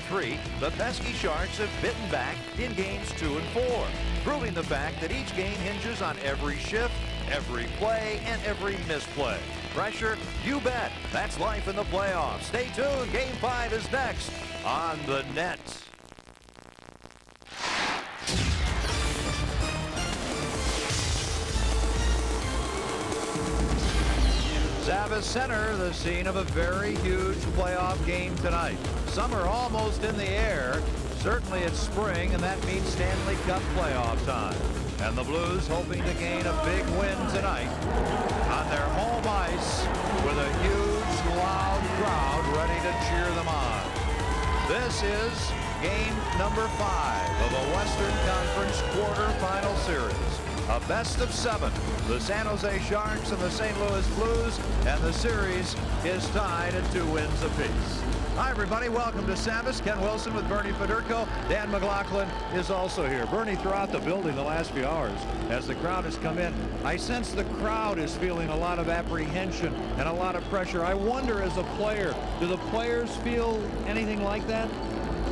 3, the pesky Sharks have bitten back in games 2 and 4, proving the fact that each game hinges on every shift, every play, and every misplay. Pressure? You bet. That's life in the playoffs. Stay tuned. Game 5 is next on The Net. Savvis Center, the scene of a very huge playoff game tonight. Some are almost in the air. Certainly it's spring, and that means Stanley Cup playoff time. And the Blues hoping to gain a big win tonight on their home ice with a huge, loud crowd ready to cheer them on. This is game number 5 of a Western Conference quarterfinal series. A best of 7. The San Jose Sharks and the St. Louis Blues, and the series is tied at 2 wins apiece. Hi, everybody. Welcome to Savvis. Ken Wilson with Bernie Federko. Dan McLaughlin is also here. Bernie, throughout the building the last few hours, as the crowd has come in, I sense the crowd is feeling a lot of apprehension and a lot of pressure. I wonder, as a player, do the players feel anything like that?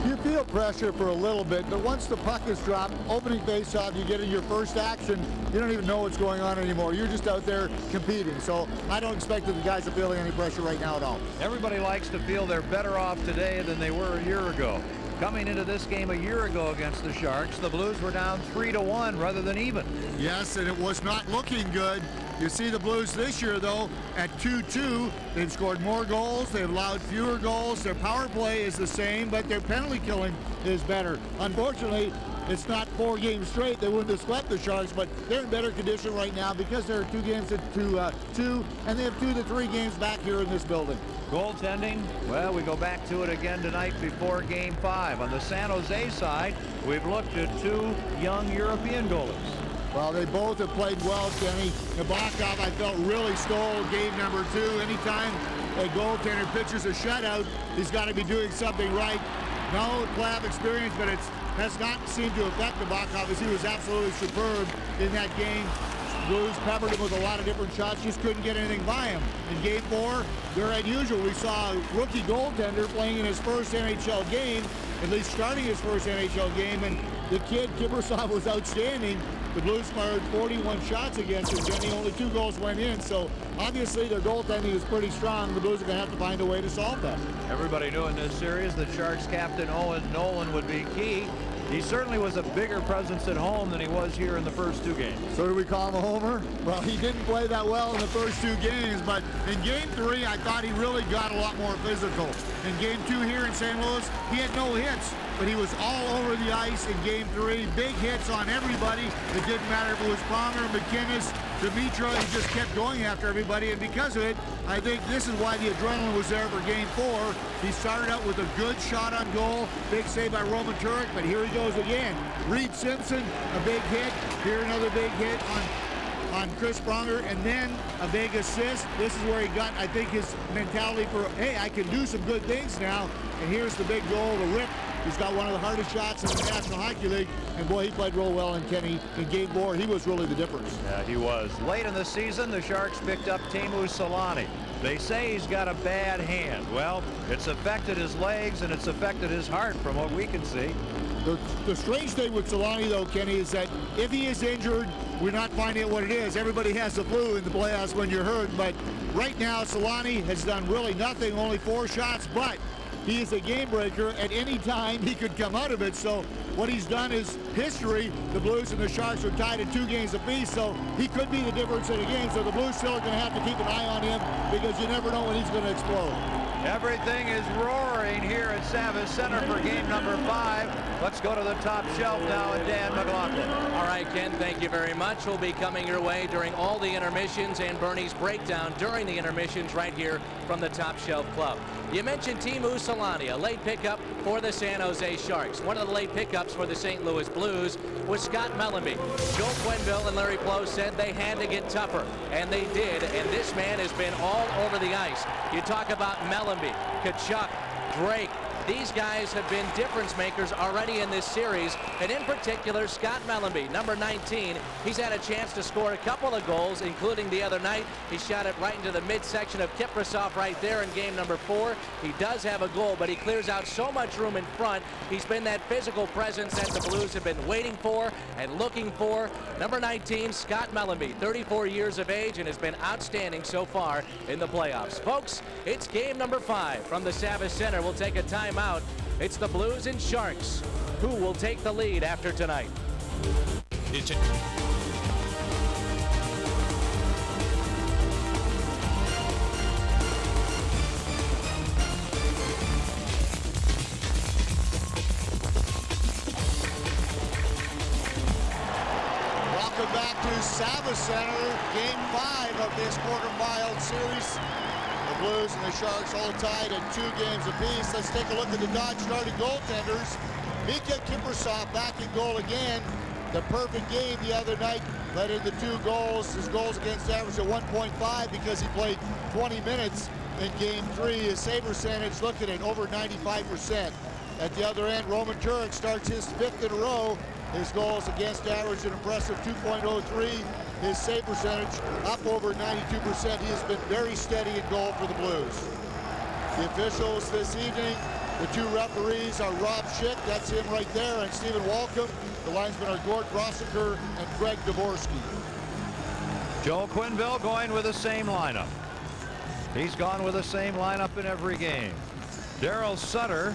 You feel pressure for a little bit, but once the puck is dropped, opening faceoff, you get in your first action, you don't even know what's going on anymore. You're just out there competing. So I don't expect that the guys are feeling any pressure right now at all. Everybody likes to feel they're better off today than they were a year ago. Coming into this game a year ago against the Sharks, the Blues were down 3-1 rather than even. Yes, and it was not looking good. You see the Blues this year, though, at 2-2. They've scored more goals. They've allowed fewer goals. Their power play is the same, but their penalty killing is better. Unfortunately, it's not 4 games straight. They wouldn't have swept the Sharks, but they're in better condition right now because there are 2 games to 2, and they have 2 to 3 games back here in this building. Goaltending, well, we go back to it again tonight before Game 5. On the San Jose side, we've looked at 2 young European goalies. Well, they both have played well, Kenny. Nabokov, I felt, really stole game number 2. Anytime a goaltender pitches a shutout, he's got to be doing something right. No playoff experience, but it has not seemed to affect Nabokov, as he was absolutely superb in that game. Blues peppered him with a lot of different shots, just couldn't get anything by him. In game 4, very unusual. We saw a rookie goaltender playing in his first NHL game, at least starting his first NHL game, and the kid, Kiprusoff, was outstanding. The Blues fired 41 shots against him, Jenny. Only 2 goals went in, so obviously their goaltending is pretty strong. The Blues are going to have to find a way to solve that. Everybody knew in this series that Sharks captain Owen Nolan would be key. He certainly was a bigger presence at home than he was here in the first 2 games. So do we call him a homer? Well, he didn't play that well in the first 2 games, but in game 3, I thought he really got a lot more physical. In game 2 here in St. Louis, he had no hits, but he was all over the ice in game 3. Big hits on everybody. It didn't matter if it was Pronger, McInnes, Dimitra. He just kept going after everybody, and because of it, I think this is why the adrenaline was there for game 4. He started out with a good shot on goal. Big save by Roman Turek, but here he goes again. Reed Simpson, a big hit. Here another big hit on Chris Pronger, and then a big assist. This is where he got, I think, his mentality for, hey, I can do some good things now. And here's the big goal, the rip. He's got one of the hardest shots in the National Hockey League, and boy, he played real well in Kenny. In game 4, he was really the difference. Yeah, he was. Late in the season, the Sharks picked up Teemu Selanne. They say he's got a bad hand. Well, it's affected his legs, and it's affected his heart from what we can see. The strange thing with Selanne, though, Kenny, is that if he is injured, we're not finding out what it is. Everybody has the flu in the playoffs when you're hurt, but right now, Selanne has done really nothing, only 4 shots, but he is a game breaker. At any time, he could come out of it. So what he's done is history. The Blues and the Sharks are tied at 2 games apiece, so he could be the difference in a game. So the Blues still are going to have to keep an eye on him because you never know when he's going to explode. Everything is roaring here at Savvis Center for game number 5. Let's go to the top shelf now and Dan McLaughlin. All right, Ken, thank you very much. We'll be coming your way during all the intermissions and Bernie's breakdown during the intermissions right here from the Top Shelf Club. You mentioned Teemu Selanne, a late pickup for the San Jose Sharks. One of the late pickups for the St. Louis Blues was Scott Mellanby. Joe Quenneville and Larry Plow said they had to get tougher, and they did, and this man has been all over the ice. You talk about Mellanby, Tkachuk, Drake, These guys have been difference makers already in this series, and in particular, Scott Mellanby, number 19. He's had a chance to score a couple of goals, including the other night. He shot it right into the midsection of Kiprusoff right there in game number 4. He does have a goal, but he clears out so much room in front. He's been that physical presence that the Blues have been waiting for and looking for. Number 19, Scott Mellanby, 34 years of age, and has been outstanding so far in the playoffs. Folks, it's game number 5 from the Savvis Center. We'll take a timeout. It's the Blues and Sharks. Who will take the lead after tonight? Welcome back to Savvis Center, game 5 of this quarter-mile series. The Blues and the Sharks all tied at 2 games apiece. Let's take a look at the Dodge starting goaltenders. Mika Kiprusoff back in goal again. The perfect game the other night led into 2 goals. His goals against average at 1.5 because he played 20 minutes in game 3. His save percentage, look at it, over 95%. At the other end, Roman Turek starts his 5th in a row. His goals against average an impressive 2.03. His save percentage up over 92%. He has been very steady in goal for the Blues. The officials this evening, the 2 referees are Rob Schick, that's him right there, and Stephen Walcom. The linesmen are Gord Grosiker and Greg Dvorsky. Joe Quenneville going with the same lineup. He's gone with the same lineup in every game. Daryl Sutter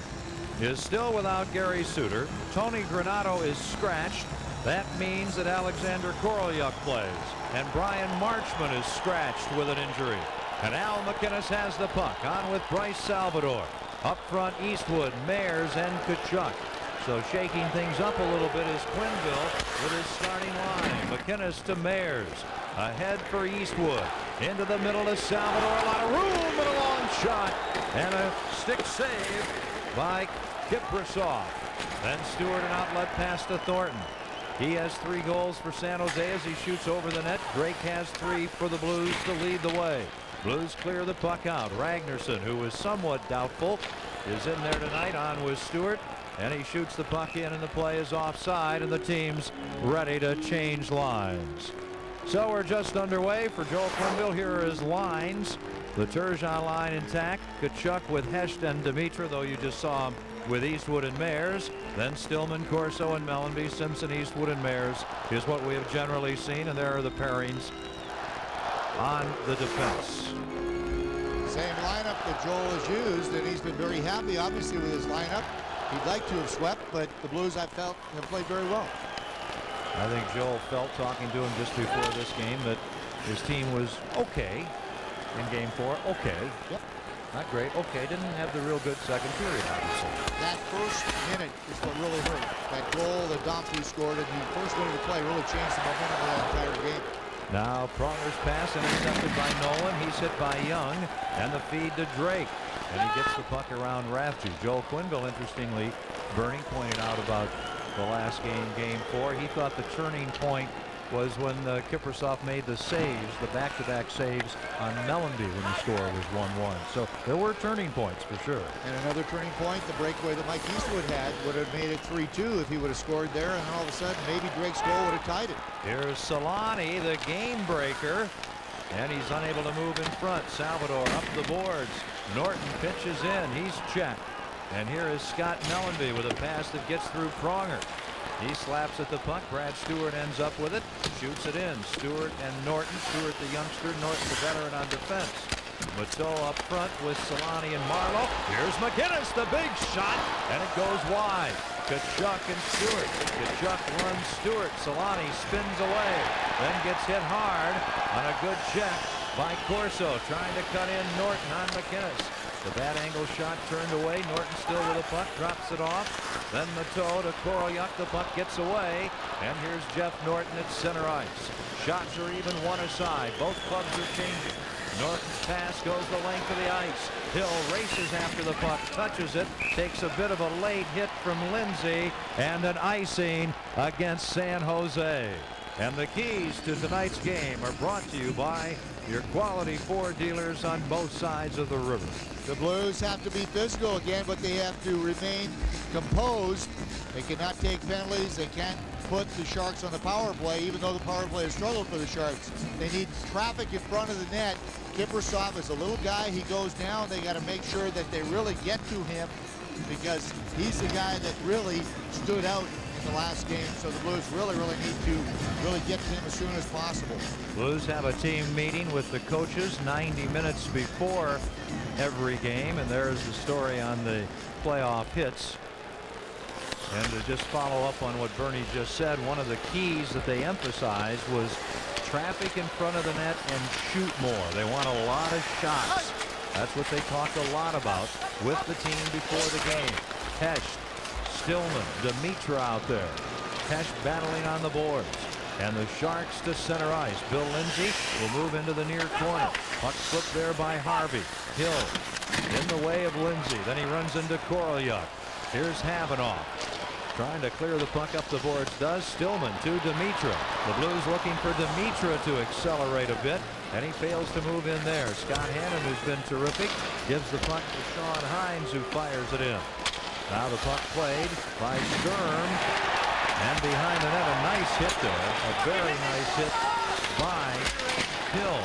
is still without Gary Suter. Tony Granato is scratched. That means that Alexander Korolyuk plays. And Brian Marchment is scratched with an injury. And Al MacInnis has the puck. On with Bryce Salvador. Up front, Eastwood, Mayers, and Tkachuk. So shaking things up a little bit is Quenneville with his starting line. MacInnis to Mayers. Ahead for Eastwood. Into the middle to Salvador. A lot of room, but a long shot. And a stick save by Kiprusoff. Then Stewart an outlet pass to Thornton. He has 3 goals for San Jose as he shoots over the net. Drake has 3 for the Blues to lead the way. Blues clear the puck out. Ragnarsson, who is somewhat doubtful, is in there tonight on with Stewart. And he shoots the puck in, and the play is offside, and the team's ready to change lines. So we're just underway for Joel Quenneville. Here are his lines. The Turgeon line intact. Tkachuk with Hesht and Dimitra, though you just saw him with Eastwood and Mayers. Then Stillman, Corso, and Mellanby. Simpson, Eastwood, and Mayers is what we have generally seen, and there are the pairings on the defense. Same lineup that Joel has used, and he's been very happy, obviously, with his lineup. He'd like to have swept, but the Blues, I felt, have played very well. I think Joel felt, talking to him just before this game, that his team was okay in game 4. Okay. Yep. Not great. Okay. Didn't have the real good second period, obviously. That first minute is what really hurt. That goal that Dumfries scored in the first minute of play really changed the momentum of that entire game. Now Pronger's pass intercepted by Nolan. He's hit by Young, and the feed to Drake. And he gets the puck around Rafty. Joel Quenneville, interestingly, Bernie pointed out about the last game, game 4. He thought the turning point was when Kiprusoff made the saves, the back-to-back saves on Mellanby when the score was 1-1. So there were turning points for sure. And another turning point, the breakaway that Mike Eastwood had would have made it 3-2 if he would have scored there, and all of a sudden maybe Drake's goal would have tied it. Here's Solani, the game breaker, and he's unable to move in front. Salvador up the boards. Norton pitches in. He's checked. And here is Scott Mellanby with a pass that gets through Pronger. He slaps at the puck. Brad Stewart ends up with it. Shoots it in. Stewart and Norton. Stewart the youngster. Norton the veteran on defense. Mateau up front with Solani and Marlowe. Here's MacInnis, the big shot, and it goes wide. Tkachuk and Stewart. Tkachuk runs Stewart. Solani spins away. Then gets hit hard on a good check by Corso. Trying to cut in Norton on MacInnis. The bad angle shot turned away. Norton still with the puck, drops it off. Then Mateau to Korolyuk. The puck gets away. And here's Jeff Norton at center ice. Shots are even one aside. Both clubs are changing. Norton's pass goes the length of the ice. Hill races after the puck, touches it, takes a bit of a late hit from Lindsay, and an icing against San Jose. And the keys to tonight's game are brought to you by your quality Ford dealers on both sides of the river. The Blues have to be physical again, but they have to remain composed. They cannot take penalties. They can't put the Sharks on the power play, even though the power play has struggled for the Sharks. They need traffic in front of the net. Kiprusoff is a little guy. He goes down. They got to make sure that they really get to him, because he's the guy that really stood out in the last game. So the Blues really need to get to him as soon as possible. Blues have a team meeting with the coaches 90 minutes before every game, and there's the story on the playoff hits. And to just follow up on what Bernie just said, one of the keys that they emphasized was traffic in front of the net and shoot more. They want a lot of shots. That's what they talked a lot about with the team before the game. Tesh, Stillman, Demitra out there. Tesh battling on the boards. And the Sharks to center ice. Bill Lindsay will move into the near corner. Puck flipped there by Harvey. Hill in the way of Lindsay. Then he runs into Korolyuk. Here's Havanoff. Trying to clear the puck up the boards. Does Stillman to Demitra. The Blues looking for Demitra to accelerate a bit, and he fails to move in there. Scott Hannon, who's been terrific, gives the puck to Sean Hines, who fires it in. Now the puck played by Sturm, and behind the net, a nice hit there. A very nice hit by Hill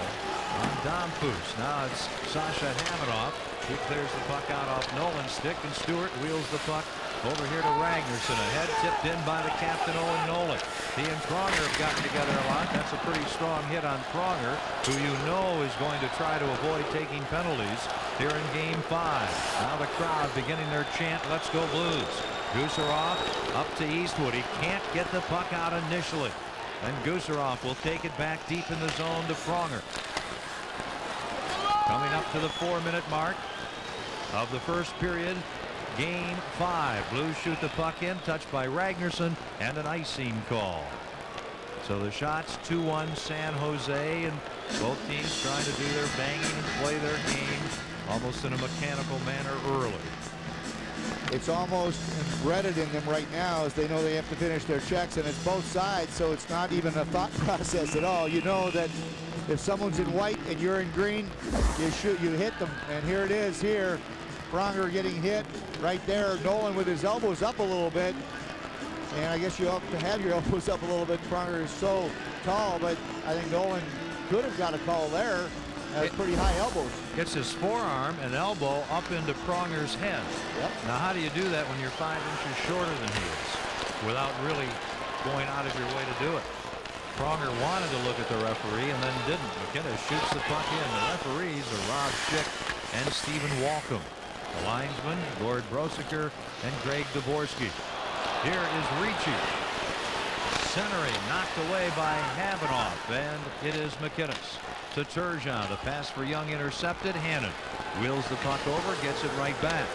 on Domfus. Now it's Sasha Havanoff. He clears the puck out off Nolan's stick, and Stewart wheels the puck over here to Ragnarsson. Ahead, tipped in by the captain, Owen Nolan. He and Pronger have gotten together a lot. That's a pretty strong hit on Pronger, who you know is going to try to avoid taking penalties here in Game 5. Now the crowd beginning their chant, "Let's go Blues." Gusarov up to Eastwood. He can't get the puck out initially. And Gusarov will take it back deep in the zone to Pronger. Coming up to the 4-minute mark of the first period, Game 5. Blues shoot the puck in, touched by Ragnarsson, and an icing call. So the shots 2-1 San Jose, and both teams trying to do their banging and play their game almost in a mechanical manner early. It's almost embedded in them right now, as they know they have to finish their checks, and it's both sides, so it's not even a thought process at all. You know that if someone's in white and you're in green, you shoot, you hit them, and here it is here. Pronger getting hit right there. Nolan with his elbows up a little bit, and I guess you have to have your elbows up a little bit. Pronger is so tall, but I think Nolan could have got a call there. Pretty high elbows. Gets his forearm and elbow up into Pronger's head. Yep. Now how do you do that when you're 5 inches shorter than he is without really going out of your way to do it? Pronger wanted to look at the referee and then didn't. McKinnon shoots the puck in. The referees are Rob Schick and Stephen Walcom. The linesmen, Gord Brosiker and Greg Dvorsky. Here is Ricci. Centering, knocked away by Havanoff, and it is McInnes. To Turgeon, the pass for Young intercepted. Hannon wheels the puck over, gets it right back.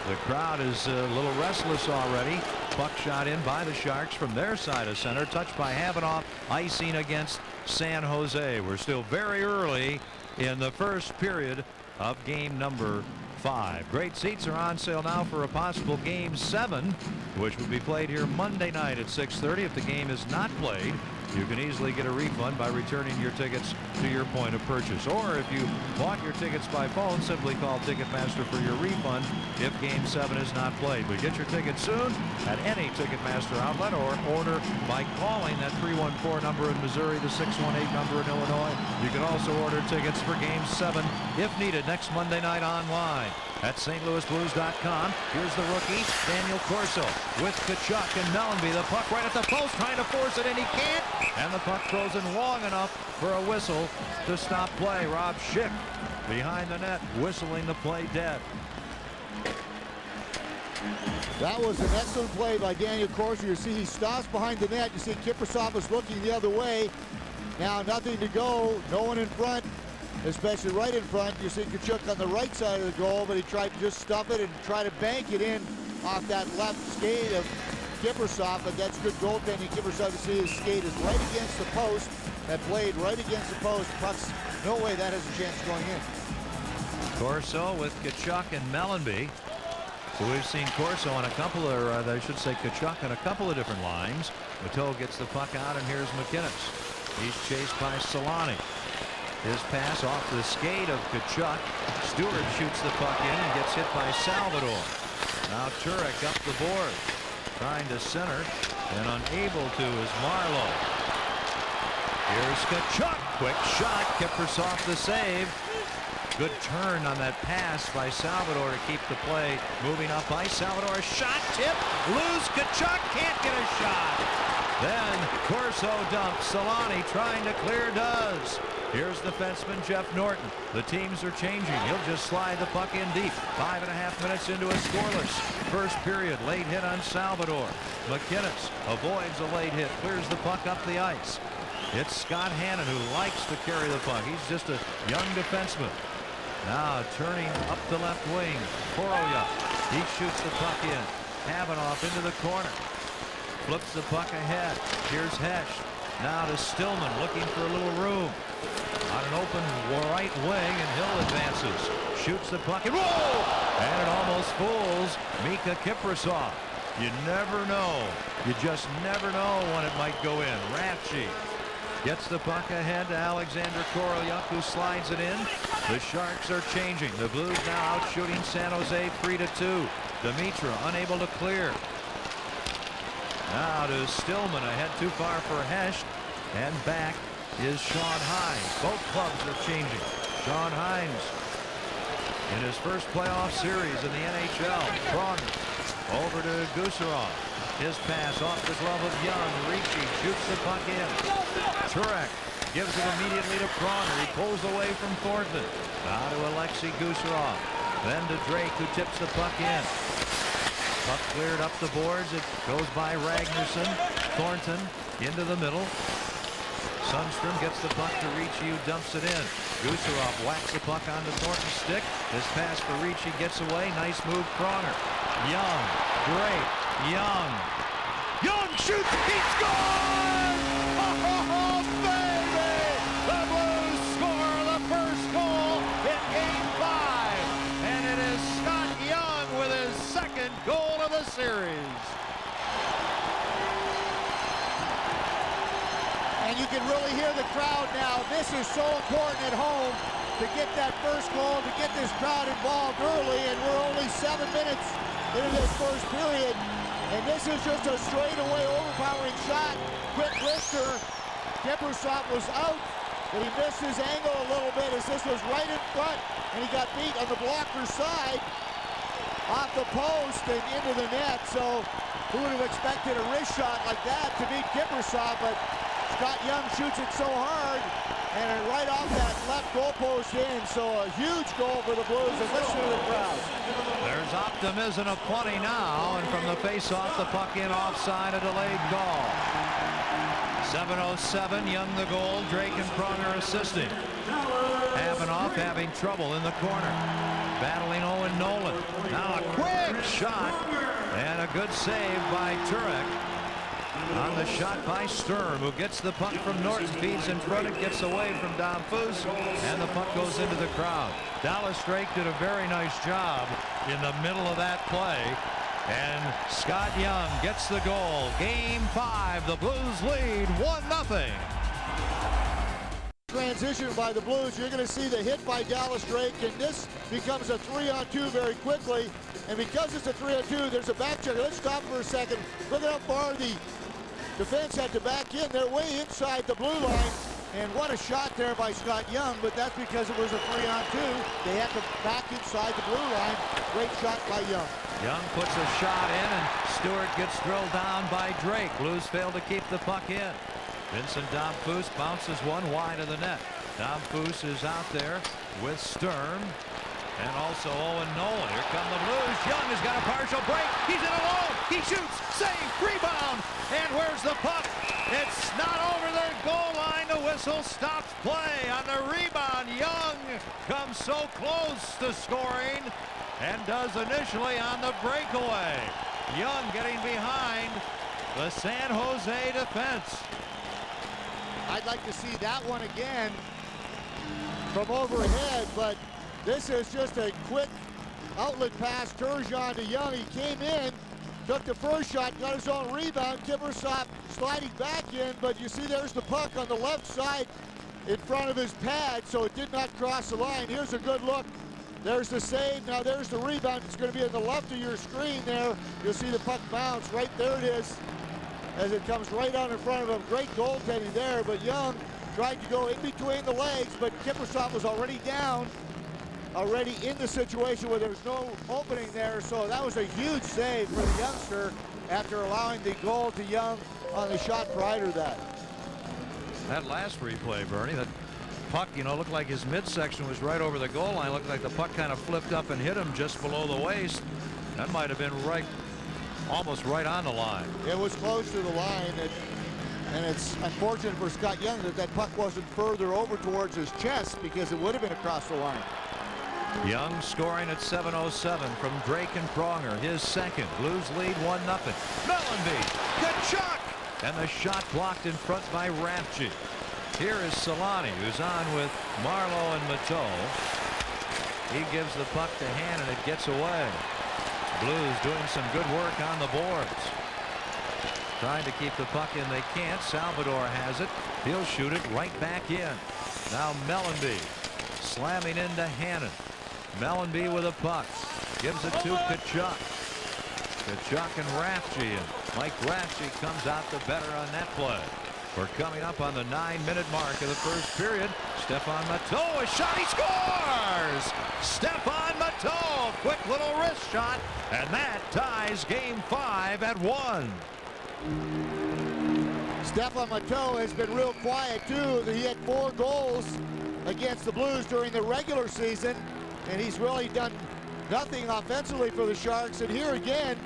The crowd is a little restless already. Puck shot in by the Sharks from their side of center, touched by Havanoff, icing against San Jose. We're still very early in the first period of game number 5. Great seats are on sale now for a possible Game 7, which will be played here Monday night at 6:30. If the game is not played, you can easily get a refund by returning your tickets to your point of purchase. Or if you bought your tickets by phone, simply call Ticketmaster for your refund if Game 7 is not played. But get your tickets soon at any Ticketmaster outlet, or order by calling that 314 number in Missouri, the 618 number in Illinois. You can also order tickets for Game 7 if needed next Monday night online at stlouisblues.com. Here's the rookie, Daniel Corso, with Tkachuk and Mellanby. The puck right at the post, trying to force it, and he can't. And the puck frozen long enough for a whistle to stop play. Rob Schick behind the net, whistling the play dead. That was an excellent play by Daniel Corso. You see he stops behind the net. You see Kiprusoff is looking the other way. Now nothing to go, no one in front, especially right in front. You see Tkachuk on the right side of the goal, but he tried to just stuff it and try to bank it in off that left skate of Kiprusoff, but that's good goaltending. Kiprusoff, you see his skate is right against the post. That blade right against the post. Puck's no way that has a chance going in. Corso with Tkachuk and Mellanby. So we've seen Corso on a couple of, I should say Tkachuk on a couple of different lines. Mateau gets the puck out, and here's McInnes. He's chased by Solani. His pass off the skate of Tkachuk. Stewart shoots the puck in and gets hit by Salvador. Now Turek up the board, trying to center, and unable to is Marleau. Here's Tkachuk. Quick shot. Kiprusoff the save. Good turn on that pass by Salvador to keep the play moving up by Salvador. Shot tip. Loose. Tkachuk can't get a shot. Then Corso dumps. Solani trying to clear does. Here's defenseman Jeff Norton. The teams are changing. He'll just slide the puck in deep. 5.5 minutes into a scoreless first period. Late hit on Salvador. McInnes avoids a late hit. Clears the puck up the ice. It's Scott Hannon who likes to carry the puck. He's just a young defenseman. Now turning up the left wing. Korolyuk. He shoots the puck in. Havanoff into the corner. Flips the puck ahead. Here's Hesh. Now to Stillman, looking for a little room. On an open right wing, and Hill advances. Shoots the puck, and whoa! And it almost fools Mika Kiprusoff. You never know. You just never know when it might go in. Ratchey gets the puck ahead to Alexander Korolyuk, who slides it in. The Sharks are changing. The Blues now out shooting San Jose 3-2. Demitra unable to clear. Now to Stillman, ahead too far for Hesh, and back is Sean Hines. Both clubs are changing. Sean Hines in his first playoff series in the NHL. Pronger over to Gusarov. His pass off the glove of Young. Ricci shoots the puck in. Turek gives it immediately to Pronger. He pulls away from Thornton. Now to Alexei Gusarov. Then to Drake, who tips the puck in. Puck cleared up the boards. It goes by Ragnarsson. Thornton into the middle. Sundstrom gets the puck to Ricci, who dumps it in. Gusarov whacks the puck onto Thornton's stick. This pass for Ricci gets away. Nice move, Pronger. Young, great. Young. Young shoots. He scores! Oh, baby! The Blues score the first goal in Game 5. And it is Scott Young with his second goal of the series. And you can really hear the crowd now. This is so important at home to get that first goal, to get this crowd involved early, and we're only 7 minutes into this first period. And this is just a straightaway overpowering shot. Quick wrister. Kiprusoff was out, but he missed his angle a little bit as this was right in front, and he got beat on the blocker side off the post and into the net. So who would have expected a wrist shot like that to beat Kiprusoff? But Scott Young shoots it so hard, and it right off that left goalpost in. So a huge goal for the Blues, and listen to the crowd. There's optimism aplenty now, and from the face-off, the puck in offside, a delayed call. 7:07, Young the goal, Drake and Pronger assisting. Havanoff having trouble in the corner, battling Owen Nolan. Now a quick shot, and a good save by Turek. On the shot by Sturm, who gets the puck from Norton, feeds in front, and gets away from Damphousse, and the puck goes into the crowd. Dallas Drake did a very nice job in the middle of that play, and Scott Young gets the goal. Game 5, the Blues lead 1-0. Transition by the Blues. You're going to see the hit by Dallas Drake, and this becomes a 3-on-2 very quickly. And because it's a 3-on-2, there's a back checker. Let's stop for a second. Look at how far the defense had to back in. They're way inside the blue line. And what a shot there by Scott Young, but that's because it was a 3-on-2. They had to back inside the blue line. Great shot by Young. Young puts a shot in, and Stewart gets drilled down by Drake. Blues fail to keep the puck in. Vincent Damphousse bounces one wide of the net. Damphousse is out there with Sturm and also Owen Nolan. Here come the Blues. Young has got a partial break. He's in alone. He shoots. Save. Rebound. And where's the puck? It's not over the goal line. The whistle stops play on the rebound. Young comes so close to scoring and does initially on the breakaway. Young getting behind the San Jose defense. I'd like to see that one again from overhead, but this is just a quick outlet pass, Turgeon to Young. He came in, took the first shot, got his own rebound. Kiprusoff sliding back in, but you see there's the puck on the left side in front of his pad, so it did not cross the line. Here's a good look. There's the save. Now there's the rebound. It's going to be on the left of your screen there. You'll see the puck bounce. Right there it is as it comes right on in front of him. Great goaltending there, but Young tried to go in between the legs, but Kiprusoff was already down, already in the situation where there's no opening there. So that was a huge save for the youngster after allowing the goal to Young on the shot prior to that. That last replay, Bernie, that puck, looked like his midsection was right over the goal line. Looked like the puck kind of flipped up and hit him just below the waist. That might have been almost right on the line. It was close to the line, and it's unfortunate for Scott Young that that puck wasn't further over towards his chest, because it would have been across the line. Young scoring at 7:07 from Drake and Pronger. His second. Blues lead 1-0. Mellanby, Tkachuk, and the shot blocked in front by Rafchi. Here is Solani, who's on with Marleau and Mateau. He gives the puck to Hannon. It gets away. Blues doing some good work on the boards. Trying to keep the puck in. They can't. Salvador has it. He'll shoot it right back in. Now Mellanby slamming into Hannon. Mellanby with a puck. Gives it to Tkachuk. Tkachuk and Rafchi. And Mike Rafchi comes out the better on that play. We're coming up on the 9-minute mark of the first period. Stefan Mateau, a shot, he scores! Stefan Mateau, quick little wrist shot, and that ties game 5 at 1. Stefan Mateau has been real quiet too. He had 4 goals against the Blues during the regular season, and he's really done nothing offensively for the Sharks. And here again,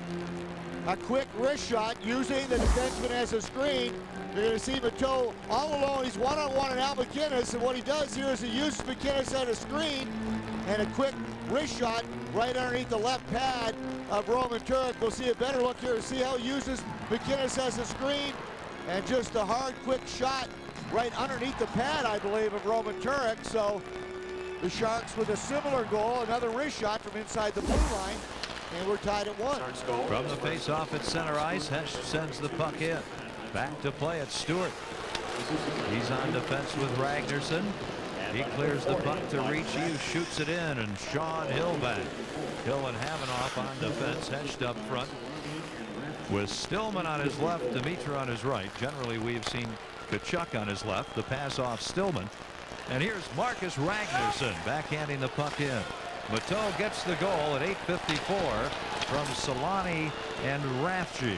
a quick wrist shot using the defenseman as a screen. You're going to see Mateau all alone. He's one-on-one and Al MacInnis, and what he does here is he uses MacInnis as a screen, and a quick wrist shot right underneath the left pad of Roman Turek. We'll see a better look here to see how he uses MacInnis as a screen, and just a hard, quick shot right underneath the pad, I believe, of Roman Turek. So the Sharks with a similar goal, another wrist shot from inside the blue line, and we're tied at 1. From the face-off at center ice, Hesh sends the puck in. Back to play at Stewart. He's on defense with Ragnarsson. He clears the puck to Ricci, who shoots it in, and Sean Hill back. Hill and Havanoff on defense, Hesh up front. With Stillman on his left, Dimitra on his right. Generally, we've seen Tkachuk on his left. The pass off Stillman. And here's Marcus Ragnarsson backhanding the puck in. Mateau gets the goal at 8:54 from Solani and Rafchi.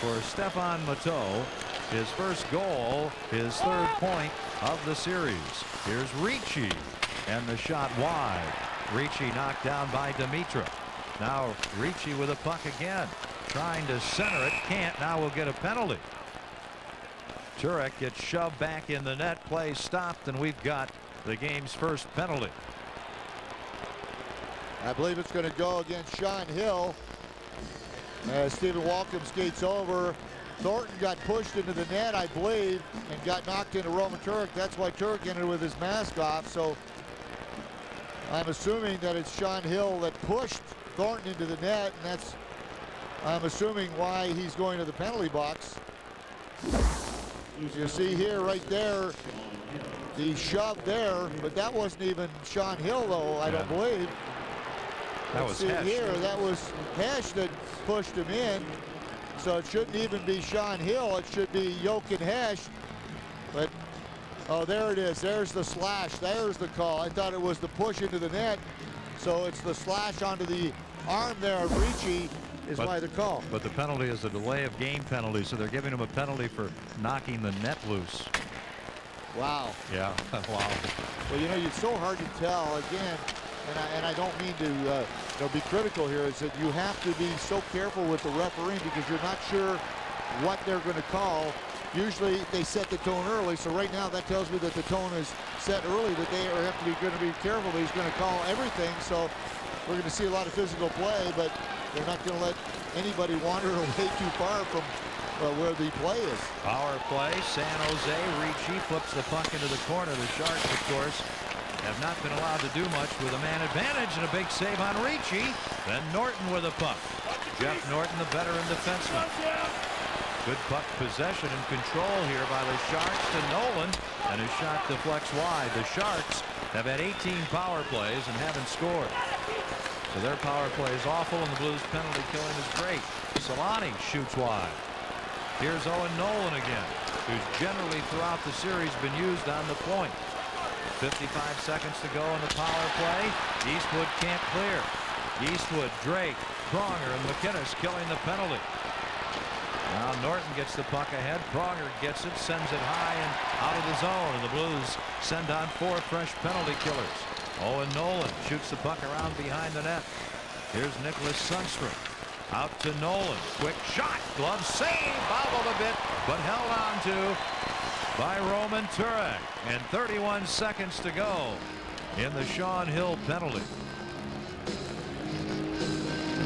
For Stefan Mateau, his first goal, his 3rd point of the series. Here's Ricci, and the shot wide. Ricci knocked down by Dimitra. Now Ricci with a puck again, trying to center it, can't. Now we'll get a penalty. Turek gets shoved back in the net, play stopped, and we've got the game's first penalty. I believe it's going to go against Sean Hill. As Stephen Walkom skates over, Thornton got pushed into the net, I believe, and got knocked into Roman Turek. That's why Turek entered with his mask off. So I'm assuming that it's Sean Hill that pushed Thornton into the net, and that's, I'm assuming, why he's going to the penalty box. You see here, right there, the shove there, but that wasn't even Sean Hill, though, I don't believe. That was Hesh. Here, that was Hesh that pushed him in, so it shouldn't even be Sean Hill. It should be Jochen Hesh. But oh, there it is. There's the slash. There's the call. I thought it was the push into the net, so it's the slash onto the arm there of Ricci is why the call. But the penalty is a delay of game penalty, so they're giving him a penalty for knocking the net loose. Wow. Yeah. Wow. Well, it's so hard to tell again. And I don't mean to be critical here, is that you have to be so careful with the refereeing because you're not sure what they're going to call. Usually they set the tone early, so right now that tells me that the tone is set early, that they have to be going to be careful, but he's going to call everything. So we're going to see a lot of physical play, but they're not going to let anybody wander away too far from where the play is. Power play, San Jose. Ricci flips the puck into the corner. The Sharks, of course, have not been allowed to do much with a man advantage, and a big save on Ricci. Then Norton with a puck. Jeff Norton, the veteran defenseman. Good puck possession and control here by the Sharks to Nolan, and his shot deflects wide. The Sharks have had 18 power plays and haven't scored. So their power play is awful, and the Blues penalty killing is great. Solani shoots wide. Here's Owen Nolan again, who's generally throughout the series been used on the point. 55 seconds to go in the power play. Eastwood can't clear. Eastwood, Drake, Pronger, and McInnes killing the penalty. Now Norton gets the puck ahead. Pronger gets it, sends it high and out of the zone, and the Blues send on 4 fresh penalty killers. Owen Nolan shoots the puck around behind the net. Here's Nicholas Sundstrom. Out to Nolan. Quick shot. Glove save. Bobbled a bit, but held on to by Roman Turek. And 31 seconds to go in the Sean Hill penalty.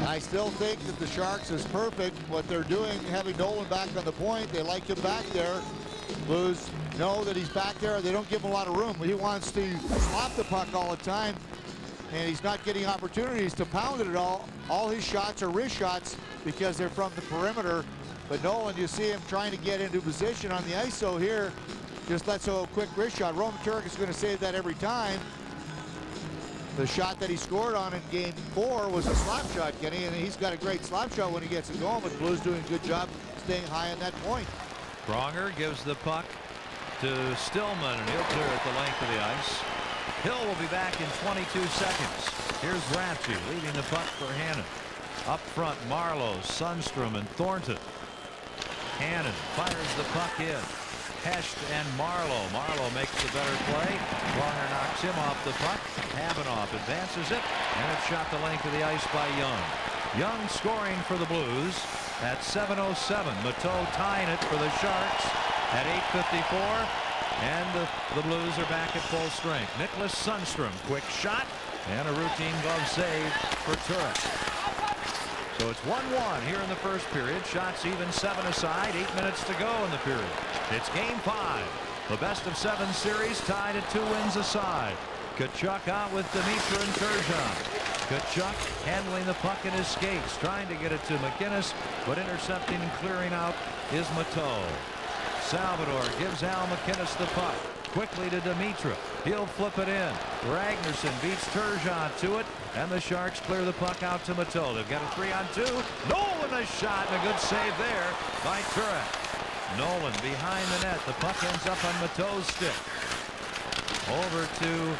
I still think that the Sharks is perfect what they're doing, having Nolan back on the point. They like him back there. Blues know that he's back there. They don't give him a lot of room. He wants to slop the puck all the time, and he's not getting opportunities to pound it at all. All his shots are wrist shots because they're from the perimeter. But Nolan, you see him trying to get into position on the ISO here. Just lets a quick wrist shot. Roman Turek is going to save that every time. The shot that he scored on in game 4 was a slap shot, Kenny, and he's got a great slap shot when he gets it going, but Blues doing a good job staying high on that point. Pronger gives the puck to Stillman, and he'll clear at the length of the ice. Hill will be back in 22 seconds. Here's Ratchey leading the puck for Hannon. Up front, Marlowe, Sundstrom, and Thornton. Hannon fires the puck in. Hesht and Marlowe. Marlowe makes the better play. Pronger knocks him off the puck. Habanoff advances it, and it's shot the length of the ice by Young. Young scoring for the Blues at 7:07. Mateau tying it for the Sharks at 8:54, and the Blues are back at full strength. Nicholas Sundstrom, quick shot, and a routine glove save for Turek. So it's 1-1 here in the first period. Shots even, 7 aside, 8 minutes to go in the period. It's game 5. The best of 7 series tied at 2 wins aside. Tkachuk out with Dimitra and Turgeon. Tkachuk handling the puck in his skates, trying to get it to McInnes, but intercepting and clearing out is Mateau. Salvador gives Al McInnes the puck. Quickly to Dimitra. He'll flip it in. Ragnarsson beats Turgeon to it, and the Sharks clear the puck out to Mateau. They've got a 3-on-2. Nolan a shot, and a good save there by Turek. Nolan behind the net. The puck ends up on Mateau's stick. Over to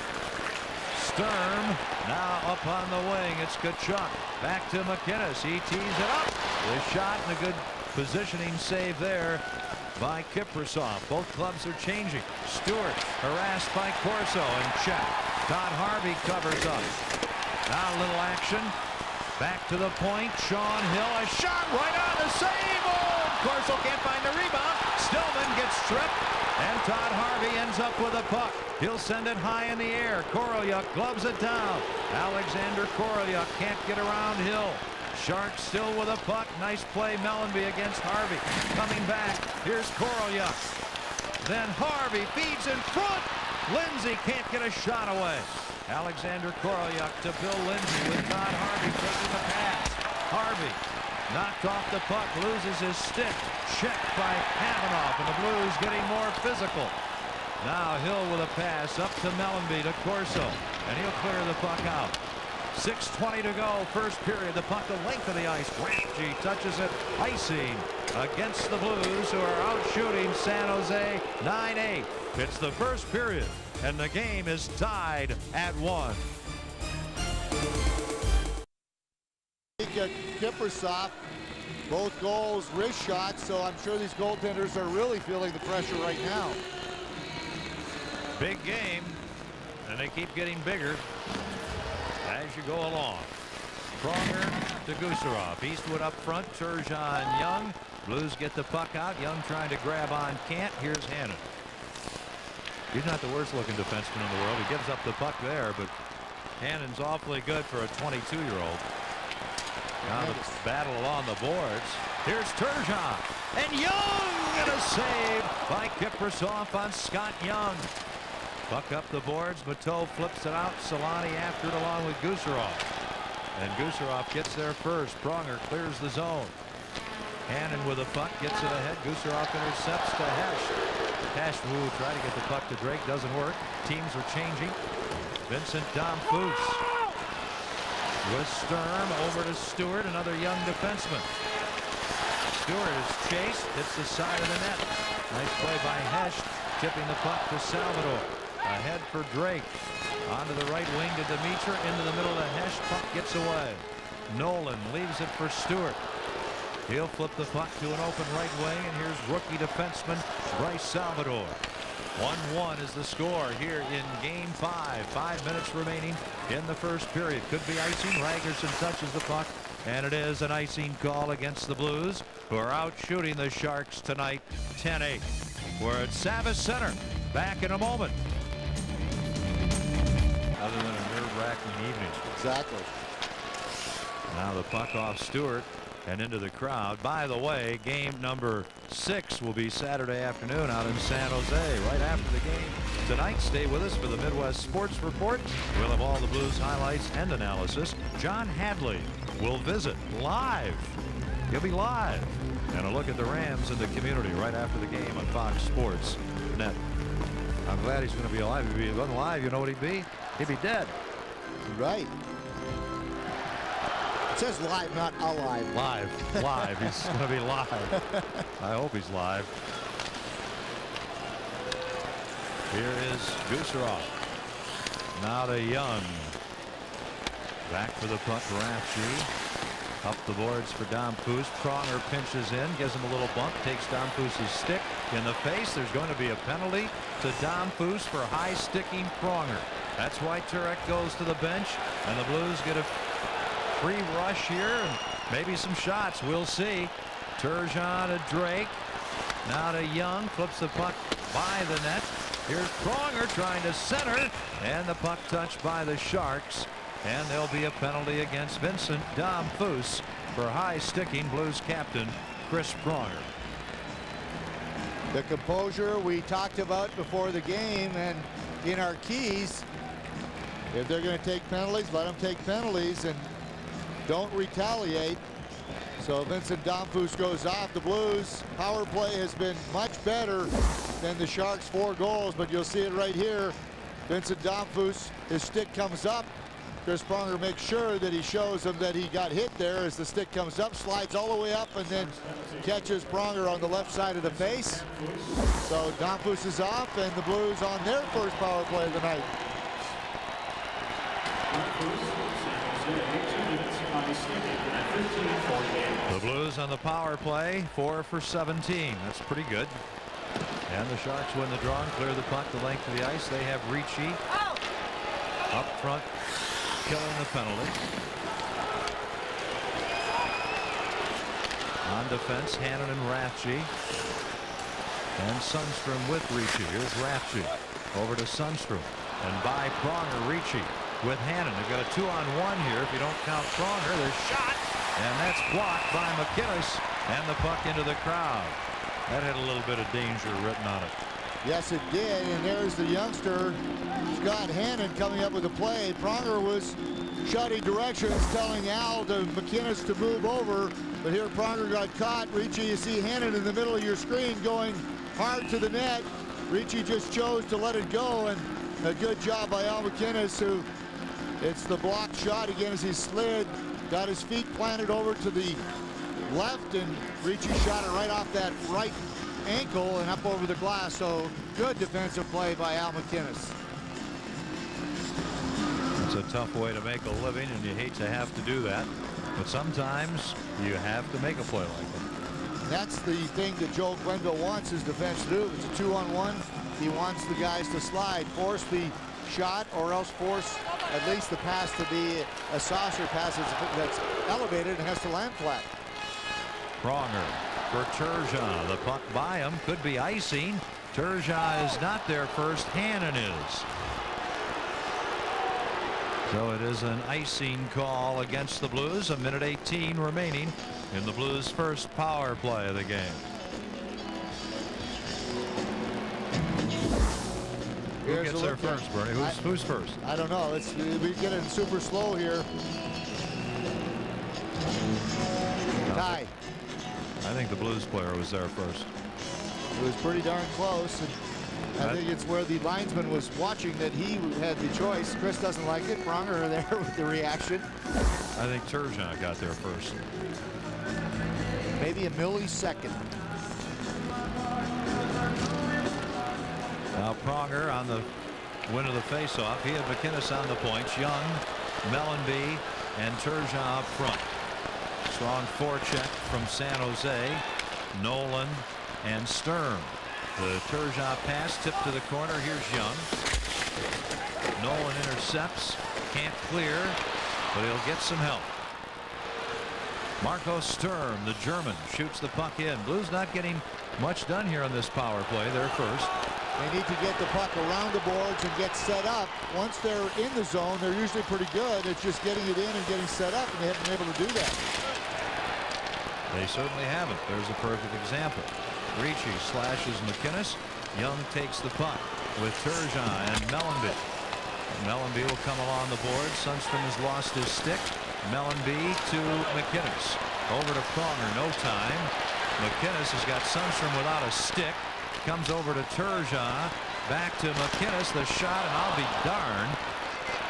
Sturm. Now up on the wing. It's Tkachuk. Back to McInnes. He tees it up. The shot and a good positioning save there by Kiprusoff. Both clubs are changing. Stewart harassed by Corso and check. Todd Harvey covers up. Now a little action. Back to the point. Sean Hill, a shot right on the save. Oh, Corso can't find the rebound. Stillman gets stripped, and Todd Harvey ends up with a puck. He'll send it high in the air. Korolyuk gloves it down. Alexander Korolyuk can't get around Hill. Sharks still with a puck. Nice play, Mellanby against Harvey. Coming back, here's Korolyuk. Then Harvey feeds in front. Lindsay can't get a shot away. Alexander Korolyuk to Bill Lindsay with Todd Harvey taking the pass. Harvey knocked off the puck, loses his stick. Checked by Habanoff, and the Blues getting more physical. Now Hill with a pass up to Mellanby to Corso, and he'll clear the puck out. 6:20 to go, first period. The puck the length of the ice. Ratchey touches it, icing against the Blues, who are out shooting San Jose 9-8. It's the first period, and the game is tied at 1. Kiprusoff, both goals wrist shots, so I'm sure these goaltenders are really feeling the pressure right now. Big game, and they keep getting bigger as you go along. Pronger to Gusarov. Eastwood up front. Turgeon, Young. Blues get the puck out. Young trying to grab on. Can't. Here's Hannon. He's not the worst looking defenseman in the world. He gives up the puck there, but Hannon's awfully good for a 22-year-old. Now the battle along the boards. Here's Turgeon. And Young, and a save by Kiprusoff on Scott Young. Puck up the boards. Mateau flips it out. Solani after it along with Gusarov. And Gusarov gets there first. Pronger clears the zone. Hannon with the puck, gets it ahead. Gusarov intercepts to Hesh. Hesh will try to get the puck to Drake, doesn't work. Teams are changing. Vincent Damphousse with Sturm over to Stewart, another young defenseman. Stewart is chased, hits the side of the net. Nice play by Hesh, tipping the puck to Salvador. Ahead for Drake. Onto the right wing to Dimitra, into the middle to Hesh. Puck gets away. Nolan leaves it for Stewart. He'll flip the puck to an open right wing, and here's rookie defenseman Bryce Salvador. 1-1 is the score here in Game 5. 5 minutes remaining in the first period. Could be icing. Ragnarsson touches the puck, and it is an icing call against the Blues, who are out shooting the Sharks tonight 10-8. We're at Savvis Center. Back in a moment. Other than a nerve-wracking evening. Exactly. Now the puck off Stewart and into the crowd. By the way, game number 6 will be Saturday afternoon out in San Jose right after the game tonight. Stay with us for the Midwest Sports Report. We'll have all the Blues highlights and analysis. John Hadley will visit live. He'll be live. And a look at the Rams in the community right after the game on Fox Sports Net. I'm glad he's going to be alive. If he wasn't alive, you know what he'd be? He'd be dead. Right. It says live, not alive. Live. He's going to be live. I hope he's live. Here is Gusarov. Now to Young. Back for the puck, Rafsky. Up the boards for Damphousse. Pronger pinches in, gives him a little bump, takes Damphouse's stick in the face. There's going to be a penalty to Damphousse for high sticking Pronger. That's why Turek goes to the bench, and the Blues get a free rush here and maybe some shots. We'll see. Turgeon to Drake. Now to Young. Flips the puck by the net. Here's Pronger trying to center, and the puck touched by the Sharks. And there'll be a penalty against Vincent Damphousse for high sticking Blues captain Chris Pronger. The composure we talked about before the game, and in our keys, if they're going to take penalties, let them take penalties and don't retaliate. So Vincent Damphousse goes off. The Blues power play has been much better than the Sharks' 4 goals, but you'll see it right here. Vincent Damphousse, his stick comes up. Chris Pronger makes sure that he shows him that he got hit there as the stick comes up, slides all the way up, and then catches Pronger on the left side of the face. So Damphousse is off, and the Blues on their first power play of the night. The Blues on the power play, 4 for 17. That's pretty good. And the Sharks win the draw and clear the puck the length of the ice. They have Ricci up front, killing the penalty. On defense, Hannon and Rafsky. And Sundstrom with Ricci. Here's Rafsky over to Sundstrom. And by Pronger, Ricci with Hannon. They've got a 2-on-1 here. If you don't count Pronger, there's shot. And that's blocked by McInnes. And the puck into the crowd. That had a little bit of danger written on it. Yes, it did. And there's the youngster, Scott Hannon, coming up with a play. Pronger was shouting directions, telling Al to McInnes to move over. But here Pronger got caught. Ricci, you see Hannon in the middle of your screen going hard to the net. Ricci just chose to let it go. And a good job by Al McInnes, who it's the blocked shot again as he slid. Got his feet planted over to the left, and Ricci shot it right off that right ankle and up over the glass. So good defensive play by Al McInnes. It's a tough way to make a living, and you hate to have to do that. But sometimes you have to make a play like that. That's the thing that Joe Glenville wants his defense to do. If it's a 2-on-1, he wants the guys to slide, force the shot, or else force at least the pass to be a saucer pass that's elevated and has to land flat. Pronger for Turgeon. The puck by him, could be icing. Turgeon is not there first. Hannon is. So it is an icing call against the Blues. 1:18 remaining in the Blues' first power play of the game. Who Here's gets a there look at- first, Bernie? Who's first? I don't know. We get it super slow here. Tie. I think the Blues player was there first. It was pretty darn close. And I think it's where the linesman was watching that he had the choice. Chris doesn't like it. Pronger there with the reaction. I think Turgeon got there first. Maybe a millisecond. Now Pronger on the win of the faceoff. He had McInnes on the points. Young, Mellanby, and Turgeon up front. Strong forecheck from San Jose. Nolan and Sturm. The Turgeon pass tipped to the corner. Here's Young. Nolan intercepts. Can't clear, but he'll get some help. Marco Sturm, the German, shoots the puck in. Blues not getting much done here on this power play. They're first. They need to get the puck around the boards and get set up. Once they're in the zone, they're usually pretty good. It's just getting it in and getting set up, and they haven't been able to do that. They certainly haven't. There's a perfect example. Ricci slashes McInnes. Young takes the puck with Turgeon and Mellanby. Mellanby will come along the board. Sundstrom has lost his stick. Mellanby to McInnes. Over to Pronger. No time. McInnes has got Sundstrom without a stick. Comes over to Turgeon. Back to McInnes. The shot, and I'll be darned.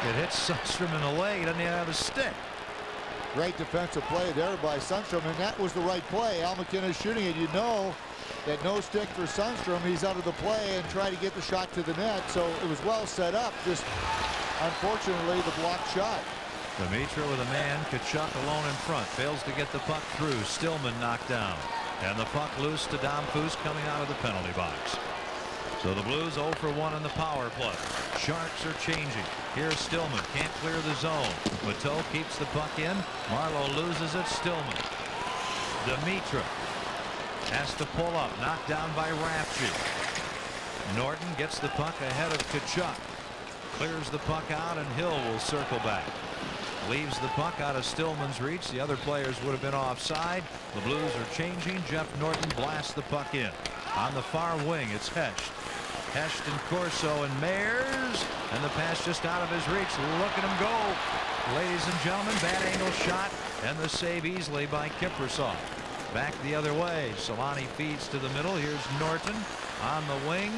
It hits Sundstrom in the leg. He doesn't even have a stick. Great defensive play there by Sundstrom, and that was the right play. Al McInnes shooting it. You know that no stick for Sundstrom. He's out of the play and try to get the shot to the net. So it was well set up. Just unfortunately the blocked shot. Demitra with a man. Tkachuk alone in front. Fails to get the puck through. Stillman knocked down. And the puck loose to Dom Foose coming out of the penalty box. So the Blues 0 for 1 in the power play. Sharks are changing. Here's Stillman. Can't clear the zone. Mateau keeps the puck in. Marleau loses it. Stillman. Demitra has to pull up. Knocked down by Rafchi. Norton gets the puck ahead of Tkachuk. Clears the puck out, and Hill will circle back. Leaves the puck out of Stillman's reach. The other players would have been offside. The Blues are changing. Jeff Norton blasts the puck in. On the far wing, it's Hesht. Hesht and Corso and Mayers. And the pass just out of his reach. Look at him go. Ladies and gentlemen, bad angle shot. And the save easily by Kiprusoff. Back the other way. Solani feeds to the middle. Here's Norton on the wing.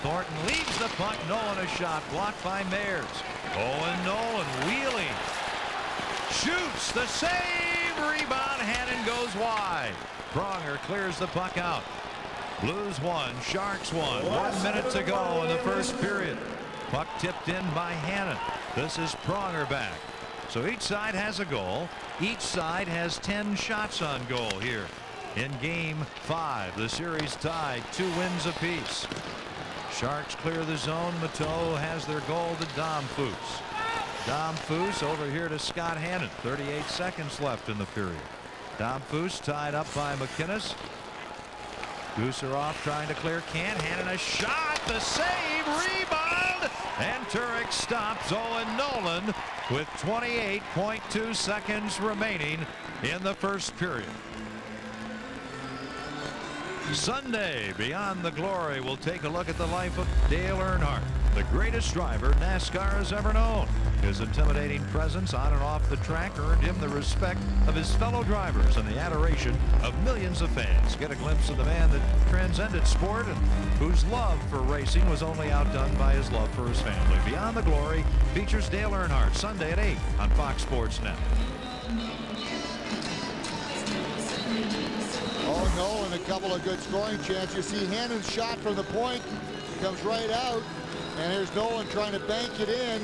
Thornton leads the puck. Nolan a shot blocked by Mayers. Owen Nolan wheeling. Shoots. The save. Rebound. Hannon goes wide. Pronger clears the puck out. Blues 1. Sharks 1. 1 minute to go in the first period. Puck tipped in by Hannon. This is Pronger back. So each side has a goal. Each side has 10 shots on goal here in game 5. The series tied 2 wins apiece. Sharks clear the zone. Mateau has their goal to Dom Foose. Dom Foose over here to Scott Hannon. 38 seconds left in the period. Dom Foose tied up by McInnes. Gusarov trying to clear. Can't. Hannon a shot. The save. Rebound. And Turek stops Owen Nolan with 28.2 seconds remaining in the first period. Sunday, Beyond the Glory will take a look at the life of Dale Earnhardt, the greatest driver NASCAR has ever known. His intimidating presence on and off the track earned him the respect of his fellow drivers and the adoration of millions of fans. Get a glimpse of the man that transcended sport and whose love for racing was only outdone by his love for his family. Beyond the Glory features Dale Earnhardt Sunday at 8 on Fox Sports Net. Oh, Nolan, a couple of good scoring chances. You see Hannon's shot from the point comes right out, and here's Nolan trying to bank it in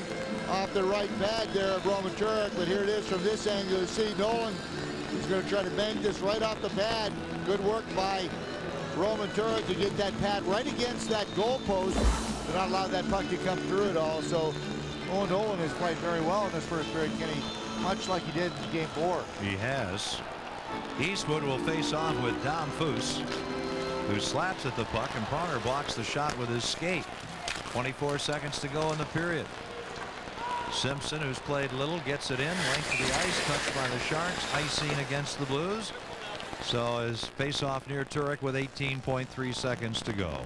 off the right pad there of Roman Turek. But here it is from this angle. You see Nolan is going to try to bank this right off the pad. Good work by Roman Turek to get that pad right against that goal post to not allow that puck to come through it all. So Owen Nolan has played very well in this first period, Kenny, much like he did in game 4. He has. Eastwood will face off with Dom Foose, who slaps at the puck, and Pronger blocks the shot with his skate. 24 seconds to go in the period. Simpson, who's played little, gets it in. Length of the ice, touched by the Sharks. Icing against the Blues. So his face-off near Turek with 18.3 seconds to go.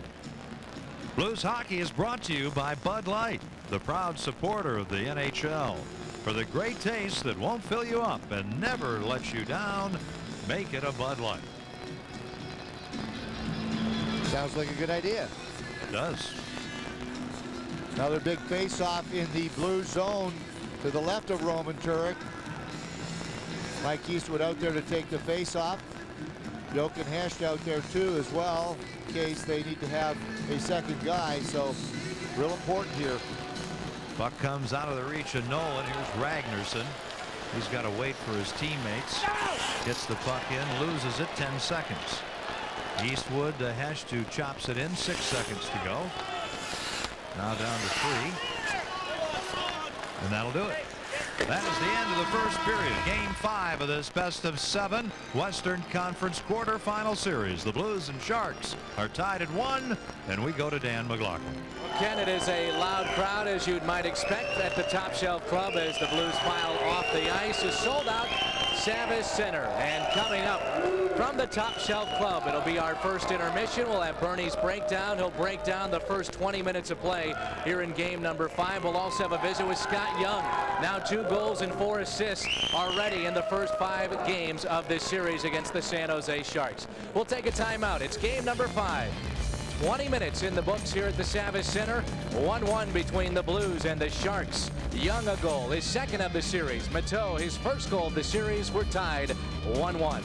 Blues hockey is brought to you by Bud Light, the proud supporter of the NHL. For the great taste that won't fill you up and never lets you down, make it a Bud Light. Sounds like a good idea. It does. Another big face-off in the blue zone to the left of Roman Turek. Mike Eastwood out there to take the face-off. Jochen Hecht out there too as well, in case they need to have a second guy. So real important here. Puck comes out of the reach of Nolan. Here's Ragnarsson. He's got to wait for his teammates. Gets the puck in, loses it, 10 seconds. Eastwood to Hecht, who chops it in, 6 seconds to go. Now down to 3. And that'll do it. That is the end of the first period. Game 5 of this best-of-7 Western Conference quarterfinal series. The Blues and Sharks are tied at 1, and we go to Dan McLaughlin. Ken, it is a loud crowd, as you might expect, at the Top Shelf Club as the Blues file off the ice. A sold-out Savvis Center. And coming up from the Top Shelf Club, it'll be our first intermission. We'll have Bernie's breakdown. He'll break down the first 20 minutes of play here in game number 5. We'll also have a visit with Scott Young. Now 2 goals and 4 assists already in the first 5 games of this series against the San Jose Sharks. We'll take a timeout. It's game number 5. 20 minutes in the books here at the Savvis Center. 1-1 between the Blues and the Sharks. Young a goal, his second of the series. Mateau, his first goal of the series. We're tied 1-1.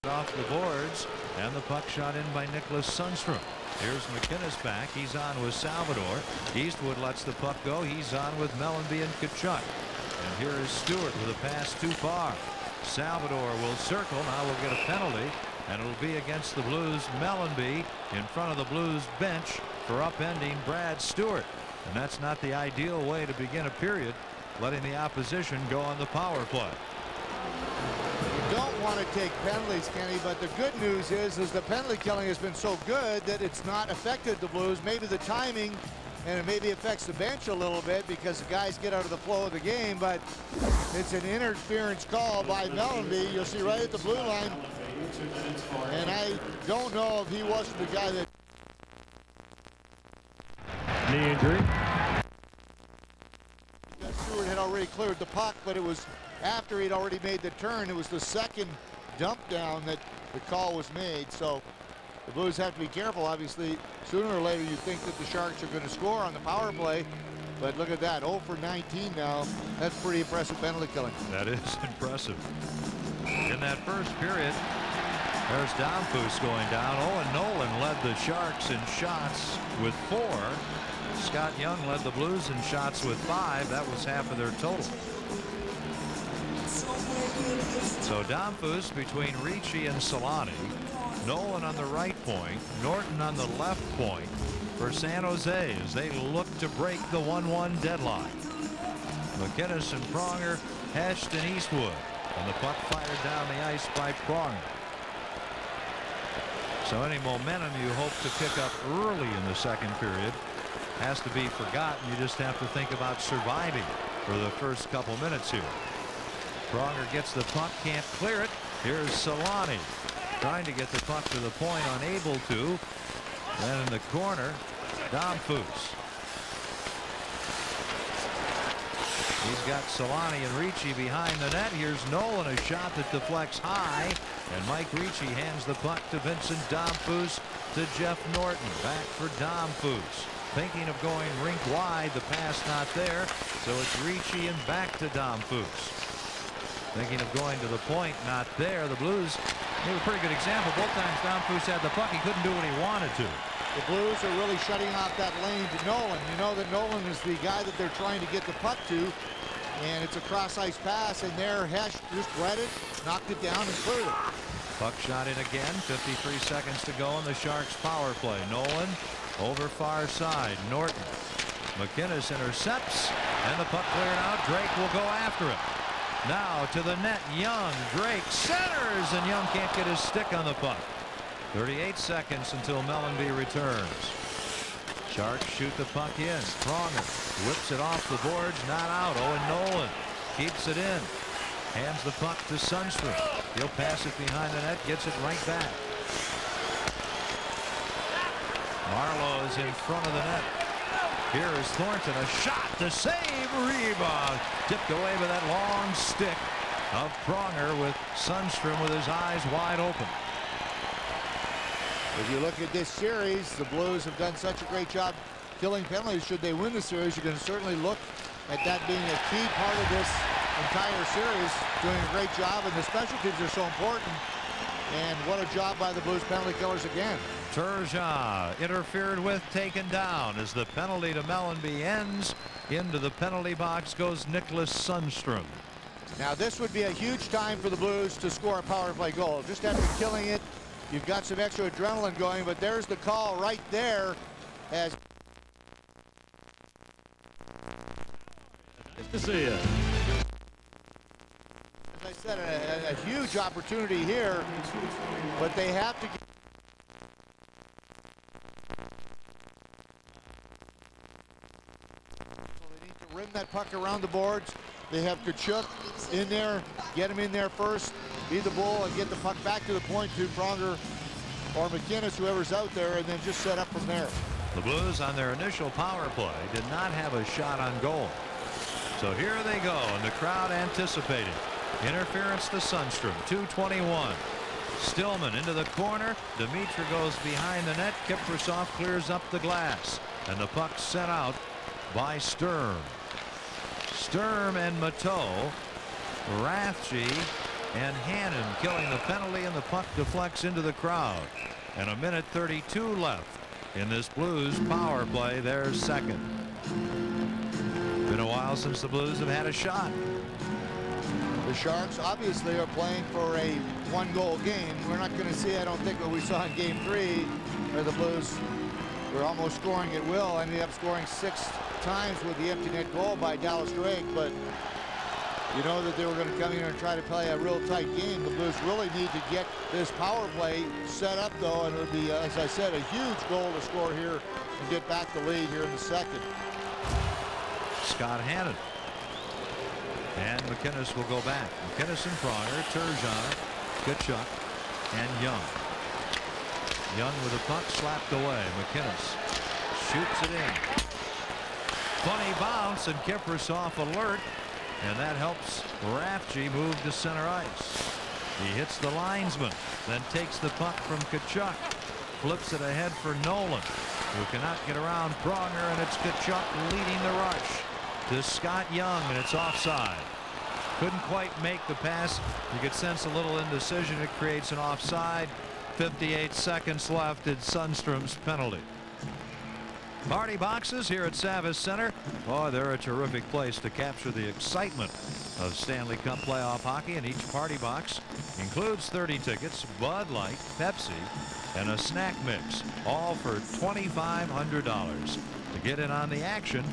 Off the boards, and the puck shot in by Nicholas Sundstrom. Here's McInnes back. He's on with Salvador. Eastwood lets the puck go. He's on with Mellanby and Tkachuk. And here is Stewart with a pass too far. Salvador will circle. Now we'll get a penalty. And it'll be against the Blues. Mellanby in front of the Blues bench for upending Brad Stewart. And that's not the ideal way to begin a period, letting the opposition go on the power play. You don't want to take penalties, Kenny, but the good news is the penalty killing has been so good that it's not affected the Blues. Maybe the timing, and it maybe affects the bench a little bit because the guys get out of the flow of the game, but it's an interference call by Mellanby. You'll see right at the blue line. And I don't know if he wasn't the guy that... Knee injury. Stewart had already cleared the puck, but it was after he'd already made the turn. It was the second dump down that the call was made. So the Blues have to be careful. Obviously, sooner or later you think that the Sharks are going to score on the power play. But look at that, 0 for 19 now. That's pretty impressive penalty killing. That is impressive. In that first period, there's Domfus going down. Owen Nolan led the Sharks in shots with 4. Scott Young led the Blues in shots with 5. That was half of their total. So Domfus between Ricci and Solani. Nolan on the right point. Norton on the left point for San Jose as they look to break the 1-1 deadline. McInnes and Pronger, Hecht and Eastwood. And the puck fired down the ice by Pronger. So any momentum you hope to pick up early in the second period has to be forgotten. You just have to think about surviving for the first couple minutes here. Pronger gets the puck, can't clear it. Here's Solani trying to get the puck to the point, unable to. Then in the corner, Domfus. He's got Solani and Ricci behind the net. Here's Nolan, a shot that deflects high. And Mike Ricci hands the puck to Vincent Domfus to Jeff Norton. Back for Domfus. Thinking of going rink wide. The pass not there. So it's Ricci and back to Domfus. Thinking of going to the point. Not there. The Blues gave a pretty good example. Both times Domfus had the puck. He couldn't do what he wanted to. The Blues are really shutting off that lane to Nolan. You know that Nolan is the guy that they're trying to get the puck to. And it's a cross-ice pass, and there Hecht just read it, knocked it down, and cleared it. Puck shot in again. 53 seconds to go in the Sharks power play. Nolan over far side. Norton. McInnes intercepts, and the puck cleared out. Drake will go after it. Now to the net. Young. Drake centers, and Young can't get his stick on the puck. 38 seconds until Mellanby returns. Sharks shoot the puck in. Pronger whips it off the boards, not out. Owen Nolan keeps it in. Hands the puck to Sundstrom. He'll pass it behind the net, gets it right back. Marlowe is in front of the net. Here is Thornton, a shot to save, rebound. Tipped away by that long stick of Pronger, with Sundstrom with his eyes wide open. If you look at this series, the Blues have done such a great job killing penalties. Should they win the series, you can certainly look at that being a key part of this entire series. Doing a great job, and the special teams are so important. And what a job by the Blues penalty killers again. Turgeon interfered with, taken down as the penalty to Mellanby ends. Into the penalty box goes Nicholas Sundstrom. Now this would be a huge time for the Blues to score a power play goal. Just after killing it, you've got some extra adrenaline going, but there's the call right there. As Nice to see you. As I said, a huge opportunity here, but they have to get. So they need to rim that puck around the boards. They have Tkachuk in there, get him in there first, be the bull, and get the puck back to the point to Pronger or McInnes, whoever's out there, and then just set up from there. The Blues on their initial power play did not have a shot on goal. So here they go, and the crowd anticipating. Interference to Sundstrom, 2:21. Stillman into the corner. Dimitri goes behind the net. Kiprusoff clears up the glass, and the puck sent out by Sturm. Sturm and Mateau, Rathje and Hannon killing the penalty, and the puck deflects into the crowd. And 1:32 left in this Blues power play, their second. Been a while since the Blues have had a shot. The Sharks obviously are playing for a one-goal game. We're not going to see, I don't think, what we saw in Game 3, where the Blues were almost scoring at will. Ended up scoring 6 times with the empty net goal by Dallas Drake, but you know that they were going to come here and try to play a real tight game. The Blues really need to get this power play set up, though, and it would be, as I said, a huge goal to score here and get back the lead here in the second. Scott Hannon. And McInnes will go back. McInnes and Pronger, Turgeon, Tkachuk, and Young. Young with the puck slapped away. McInnes shoots it in. Funny bounce, and Kiprusoff alert, and that helps Rathje move to center ice. He hits the linesman, then takes the puck from Tkachuk, flips it ahead for Nolan, who cannot get around Pronger, and it's Tkachuk leading the rush to Scott Young, and it's offside. Couldn't quite make the pass. You could sense a little indecision. It creates an offside. 58 seconds left. It's Sundstrom's penalty. Party boxes here at Savvis Center. Oh, they're a terrific place to capture the excitement of Stanley Cup playoff hockey, and each party box includes 30 tickets, Bud Light, Pepsi, and a snack mix, all for $2,500. To get in on the action,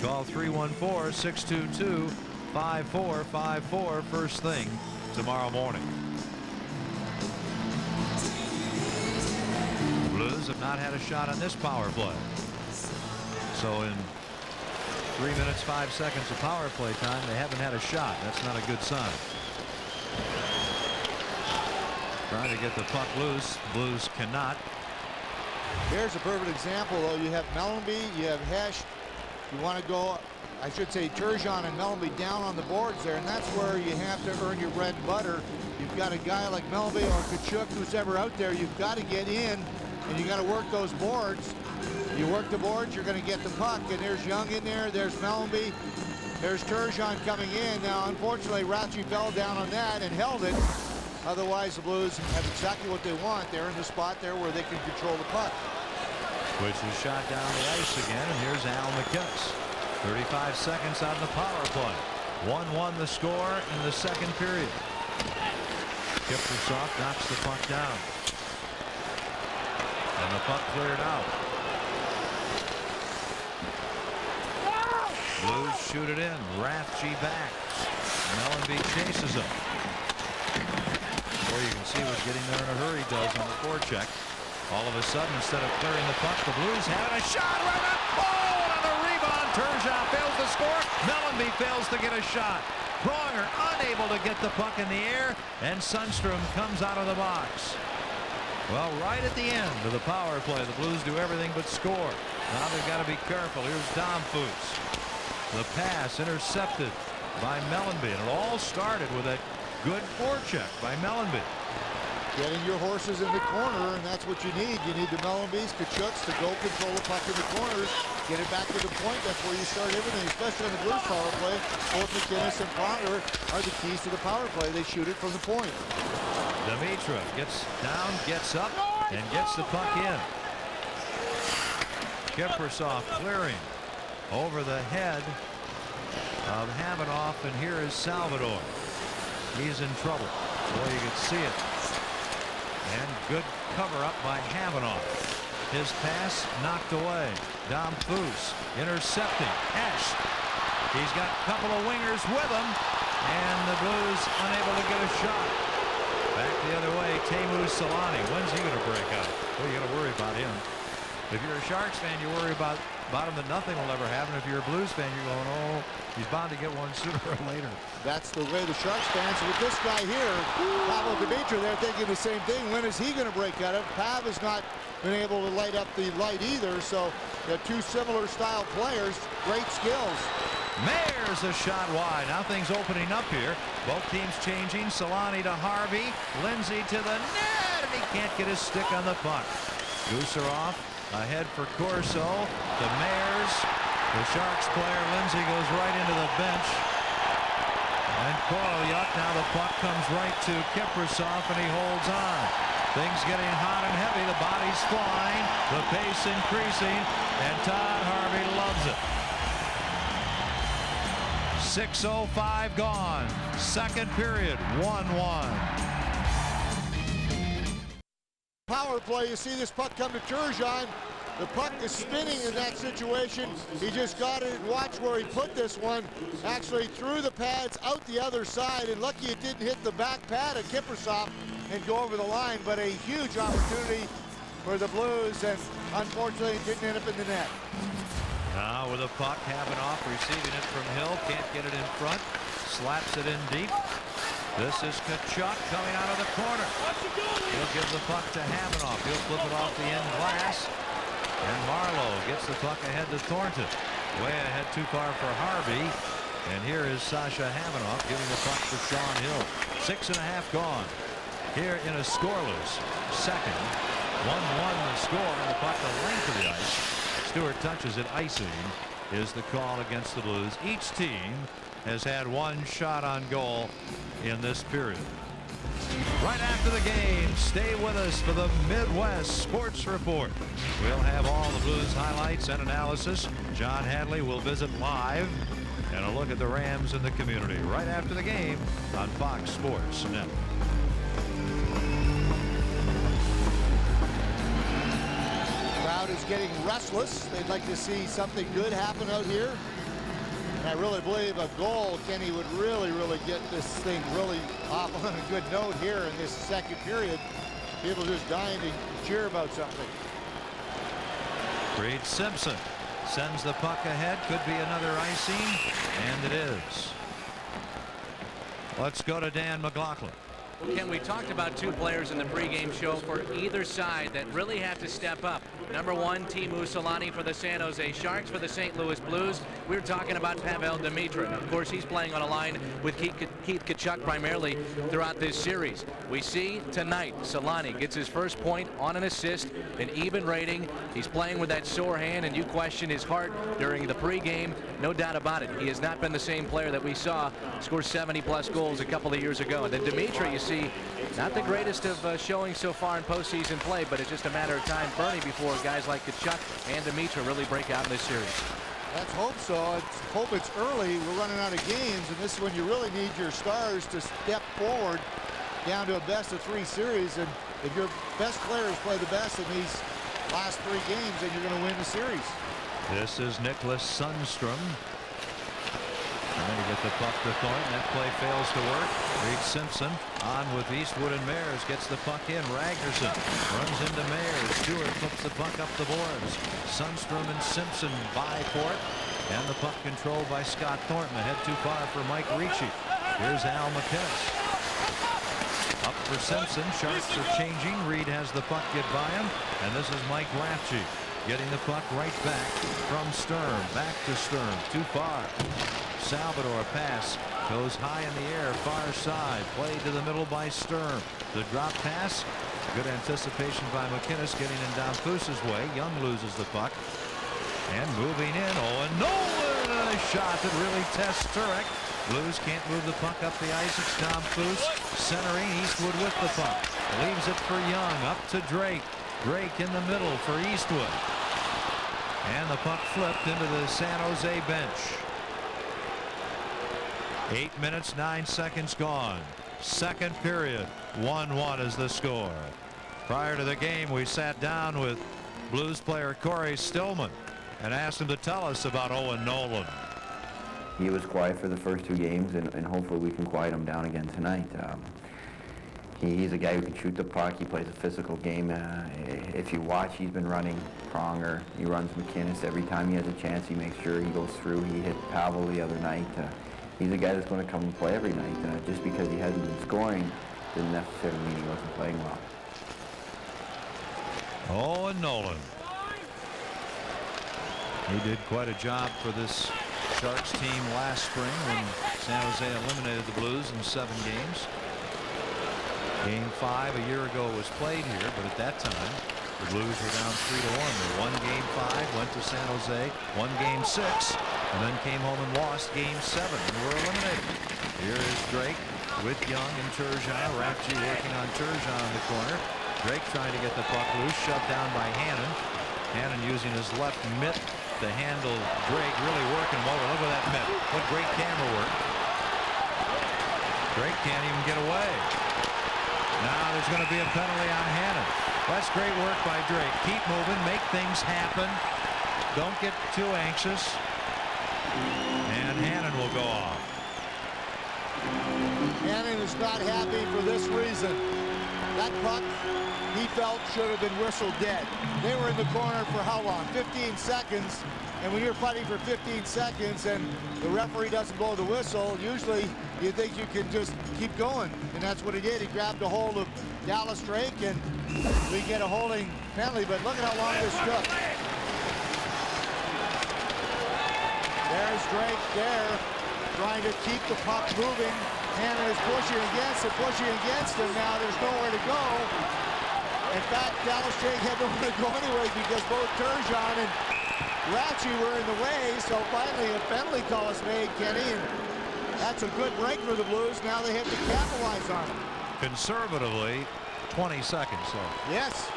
call 314-622-5454 first thing tomorrow morning. The Blues have not had a shot on this power play. So in 3 minutes 5 seconds of power play time, they haven't had a shot. That's not a good sign. Trying to get the puck loose. Blues cannot. Here's a perfect example, though. You have Mellanby, you have Hesh. You want to go, I should say, Turgeon and Mellanby down on the boards there, and that's where you have to earn your bread and butter. You've got a guy like Mellanby or Tkachuk, who's ever out there. You've got to get in, and you got to work those boards. You work the boards, you're going to get the puck, and there's Young in there. There's Mellanby. There's Turgeon coming in. Now, unfortunately, Rathje fell down on that and held it. Otherwise, the Blues have exactly what they want. They're in the spot there where they can control the puck. Which is shot down the ice again, and here's Al McInnes. 35 seconds on the power play. 1-1 the score in the second period. Kiprusoff knocks the puck down. And the puck cleared out. Blues shoot it in. Rathje back. Mellanby chases him. Before you can see what's getting there in a hurry does on the forecheck. All of a sudden, instead of clearing the puck, the Blues have a shot right up. Oh, on the rebound. Turgeon fails to score. Mellanby fails to get a shot. Pronger unable to get the puck in the air, and Sundstrom comes out of the box. Well, right at the end of the power play, the Blues do everything but score. Now they've got to be careful. Here's Domfus. The pass intercepted by Mellanby, and it all started with a good forecheck by Mellanby. Getting your horses in the corner, and that's what you need. You need the Mellanbys, Tkachuks to go control the puck in the corners, get it back to the point. That's where you start everything, especially on the Blues power play. Both McInnes and Pronger are the keys to the power play. They shoot it from the point. Demitra gets down, gets up, and gets the puck in. Kiprusoff clearing over the head of Havanoff, and here is Salvador. He's in trouble. Boy, you can see it. And good cover up by Havanoff. His pass knocked away. Domfus intercepting. Esch. He's got a couple of wingers with him, and the Blues unable to get a shot. Back the other way, Teemu Selanne. When's he going to break out? Well, you got to worry about him. If you're a Sharks fan, you worry about him that nothing will ever happen. If you're a Blues fan, you're going, oh, he's bound to get one sooner or later. That's the way the Sharks fans with this guy here, Pavel Demitra, they're thinking the same thing. When is he going to break out of? Pav has not been able to light up the light either, so they're two similar style players, great skills. Mayer's a shot wide. Now things opening up here. Both teams changing. Selanne to Harvey. Lindsay to the net, and he can't get his stick on the puck. Gusarov ahead for Corso. The Mayers. The Sharks player Lindsay goes right into the bench. And Korolyuk, now the puck comes right to Kiprusoff, and he holds on. Things getting hot and heavy. The body's flying. The pace increasing. And Todd Harvey loves it. 6:05 gone. Second period, 1-1. Power play, you see this puck come to Turgeon. The puck is spinning in that situation. He just got it, and watch where he put this one. Actually threw the pads out the other side, and lucky it didn't hit the back pad of Kiprusoff and go over the line, but a huge opportunity for the Blues, and unfortunately it didn't end up in the net. Now with a puck, Havanoff receiving it from Hill, can't get it in front, slaps it in deep. This is Tkachuk coming out of the corner. He'll give the puck to Havanoff. He'll flip it off the end glass. And Marleau gets the puck ahead to Thornton. Way ahead, too far for Harvey. And here is Sasha Havanoff giving the puck to Sean Hill. 6.5 gone. Here in a scoreless second. 1-1 the score, and the puck the length of the ice. Stewart touches it. Icing is the call against the Blues. Each team has had one shot on goal in this period. Right after the game, stay with us for the Midwest Sports Report. We'll have all the Blues highlights and analysis. John Hadley will visit live, and a look at the Rams in the community right after the game on Fox Sports Network. Crowd is getting restless. They'd like to see something good happen out here. And I really believe a goal, Kenny, would really get this thing really off on a good note here in this second period. People just dying to cheer about something. Reed Simpson sends the puck ahead. Could be another icing, and it is. Let's go to Dan McLaughlin. Ken, we talked about two players in the pregame show for either side that really have to step up. Number one, Teemu Selanne for the San Jose Sharks. For the St. Louis Blues, we were talking about Pavel Demitra. Of course, he's playing on a line with Keith Tkachuk primarily throughout this series. We see tonight Selanne gets his first point on an assist, an even rating. He's playing with that sore hand, and you question his heart during the pregame. No doubt about it. He has not been the same player that we saw score 70-plus goals a couple of years ago. And then Demitra, you see, not the greatest of showing so far in postseason play, but it's just a matter of time, Bernie, before guys like Tkachuk and Demitra really break out in this series. Let's hope so. Let's hope it's early. We're running out of games, and this is when you really need your stars to step forward down to a best-of-3 series. And if your best players play the best in these last 3 games, then you're going to win the series. This is Nicholas Sundstrom. Trying to get the puck to Thornton. That play fails to work. Reed Simpson on with Eastwood and Mayers. Gets the puck in. Ragnarsson runs into Mayers. Stewart flips the puck up the boards. Sundstrom and Simpson by Port. And the puck controlled by Scott Thornton. Ahead too far for Mike Ricci. Here's Al MacInnis. Up for Simpson. Sharks are changing. Reed has the puck get by him. And this is Mike Rathje getting the puck right back from Sturm. Back to Sturm. Too far. Salvador pass goes high in the air. Far side. Played to the middle by Sturm. The drop pass. Good anticipation by McInnes getting in down Foos's way. Young loses the puck. And moving in. Owen Nolan. A shot that really tests Turek. Blues can't move the puck up the ice. It's Tom Foose centering. Eastwood with the puck. Leaves it for Young. Up to Drake. Drake in the middle for Eastwood. And the puck flipped into the San Jose bench. 8 minutes, 9 seconds gone. Second period. 1-1 is the score. Prior to the game, we sat down with Blues player Corey Stillman and asked him to tell us about Owen Nolan. He was quiet for the first 2 games, and hopefully we can quiet him down again tonight. He's a guy who can shoot the puck. He plays a physical game. If you watch, he's been running Pronger. He runs McInnes. Every time he has a chance, he makes sure he goes through. He hit Pavel the other night. He's a guy that's going to come and play every night. Just because he hasn't been scoring doesn't necessarily mean he wasn't playing well. Owen Nolan. He did quite a job for this Sharks team last spring when San Jose eliminated the Blues in 7 games. Game 5 a year ago was played here, but at that time the Blues were down 3-1. They won Game 5, went to San Jose, won Game 6, and then came home and lost Game 7 and were eliminated. Here is Drake with Young and Turgeon. Rathje working on Turgeon in the corner. Drake trying to get the puck loose, shoved down by Hannon. Hannon using his left mitt to handle Drake, really working well. Look at that mitt. What great camera work. Drake can't even get away. Now there's going to be a penalty on Hannon. That's great work by Drake. Keep moving, make things happen. Don't get too anxious. And Hannon will go off. Hannon is not happy for this reason. That puck, he felt, should have been whistled dead. They were in the corner for how long? 15 seconds. And when you're fighting for 15 seconds and the referee doesn't blow the whistle, usually you think you can just keep going. And that's what he did. He grabbed a hold of Dallas Drake, and we get a holding penalty. But look at how long this took. There's Drake there, trying to keep the puck moving. Hannon is pushing against him. Now there's nowhere to go. In fact, Dallas Drake had nowhere to go anyway because both Turgeon and Rathje were in the way. So finally a penalty call is made, Kenny. And that's a good break for the Blues. Now they have to capitalize on it. Conservatively, 20 seconds. So. Yes.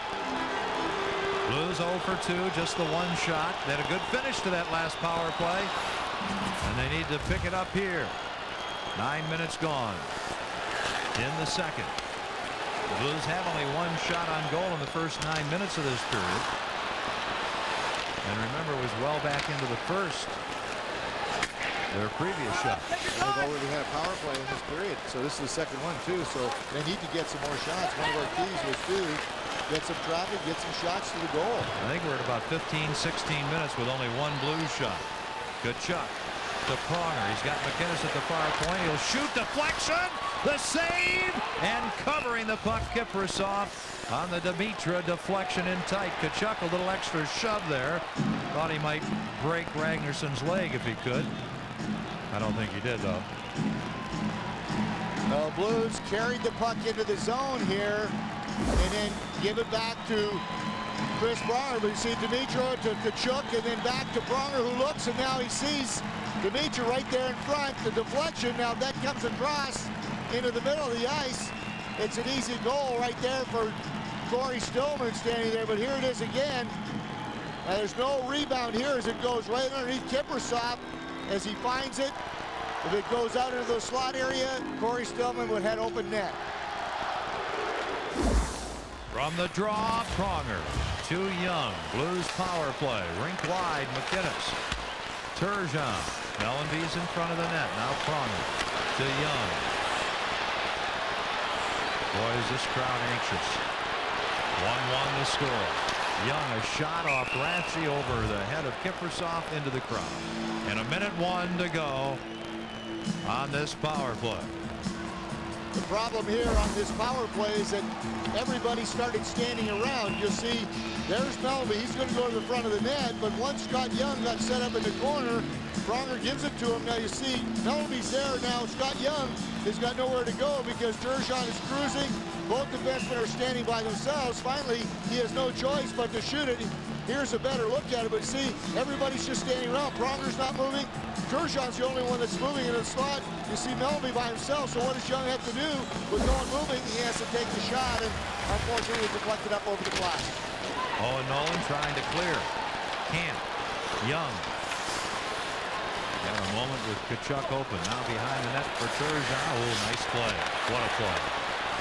Blues 0 for 2, just the one shot. They had a good finish to that last power play. And they need to pick it up here. 9 minutes gone in the second. The Blues have only one shot on goal in the first 9 minutes of this period. And remember, it was well back into the first. Their previous shot. They've already had a power play in this period, so this is the second one too. So they need to get some more shots. One of our keys was to get some traffic, get some shots to the goal. I think we're at about 15, 16 minutes with only one Blues shot. Kachuk to Pronger. He's got McInnes at the far point. He'll shoot. Deflection. The save. And covering the puck, Kiprusoff on the Demitra deflection in tight. Kachuk a little extra shove there. Thought he might break Ragnarsson's leg if he could. I don't think he did, though. Blues carried the puck into the zone here and then give it back to Chris Pronger. But you see Demitra to Kachuk and then back to Pronger, who looks, and now he sees Demitra right there in front. The deflection, now that comes across into the middle of the ice. It's an easy goal right there for Corey Stillman standing there, but here it is again. Now there's no rebound here as it goes right underneath Kiprusoff as he finds it. If it goes out into the slot area, Corey Stillman would head open net. From the draw, Pronger to Young. Blues power play. Rink wide, McInnes. Turgeon. Mellenby's in front of the net. Now Pronger to Young. Boy, is this crowd anxious. 1-1 the score. Young, a shot off Rathje over the head of Kiprusoff into the crowd. And 1:01 to go on this power play. The problem here on this power play is that everybody started standing around. You'll see there's Melby. He's going to go to the front of the net, but once Scott Young got set up in the corner, Pronger gives it to him. Now you see Melby's there now. Scott Young has got nowhere to go because Turgeon is cruising. Both defensemen are standing by themselves. Finally, he has no choice but to shoot it. Here's a better look at it, but see, everybody's just standing around. Pronger's not moving. Turgeon's the only one that's moving in the slot. You see Melby by himself, so what does Young have to do? With no one moving, he has to take the shot, and unfortunately, it's deflected up over the glass. Owen Nolan trying to clear. Can't. Young. Got a moment with Tkachuk open. Now behind the net for Turgeon. Oh, nice play. What a play.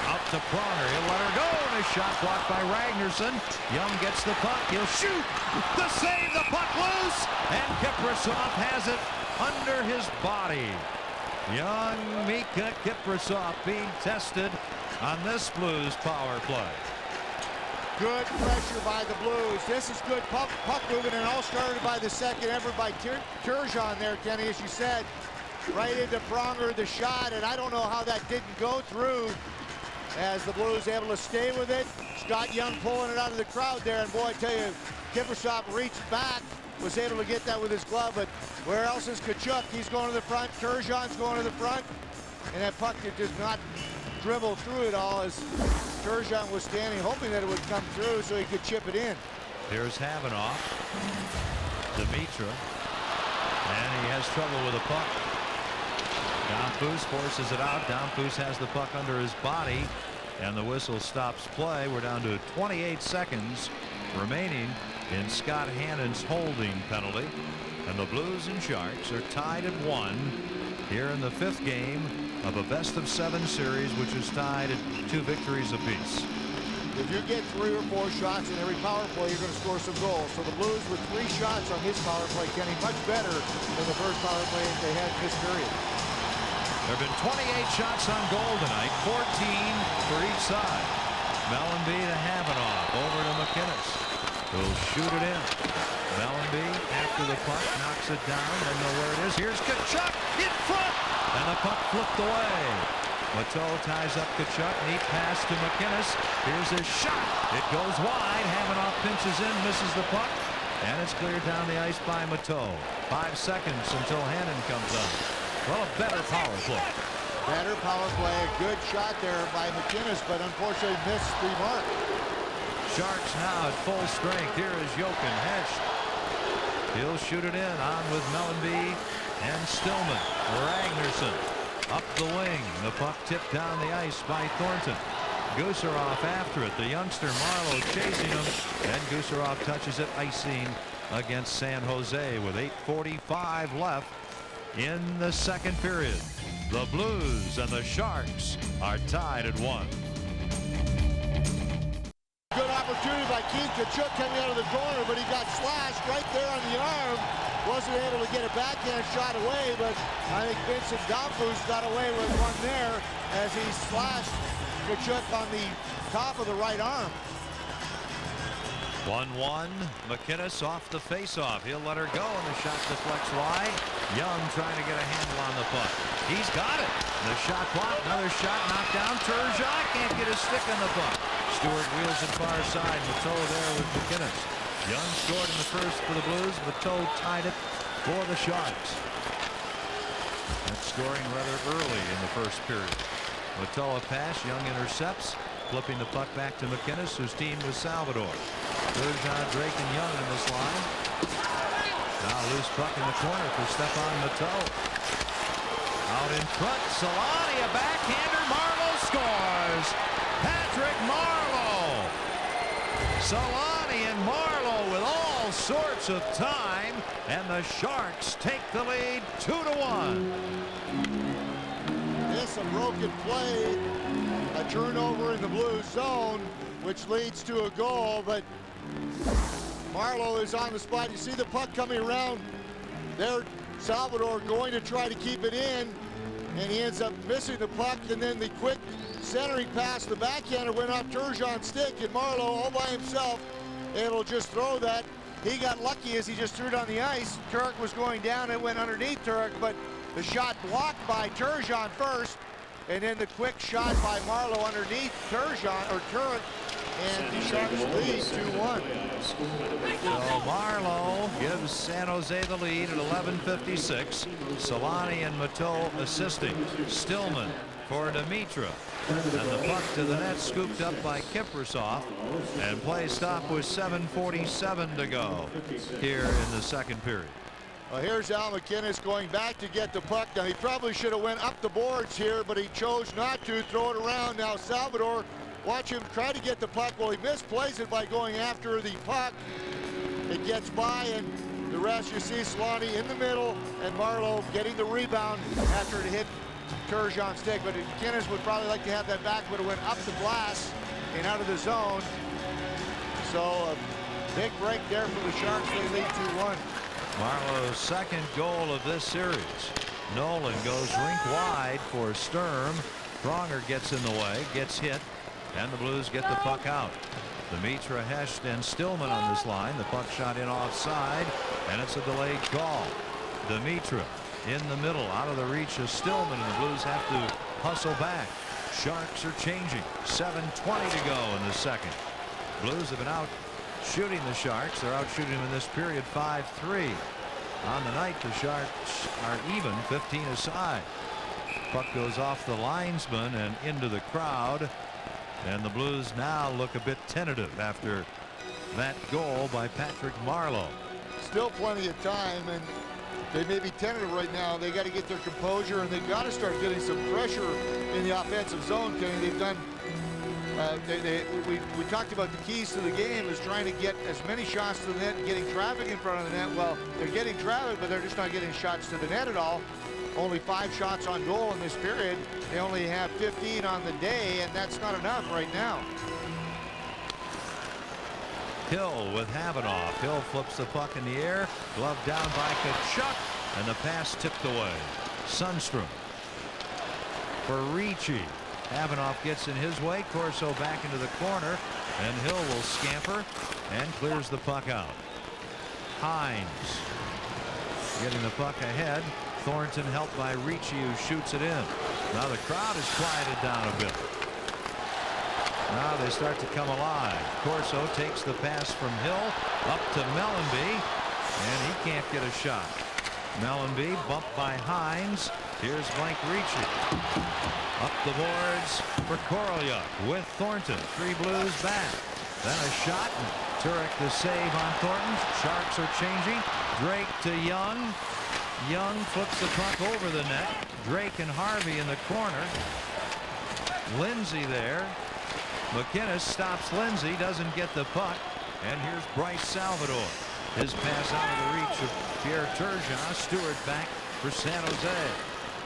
Out to Pronger. He'll let her go. And a shot blocked by Ragnarsson. Young gets the puck. He'll shoot. The save. The puck loose. And Kiprusoff has it under his body. Young Mika Kiprusoff being tested on this Blues power play. Good pressure by the Blues. This is good puck movement, and all started by the second effort by Turgeon there, Kenny, as you said. Right into Pronger, the shot, and I don't know how that didn't go through as the Blues able to stay with it. Scott Young pulling it out of the crowd there, and boy, I tell you, Kiprusoff reached back, was able to get that with his glove, but where else is Tkachuk? He's going to the front, Turgeon's going to the front, and that puck did not dribble through it all as Turgeon was standing hoping that it would come through so he could chip it in. Here's Havanoff. Dimitra. And he has trouble with the puck. Damphus forces it out. Damphus has the puck under his body. And the whistle stops play. We're down to 28 seconds remaining in Scott Hannon's holding penalty. And the Blues and Sharks are tied at 1 here in the 5th game of a best-of-7 series, which is tied at 2 victories apiece. If you get 3 or 4 shots in every power play, you're going to score some goals. So the Blues with 3 shots on his power play, Kenny, much better than the first power play they had in this period. There have been 28 shots on goal tonight, 14 for each side. Mellanby to Havanoff, over to McInnes, who'll shoot it in. Mellanby after the puck, knocks it down, and know where it is. Here's Tkachuk in front, and the puck flipped away. Mateau ties up Tkachuk, neat pass to McInnes. Here's his shot. It goes wide. Havanoff pinches in, misses the puck, and it's cleared down the ice by Mateau. 5 seconds until Hannon comes up. Well, a better power play. Better power play. A good shot there by McInnes, but unfortunately missed the mark. Sharks now at full strength. Here is Jochen Hecht. He'll shoot it in, on with Mellanby and Stillman. Ragnarsson up the wing. The puck tipped down the ice by Thornton. Gusarov after it. The youngster Marleau chasing him, and Gusarov touches it, icing against San Jose with 8:45 left in the second period. The Blues and the Sharks are tied at 1. Good opportunity by Keith Tkachuk coming out of the corner, but he got slashed right there on the arm. Wasn't able to get a backhand shot away, but I think Vincent Damphus got away with one there as he slashed Tkachuk on the top of the right arm. 1-1. McInnes off the face-off. He'll let her go, and the shot deflects wide. Young trying to get a handle on the puck. He's got it. The shot blocked. Another shot knocked down. Turgeon can't get his stick on the puck. Stewart wheels it far side. Mateau there with McInnes. Young scored in the first for the Blues. Mateau tied it for the Sharks. That's scoring rather early in the first period. Mateau a pass. Young intercepts, flipping the puck back to McInnes, whose team was Salvador. Turgeon, Drake, and Young in this line. Now loose puck in the corner for Stefan Mateau. Out in front, Solani, a backhander. Marleau scores. Patrick Marleau. Solani and Marleau with all sorts of time, and the Sharks take the lead 2-1. This a broken play, a turnover in the Blues zone, which leads to a goal, but Marleau is on the spot. You see the puck coming around there. Salvador going to try to keep it in, and he ends up missing the puck, and then the quick centering pass, the backhander went off Turgeon's stick, and Marleau all by himself able to just throw that. He got lucky as he just threw it on the ice. Turek was going down, it went underneath Turek, but the shot blocked by Turgeon first, And then the quick shot by Marlowe underneath Turek, and the Sharks lead 2-1. So Marlowe gives San Jose the lead at 11:56. Solani and Mateau assisting. Stillman for Dimitra. And the puck to the net scooped up by Kiprusoff. And play stop with 7:47 to go here in the second period. Well, here's Al MacInnis going back to get the puck. Now, he probably should have went up the boards here, but he chose not to. Throw it around. Now, Salvador, watch him try to get the puck. Well, he misplays it by going after the puck. It gets by, and the rest you see Solani in the middle, and Marlowe getting the rebound after it hit Turgeon's stick. But MacInnis would probably like to have that back, but it went up the glass and out of the zone. So, a big break there for the Sharks. They lead 2-1. Marlowe's second goal of this series. Nolan goes rink wide for Sturm. Pronger gets in the way, gets hit, and the Blues get the puck out. Dimitra, Hesht, and Stillman on this line. The puck shot in offside, and it's a delayed call. Dimitra in the middle, out of the reach of Stillman, and the Blues have to hustle back. Sharks are changing. 7:20 to go in the second. Blues have been out shooting the Sharks. They're out shooting them in this period 5-3. On the night, the Sharks are even 15 aside. Puck goes off the linesman and into the crowd. And the Blues now look a bit tentative after that goal by Patrick Marleau. Still plenty of time, and they may be tentative right now. They got to get their composure, and they've got to start getting some pressure in the offensive zone. They've done. We talked about the keys to the game is trying to get as many shots to the net and getting traffic in front of the net. Well, they're getting traffic, but they're just not getting shots to the net at all. Only 5 shots on goal in this period. They only have 15 on the day, and that's not enough right now. Hill with Havanoff. Hill flips the puck in the air. Glove down by Tkachuk, and the pass tipped away. Sundstrom for Ricci. Havanoff gets in his way. Corso back into the corner, and Hill will scamper and clears the puck out. Hines getting the puck ahead. Thornton helped by Ricci, who shoots it in. Now the crowd is quieted down a bit. Now they start to come alive. Corso takes the pass from Hill up to Mellanby, and he can't get a shot. Mellanby bumped by Hines. Here's Mike Ricci. Up the boards for Korolyuk with Thornton. 3 Blues back. Then a shot. Turek the save on Thornton. Sharks are changing. Drake to Young. Young flips the puck over the net. Drake and Harvey in the corner. Lindsay there. MacInnis stops Lindsay, doesn't get the puck. And here's Bryce Salvador. His pass out of the reach of Pierre Turgeon. Stewart back for San Jose.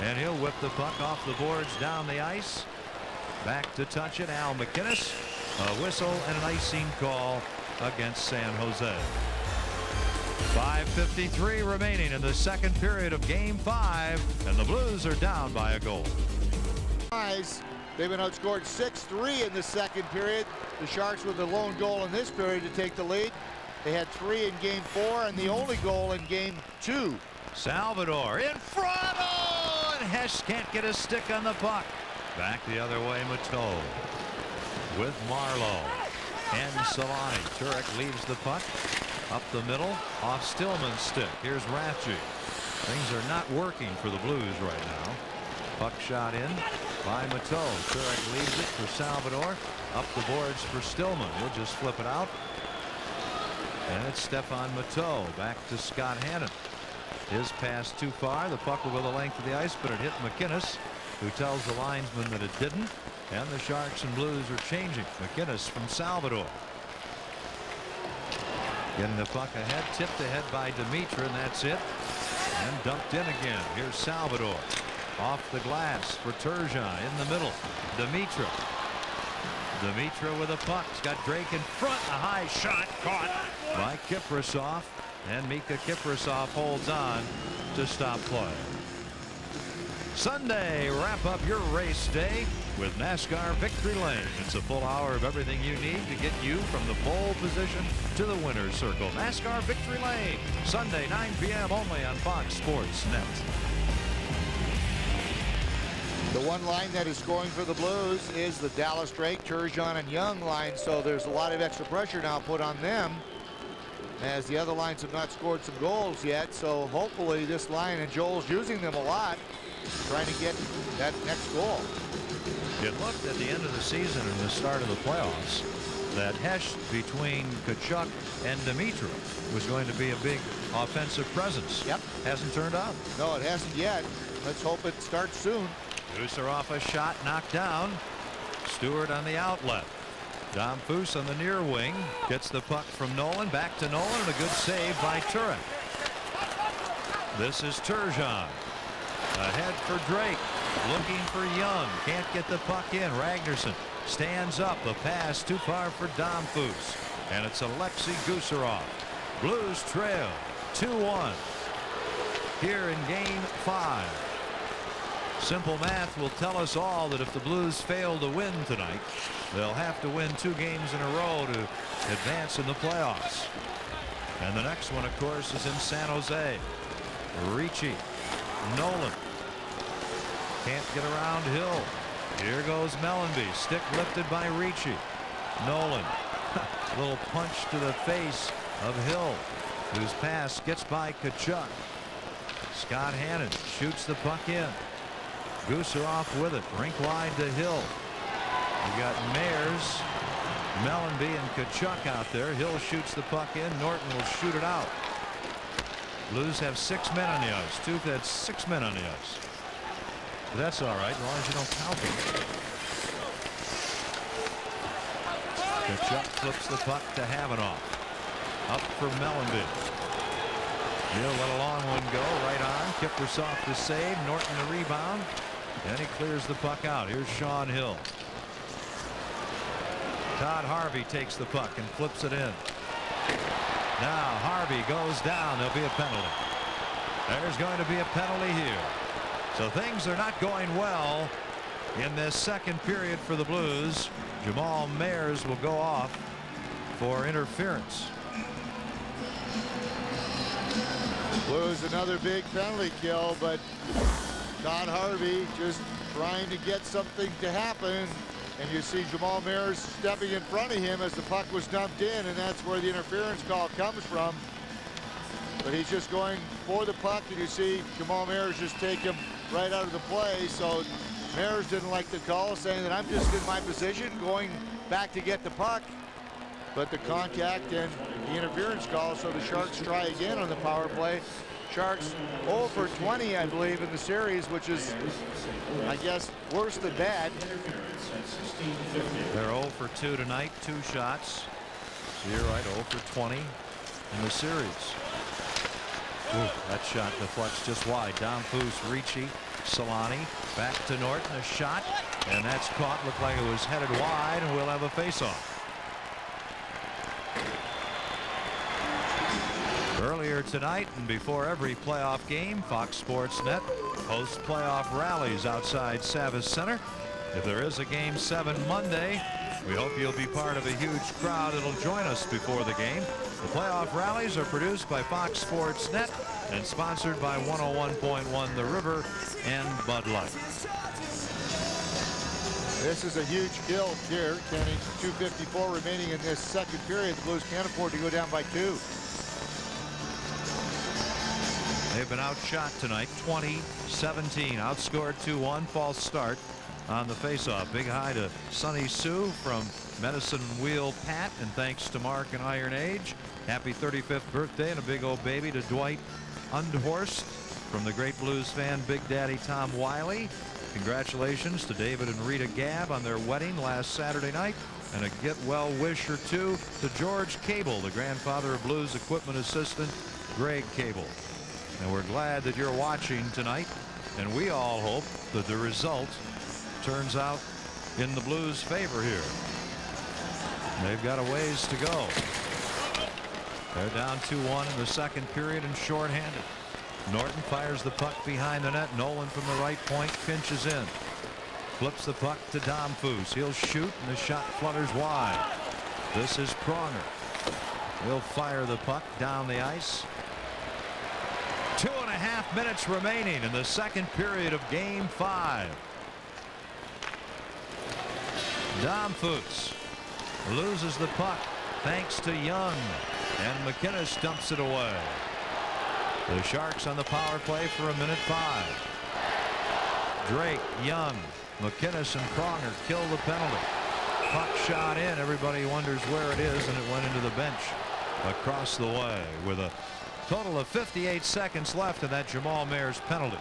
And he'll whip the puck off the boards down the ice. Back to touch it, Al MacInnis. A whistle and an icing call against San Jose. 5:53 remaining in the second period of Game 5, and the Blues are down by a goal. They've been outscored 6-3 in the second period. The Sharks with the lone goal in this period to take the lead. They had 3 in Game 4 and the only goal in Game 2. Salvador in front, and Hess can't get a stick on the puck. Back the other way, Mateau with Marlowe and Solani. Turek leaves the puck up the middle off Stillman's stick. Here's Rathje. Things are not working for the Blues right now. Puck shot in by Mateau. Turek leaves it for Salvador. Up the boards for Stillman. He'll just flip it out. And it's Stefan Mateau. Back to Scott Hannon. His pass too far. The puck will go the length of the ice, but it hit MacInnis, who tells the linesman that it didn't. And the Sharks and Blues are changing. MacInnis from Salvador. Getting the puck ahead, tipped ahead by Dimitra, and that's it. And dumped in again. Here's Salvador. Off the glass for Turgeon in the middle. Dimitra. Dimitra with a puck. He's got Drake in front. A high shot caught by Kiprusoff. And Mika Kiprusoff holds on to stop play. Sunday, wrap up your race day with NASCAR Victory Lane. It's a full hour of everything you need to get you from the pole position to the winner's circle. NASCAR Victory Lane, Sunday, 9 p.m. only on Fox Sports Net. The one line that is scoring for the Blues is the Dallas Drake, Turgeon, and Young line, so there's a lot of extra pressure now put on them, as the other lines have not scored some goals yet. So hopefully this line, and Joel's using them a lot, trying to get that next goal. It looked at the end of the season and the start of the playoffs that Hesh between Tkachuk and Dimitrov was going to be a big offensive presence. Yep. Hasn't turned out. No, it hasn't yet. Let's hope it starts soon. Gusarov a shot knocked down. Stewart on the outlet. Dom Foose on the near wing gets the puck from Nolan, back to Nolan, and a good save by Turek. This is Turgeon ahead for Drake, looking for Young, can't get the puck in. Ragnarsson stands up, the pass too far for Dom Foose, and it's Alexei Gusarov. Blues trail 2-1 here in game 5. Simple math will tell us all that if the Blues fail to win tonight, they'll have to win 2 games in a row to advance in the playoffs. And the next one, of course, is in San Jose. Ricci, Nolan can't get around Hill. Here goes Mellanby, stick lifted by Ricci. Nolan, little punch to the face of Hill, whose pass gets by Tkachuk. Scott Hannon shoots the puck in. Gusarov with it, rink wide to Hill. You got Mayers, Mellanby, and Tkachuk out there. Hill shoots the puck in. Norton will shoot it out. Blues have 6 men on the ice. Tuke had 6 men on the ice. But that's all right, as long as you don't count them. Tkachuk flips the puck to Havanoff. Up for Mellanby. He'll let a long one go right on. Kiprusoff the save. Norton the rebound. And he clears the puck out. Here's Sean Hill. Todd Harvey takes the puck and flips it in. Now Harvey goes down. There'll be a penalty. There's going to be a penalty here. So things are not going well in this second period for the Blues. Jamal Mayers will go off for interference. Blues another big penalty kill, but Todd Harvey just trying to get something to happen, and you see Jamal Mayers stepping in front of him as the puck was dumped in, and that's where the interference call comes from. But he's just going for the puck, and you see Jamal Mayers just take him right out of the play. So Mayers didn't like the call, saying that I'm just in my position going back to get the puck. But the contact and the interference call, so the Sharks try again on the power play. Sharks 0 for 20, I believe, in the series, which is, I guess, worse than bad. They're 0 for 2 tonight, 2 shots. So you're right, 0 for 20 in the series. Ooh, that shot deflects just wide. Dom Foose, Ricci, Solani, back to Norton, a shot, and that's caught. Looked like it was headed wide, and we'll have a face-off. Earlier tonight and before every playoff game, Fox Sports Net hosts playoff rallies outside Savvis Center. If there is a Game 7 Monday, we hope you'll be part of a huge crowd that'll join us before the game. The playoff rallies are produced by Fox Sports Net and sponsored by 101.1 The River and Bud Light. This is a huge kill here, Kenny. 2:54 remaining in this second period. The Blues can't afford to go down by 2. They've been outshot tonight, 20-17. Outscored 2-1. False start on the faceoff. Big hi to Sonny Sue from Medicine Wheel Pat, and thanks to Mark and Iron Age. Happy 35th birthday and a big old baby to Dwight Undhorst from the great blues fan Big Daddy Tom Wiley. Congratulations to David and Rita Gabb on their wedding last Saturday night, and a get well wish or two to George Cable, the grandfather of blues equipment assistant Greg Cable. And we're glad that you're watching tonight, and we all hope that the result turns out in the Blues' favor here. They've got a ways to go. They're down 2-1 in the second period and shorthanded. Norton fires the puck behind the net. Nolan from the right point pinches in. Flips the puck to Dom Foose. He'll shoot, and the shot flutters wide. This is Pronger. He'll fire the puck down the ice. 2.5 minutes remaining in the second period of Game 5. Domfus loses the puck thanks to Young, and McInnes dumps it away. The Sharks on the power play for 1:05. Drake, Young, McInnes, and Pronger kill the penalty. Puck shot in. Everybody wonders where it is, and it went into the bench across the way with a total of 58 seconds left in that Jamal Mayers penalty.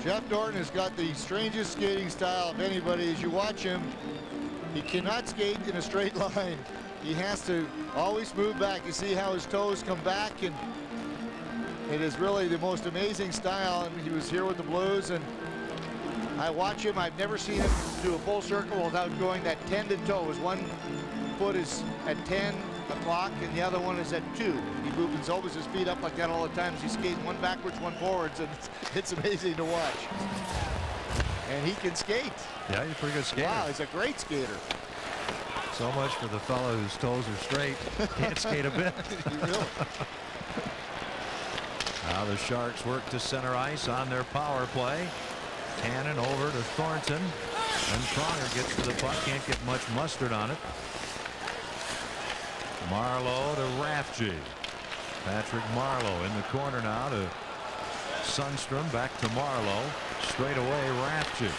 Jeff Norton has got the strangest skating style of anybody. As you watch him, he cannot skate in a straight line. He has to always move back. You see how his toes come back, and it is really the most amazing style. And he was here with the Blues, and I watch him. I've never seen him do a full circle without going that 10 to toe. His one foot is at 10 o'clock and the other one is at 2. He moves always his feet up like that all the time. He's skating one backwards, one forwards, and it's amazing to watch. And he can skate. Yeah, he's a pretty good skater. Wow, he's a great skater. So much for the fellow whose toes are straight. Can't skate a bit. Really. Now the Sharks work to center ice on their power play. Tannen over to Thornton, and Pronger gets to the puck. Can't get much mustard on it. Marleau to Rathje. Patrick Marleau in the corner now to Sundstrom. Back to Marleau. Straight away Rathje.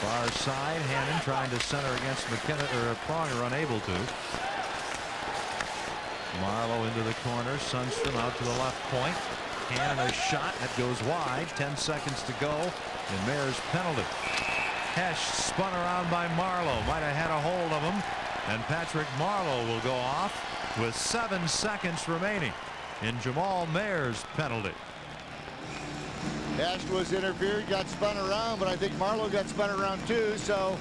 Far side. Hannon trying to center against McKenna, or Pronger unable to. Marleau into the corner. Sundstrom out to the left point. Hannon a shot that goes wide. 10 seconds to go. And Mayer's penalty. Hesh spun around by Marleau. Might have had a hold of him. And Patrick Marleau will go off with 7 seconds remaining in Jamal Mayer's penalty. Hesh was interfered, got spun around, but I think Marleau got spun around too. So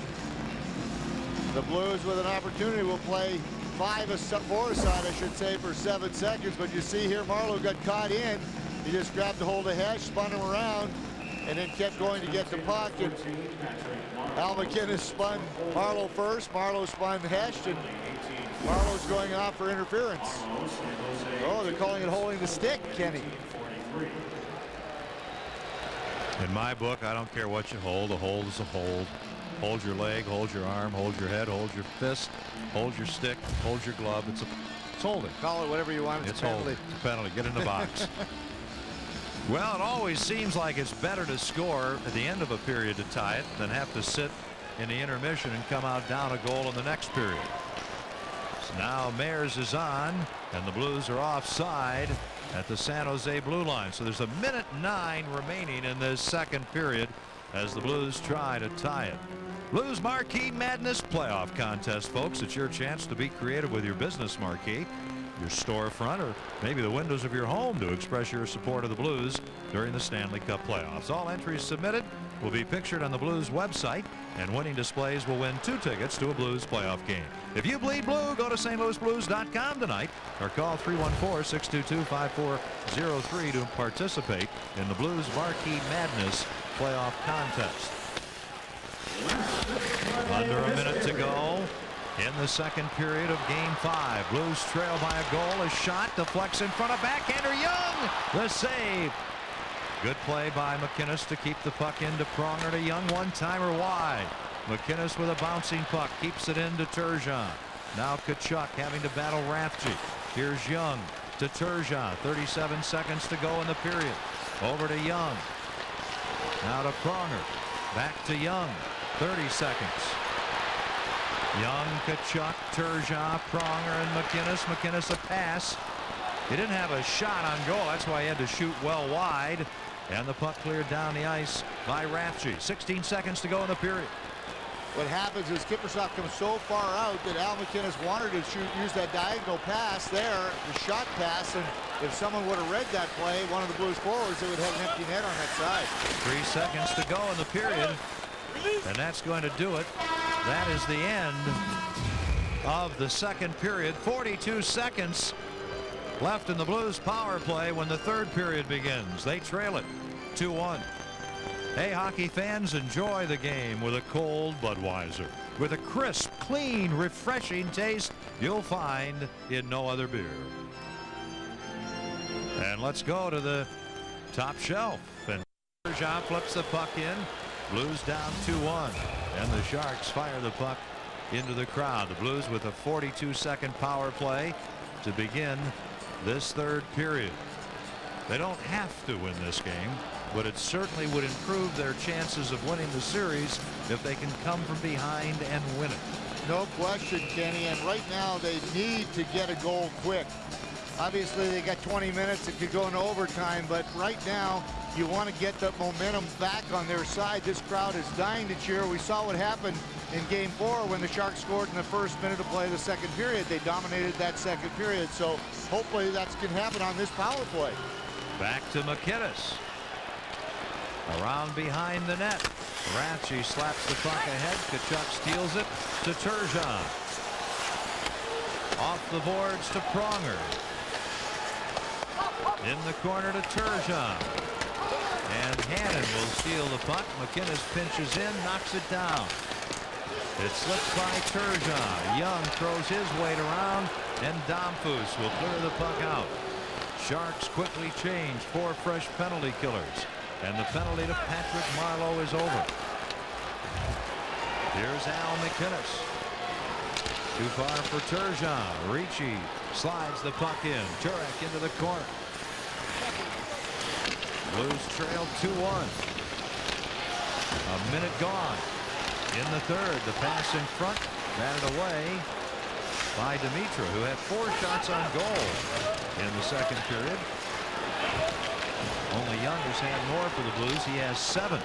the Blues with an opportunity will play 4 aside, I should say, for 7 seconds. But you see here, Marleau got caught in. He just grabbed a hold of Hesh, spun him around, and then kept going to get the puck. And Al MacInnis spun Marleau first. Marleau spun Hesh, and Marleau's going off for interference. Oh, they're calling it holding the stick, Kenny. In my book, I don't care what you hold. A hold is a hold. Hold your leg, hold your arm, hold your head, hold your fist, hold your stick, hold your glove. It's holding. Call it whatever you want. It's holding. It's a penalty. Get in the box. Well, it always seems like it's better to score at the end of a period to tie it than have to sit in the intermission and come out down a goal in the next period. So now Mayers is on, and the Blues are offside at the San Jose blue line. So there's 1:09 remaining in this second period as the Blues try to tie it. Blues Marquee Madness playoff contest, folks. It's your chance to be creative with your business marquee, your storefront, or maybe the windows of your home to express your support of the Blues during the Stanley Cup playoffs. All entries submitted will be pictured on the Blues website, and winning displays will win 2 tickets to a Blues playoff game. If you bleed blue, go to stlouisblues.com tonight or call 314-622-5403 to participate in the Blues Marquee Madness playoff contest. Under a minute to go in the second period of Game 5. Blues trail by a goal. A shot deflects in front of backhander Young. The save. Good play by MacInnis to keep the puck into Pronger to Young. One-timer wide. MacInnis with a bouncing puck keeps it into Turgeon. Now Tkachuk having to battle Rathje. Here's Young to Turgeon. 37 seconds to go in the period. Over to Young. Now to Pronger. Back to Young. 30 seconds. Young, Tkachuk, Turgeon, Pronger, and MacInnis. MacInnis a pass. He didn't have a shot on goal. That's why he had to shoot well wide. And the puck cleared down the ice by Rathje. 16 seconds to go in the period. What happens is Kiprusoff comes so far out that Al MacInnis wanted to use that diagonal pass there, the shot pass, and if someone would have read that play, one of the Blues forwards, they would have an empty net on that side. 3 seconds to go in the period, and that's going to do it. That is the end of the second period. 42 seconds left in the Blues power play when the third period begins. They trail it 2-1. Hey, hockey fans, enjoy the game with a cold Budweiser with a crisp, clean, refreshing taste you'll find in no other beer. And let's go to the top shelf. And Turgeon flips the puck in. Blues down 2-1, and the Sharks fire the puck into the crowd. The Blues with a 42-second power play to begin this third period. They don't have to win this game, but it certainly would improve their chances of winning the series if they can come from behind and win it. No question, Kenny, and right now they need to get a goal quick. Obviously they got 20 minutes. It could go into overtime, but right now you want to get the momentum back on their side. This crowd is dying to cheer. We saw what happened in Game 4 when the Sharks scored in the first minute of play of the second period. They dominated that second period, so hopefully that can happen on this power play. Back to McInnes. Around behind the net. Ratchy slaps the puck ahead. Tkachuk steals it to Turgeon. Off the boards to Pronger. In the corner to Turgeon. And Hannon will steal the puck. McInnes pinches in, knocks it down. It slips by Turgeon. Young throws his weight around, and Domfus will clear the puck out. Sharks quickly change 4 fresh penalty killers, and the penalty to Patrick Marleau is over. Here's Al McInnes. Too far for Turgeon. Ricci slides the puck in. Turek into the corner. Blues trail 2-1. A minute gone. In the third, the pass in front, batted away by Dimitra, who had 4 shots on goal in the second period. Only Young has had more for the Blues. He has 7.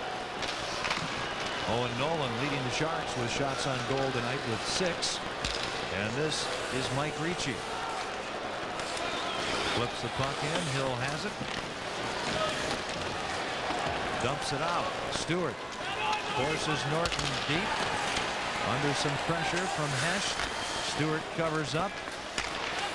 Owen Nolan leading the Sharks with shots on goal tonight with 6. And this is Mike Ricci. Flips the puck in. Hill has it. Dumps it out. Stewart forces Norton deep. Under some pressure from Hesh. Stewart covers up.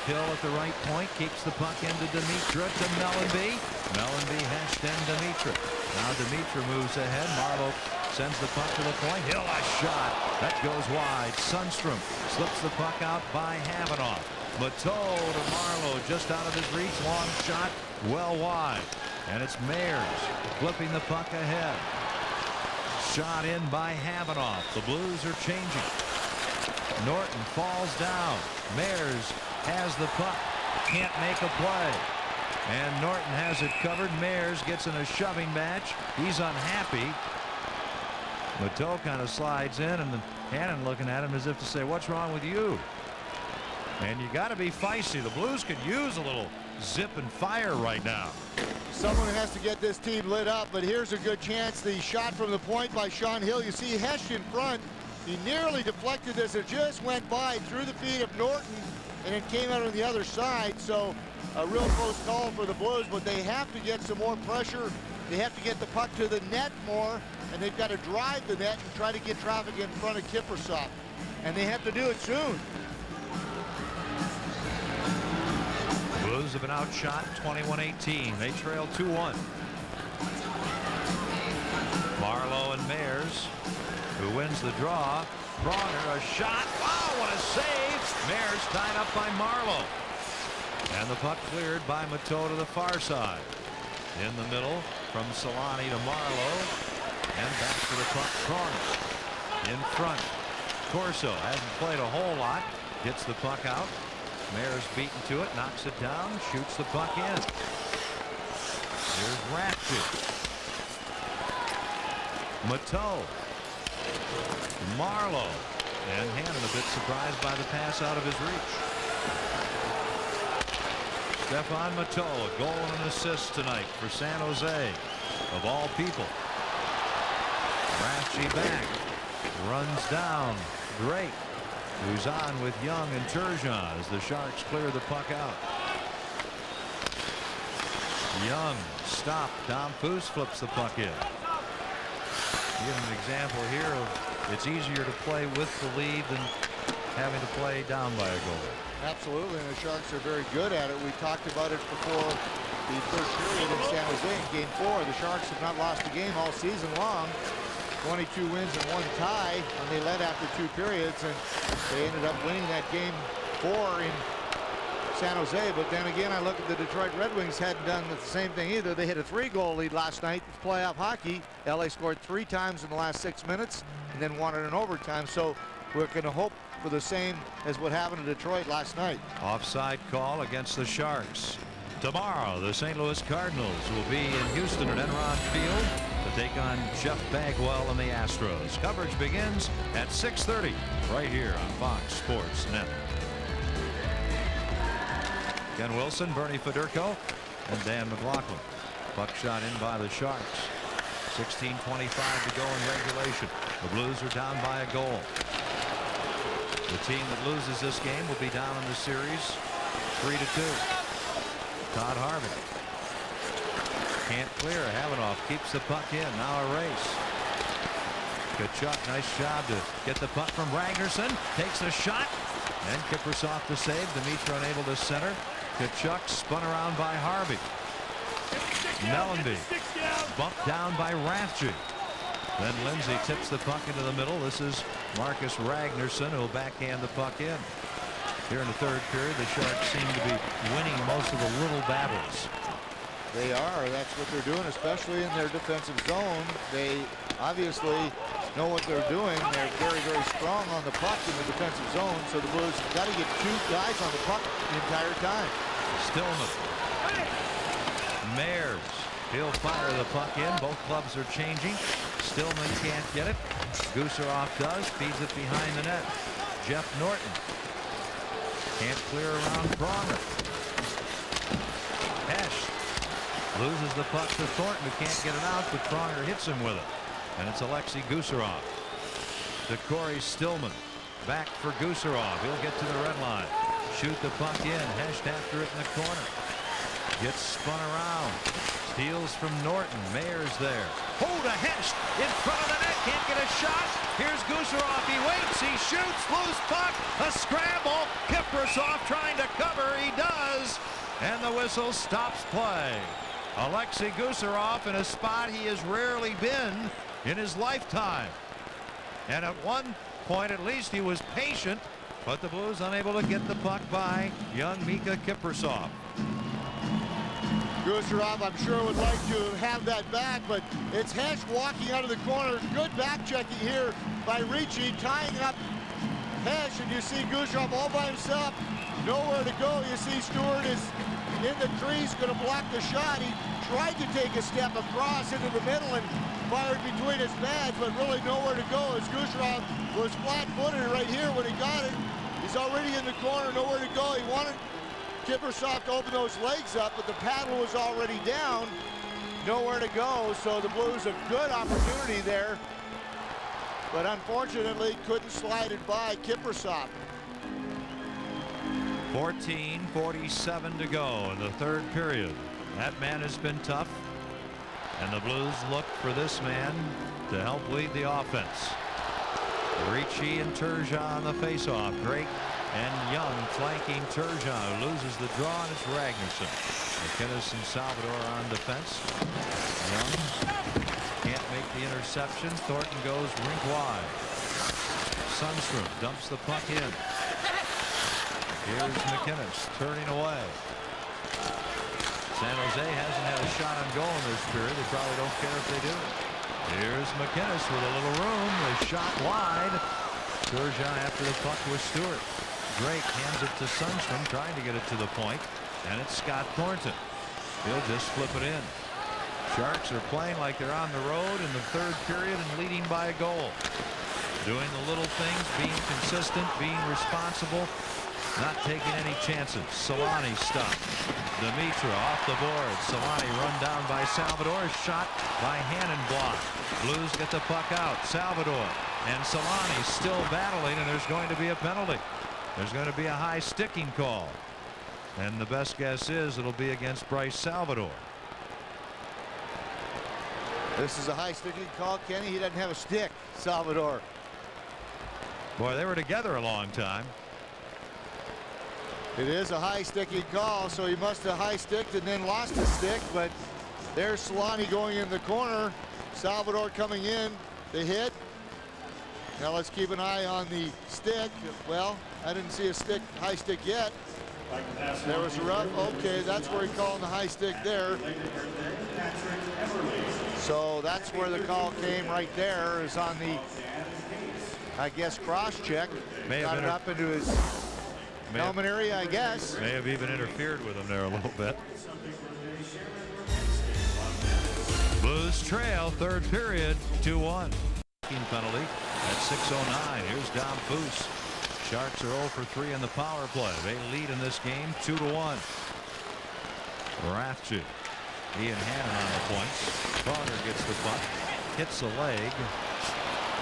Hill at the right point. Keeps the puck into Dimitra to Mellanby. Mellanby, Hesh, then Dimitra. Now Dimitra moves ahead. Marleau sends the puck to the point. Hill a shot. That goes wide. Sundstrom slips the puck out by Havanoff. Mateau to Marleau just out of his reach. Long shot. Well wide. And it's Meyers flipping the puck ahead. Shot in by Havanoff. The Blues are changing. Norton falls down. Meyers has the puck. Can't make a play. And Norton has it covered. Meyers gets in a shoving match. He's unhappy. Mateau kind of slides in, and then Hannon looking at him as if to say, what's wrong with you? And you got to be feisty. The Blues could use a little zip and fire right now. Someone has to get this team lit up, but here's a good chance. The shot from the point by Sean Hill. You see Hesh in front. He nearly deflected this. It just went by through the feet of Norton, and it came out on the other side. So a real close call for the Blues, but they have to get some more pressure. They have to get the puck to the net more, and they've got to drive the net and try to get traffic in front of Kiprusoff. And they have to do it soon. Blues have been outshot 21-18. They trail 2-1. Marleau and Meyers, who wins the draw. Pronger, a shot. Wow, what a save. Meyers tied up by Marleau. And the puck cleared by Mateau to the far side. In the middle from Solani to Marleau. And back to the puck. Pronger in front. Corso hasn't played a whole lot. Gets the puck out. Meyers beaten to it, knocks it down, shoots the puck in. Here's Ratchet. Mateau. Marleau. And Hannon a bit surprised by the pass out of his reach. Stefan Mateau, a goal and an assist tonight for San Jose, of all people. Ratchet back. Runs down. Drake, who's on with Young and Turgeon as the Sharks clear the puck out. Young stopped. Domfus flips the puck in. Give an example here of it's easier to play with the lead than having to play down by a goal. Absolutely, and the Sharks are very good at it. We talked about it before the first period in San Jose in Game 4. The Sharks have not lost a game all season long. 22 wins and 1 tie, and they led after 2 periods, and they ended up winning that Game 4 in San Jose, but then again, I look at the Detroit Red Wings hadn't done the same thing either. They hit a 3-goal lead last night. It's playoff hockey. LA scored 3 times in the last 6 minutes and then won it in overtime. So we're going to hope for the same as what happened to Detroit last night. Offside call against the Sharks. Tomorrow, the St. Louis Cardinals will be in Houston at Enron Field to take on Jeff Bagwell and the Astros. Coverage begins at 6:30 right here on Fox Sports Net. Ken Wilson, Bernie Federko, and Dan McLaughlin. Puck shot in by the Sharks. 16:25 to go in regulation. The Blues are down by a goal. The team that loses this game will be down in the series 3-2. Todd Harvey can't clear. Havanoff keeps the puck in. Now a race. Tkachuk, nice job to get the puck from Ragnarsson. Takes a shot. And Kiprusoff to save. Dimitra unable to center. Tkachuk spun around by Harvey. Mellanby bumped down by Rathje. Then Lindsay tips the puck into the middle. This is Marcus Ragnarsson who will backhand the puck in. Here in the third period, the Sharks seem to be winning most of the little battles. They are. That's what they're doing, especially in their defensive zone. They obviously know what they're doing. They're very, very strong on the puck in the defensive zone. So the Blues got to get 2 guys on the puck the entire time. Stillman. Mayers. He'll fire the puck in. Both clubs are changing. Stillman can't get it. Gusarov does. Feeds it behind the net. Jeff Norton can't clear around Pronger. Hesh loses the puck to Thornton, who can't get it out, but Pronger hits him with it. And it's Alexei Gusarov. To Corey Stillman. Back for Gusarov. He'll get to the red line. Shoot the puck in. Heshed after it in the corner. Gets spun around. Steals from Norton. Mayer's there. Hold a Heshed in front of the net. Can't get a shot. Here's Gusarov. He waits. He shoots. Loose puck. A scramble. Kiprusoff trying to cover. He does. And the whistle stops play. Alexei Gusarov in a spot he has rarely been in his lifetime. And at one point at least he was patient, but the Blues unable to get the puck by young Mika Kiprusoff. Gusarov, I'm sure, would like to have that back, but it's Hesh walking out of the corner. Good back checking here by Ricci, tying up Hesh, and you see Gusarov all by himself, nowhere to go. You see Stewart is in the crease, going to block the shot. He tried to take a step across into the middle and fired between his pads, but really nowhere to go as Gusarov was flat-footed right here when he got it. He's already in the corner, nowhere to go. He wanted Kiprusoff to open those legs up, but the paddle was already down, nowhere to go. So the Blues a good opportunity there, but unfortunately couldn't slide it by Kiprusoff. 14:47 to go in the third period. That man has been tough, and the Blues look for this man to help lead the offense. Ricci and Turgeon on the faceoff. Drake and Young flanking Turgeon, who loses the draw, and it's Ragnarsson. McInnes and Salvador on defense. Young can't make the interception. Thornton goes rink wide. Sundstrom dumps the puck in. Here's McInnes turning away. San Jose hasn't had a shot on goal in this period. They probably don't care if they do. Here's McInnes with a little room. The shot wide. Turgeon after the puck with Stewart. Drake hands it to Sundstrom, trying to get it to the point, and it's Scott Thornton. He'll just flip it in. Sharks are playing like they're on the road in the third period and leading by a goal. Doing the little things, being consistent, being responsible, not taking any chances. Solani stopped. Dimitra off the board. Solani run down by Salvador. Shot by Hannenblock. Blues get the puck out. Salvador and Solani still battling, and there's going to be a penalty. There's going to be a high sticking call, and the best guess is it'll be against Bryce Salvador. This is a high sticking call, Kenny. He doesn't have a stick, Salvador. Boy, they were together a long time. It is a high sticking call, so he must have high sticked and then lost his stick, but there's Solani going in the corner. Salvador coming in. The hit. Now let's keep an eye on the stick. Well, I didn't see a high stick yet. There was a rough. Okay, that's where he called the high stick there. So that's where the call came right there, is on the, I guess, cross check. Got it up into his helmet area, I guess. May have even interfered with him there a little bit. Blues trail, third period, 2-1. Penalty at 6:09. Here's Dom Foose. Sharks are 0 for 3 in the power play. They lead in this game 2-1. Rathje. Ian Hannon on the points. Pronger gets the puck. Hits the leg.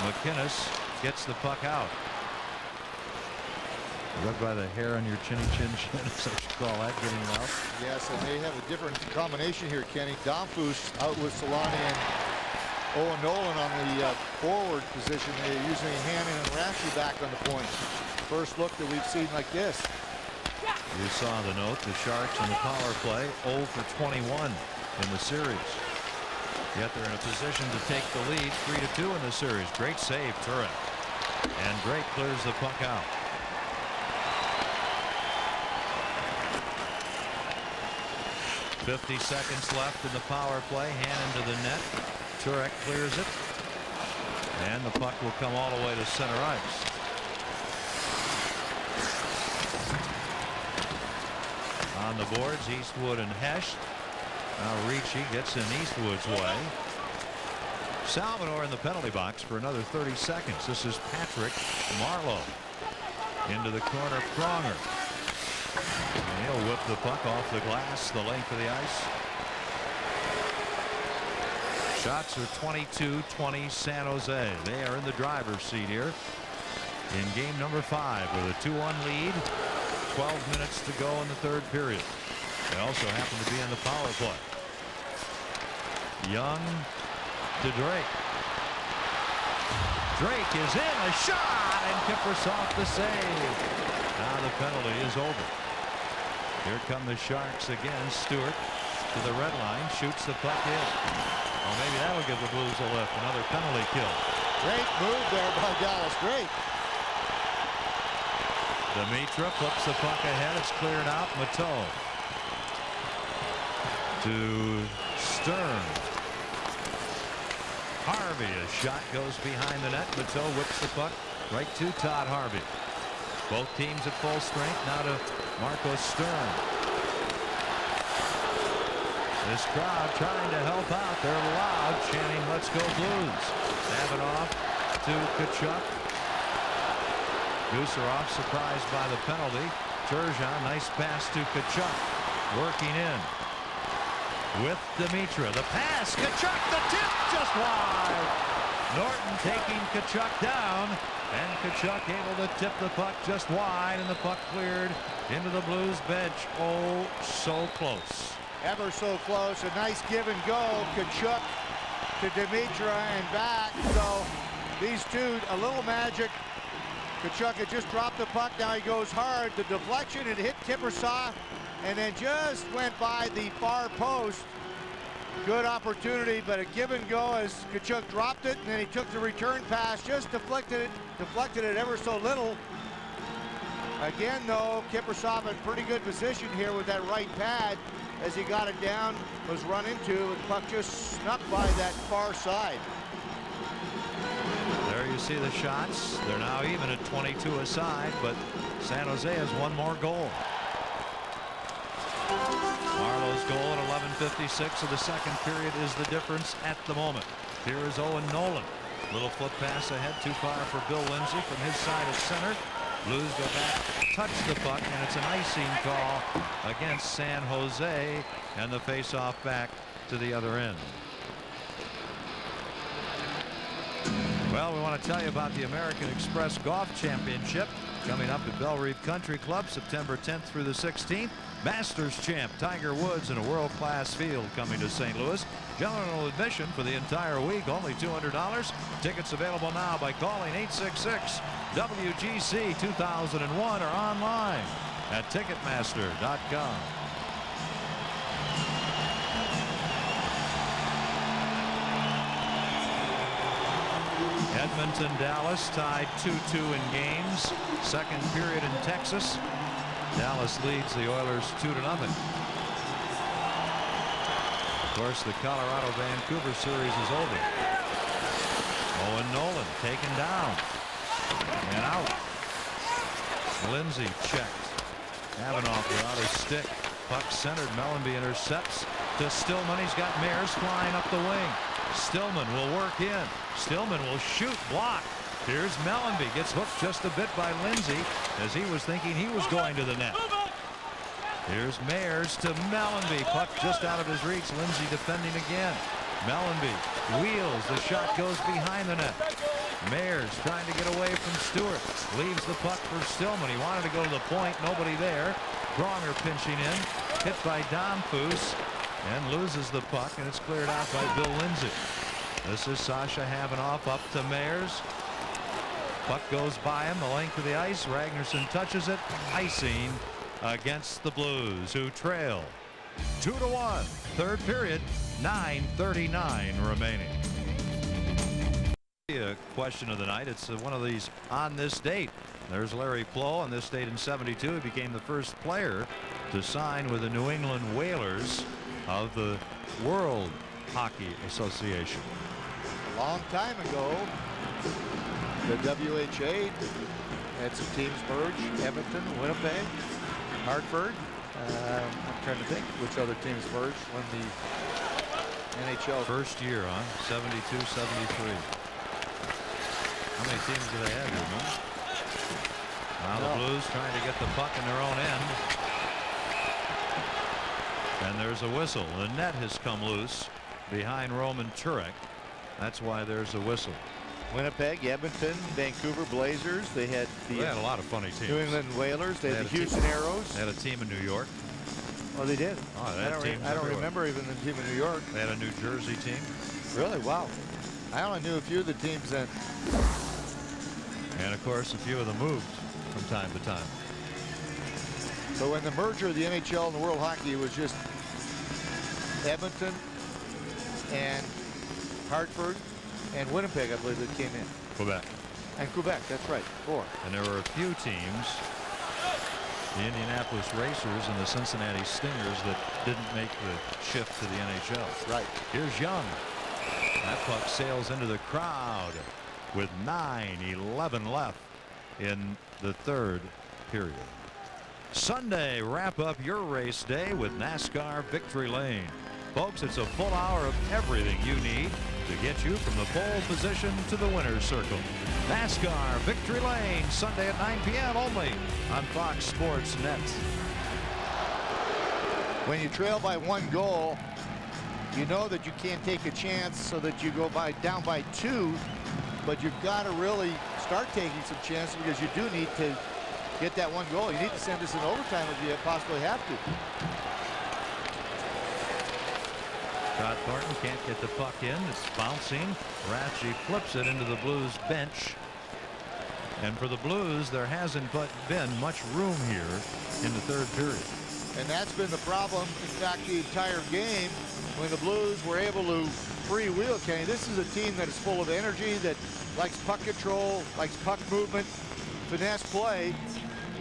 McInnes gets the puck out. Right by the hair on your chinny chin chin, as I should call that, getting out. Yes, and they have a different combination here, Kenny. Dom Foose out with Solani and Owen Nolan on the forward position. They're using Hannon and Rathje back on the point. First look that we've seen like this. You saw the note. The Sharks in the power play 0 for 21 in the series. Yet they're in a position to take the lead 3-2 in the series. Great save, Turek. And Drake clears the puck out. .50 seconds left in the power play. Hannon to the net. Turek clears it. And the puck will come all the way to center ice. On the boards, Eastwood and Hesh. Now Ricci gets in Eastwood's way. Salvador in the penalty box for another 30 seconds. This is Patrick Marleau. Into the corner, Pronger. And he'll whip the puck off the glass, the length of the ice. Shots are 22-20 San Jose. They are in the driver's seat here in game number 5 with a 2-1 lead. 12 minutes to go in the third period. They also happen to be in the power play. Young to Drake. Drake is in, a shot, and Kiprusoff the save. Now the penalty is over. Here come the Sharks again. Stewart to the red line, shoots the puck in. Oh, maybe that'll give the Blues a lift. Another penalty kill. Great move there by Dallas. Great. Demitra flips the puck ahead. It's cleared out. Mateau to Stern. Harvey, a shot goes behind the net. Mateau whips the puck right to Todd Harvey. Both teams at full strength. Now to Marco Stern. This crowd trying to help out. They're loud, chanting, "Let's go Blues." Davidoff to Tkachuk. Gusarov surprised by the penalty. Turgeon, nice pass to Tkachuk. Working in with Demitra. The pass. Tkachuk, the tip, just wide. Norton taking Tkachuk down. And Tkachuk able to tip the puck just wide. And the puck cleared into the Blues bench. Oh, so close. Ever so close. A nice give and go. Tkachuk to Demitra and back. So these two, a little magic. Tkachuk had just dropped the puck. Now he goes hard. The deflection, it hit Kiprusoff and then just went by the far post. Good opportunity, but a give and go as Tkachuk dropped it, and then he took the return pass, just deflected it ever so little. Again, though, Kiprusoff in pretty good position here with that right pad as he got it down, was run into, and the puck just snuck by that far side. There you see the shots. They're now even at 22 aside, but San Jose has one more goal. Marlowe's goal at 11:56 of the second period is the difference at the moment. Here is Owen Nolan. Little foot pass ahead, too far for Bill Lindsay from his side of center. Blues go back, touch the puck, and it's an icing call against San Jose, and the face-off back to the other end. Well, we want to tell you about the American Express Golf Championship coming up at Bellerive Country Club September 10th through the 16th. Masters champ Tiger Woods in a world-class field coming to St. Louis. General admission for the entire week, only $200. Tickets available now by calling 866-WGC-2001 or online at Ticketmaster.com. Edmonton, Dallas tied 2-2 in games. Second period in Texas. Dallas leads the Oilers 2-0. Of course, the Colorado-Vancouver series is over. Owen Nolan taken down and out. Lindsay checked. Avanoff without his stick. Puck centered. Mellanby intercepts to Stillman. He's got Mears flying up the wing. Stillman will work in. Stillman will shoot. Block. Here's Mellanby. Gets hooked just a bit by Lindsay as he was thinking he was going to the net. Here's Mears to Mellanby. Puck just out of his reach. Lindsay defending again. Mellanby wheels. The shot goes behind the net. Mears trying to get away from Stewart. Leaves the puck for Stillman. He wanted to go to the point. Nobody there. Pronger pinching in. Hit by Domfus. And loses the puck. And it's cleared out by Bill Lindsay. This is Sasha Havanoff up to Mears. Puck goes by him the length of the ice. Ragnarsson touches it. Icing against the Blues, who trail 2-1. Third period. 9:39 remaining. A question of the night. It's one of these on this date. There's Larry Plow. On this date in '72, he became the first player to sign with the New England Whalers of the World Hockey Association. A long time ago, the WHA had some teams merge. Edmonton, Winnipeg, Hartford. I'm trying to think which other teams merged when the NHL first year on 72-73. How many teams do they have here, man? Now the Blues trying to get the puck in their own end. And there's a whistle. The net has come loose behind Roman Turek. That's why there's a whistle. Winnipeg, Edmonton, Vancouver Blazers. They had a lot of funny teams. New England Whalers. They had the Houston Aeros. They had a team in New York. Oh, they did. Oh, they had teams I don't everywhere. remember even the team in New York. They had a New Jersey team. Really? Wow. I only knew a few of the teams then. And of course, a few of them moved from time to time. So when the merger of the NHL and the World Hockey, it was just Edmonton and Hartford and Winnipeg, I believe, that came in. Quebec. And Quebec, that's right, 4. And there were a few teams, the Indianapolis Racers and the Cincinnati Stingers, that didn't make the shift to the NHL. Right. Here's Young. That puck sails into the crowd with 9:11 left in the third period. Sunday, wrap up your race day with NASCAR Victory Lane. Folks, it's a full hour of everything you need to get you from the pole position to the winner's circle. NASCAR Victory Lane, Sunday at 9 p.m. only on Fox Sports Net. When you trail by 1 goal, you know that you can't take a chance so that you go down by 2, but you've got to really start taking some chances because you do need to get that 1 goal. You need to send this in overtime if you possibly have to. Scott Thornton can't get the puck in. It's bouncing. Ratchie flips it into the Blues bench. And for the Blues, there hasn't been much room here in the third period. And that's been the problem, in fact, the entire game, when the Blues were able to freewheel. Kenny, this is a team that is full of energy, that likes puck control, likes puck movement, finesse play.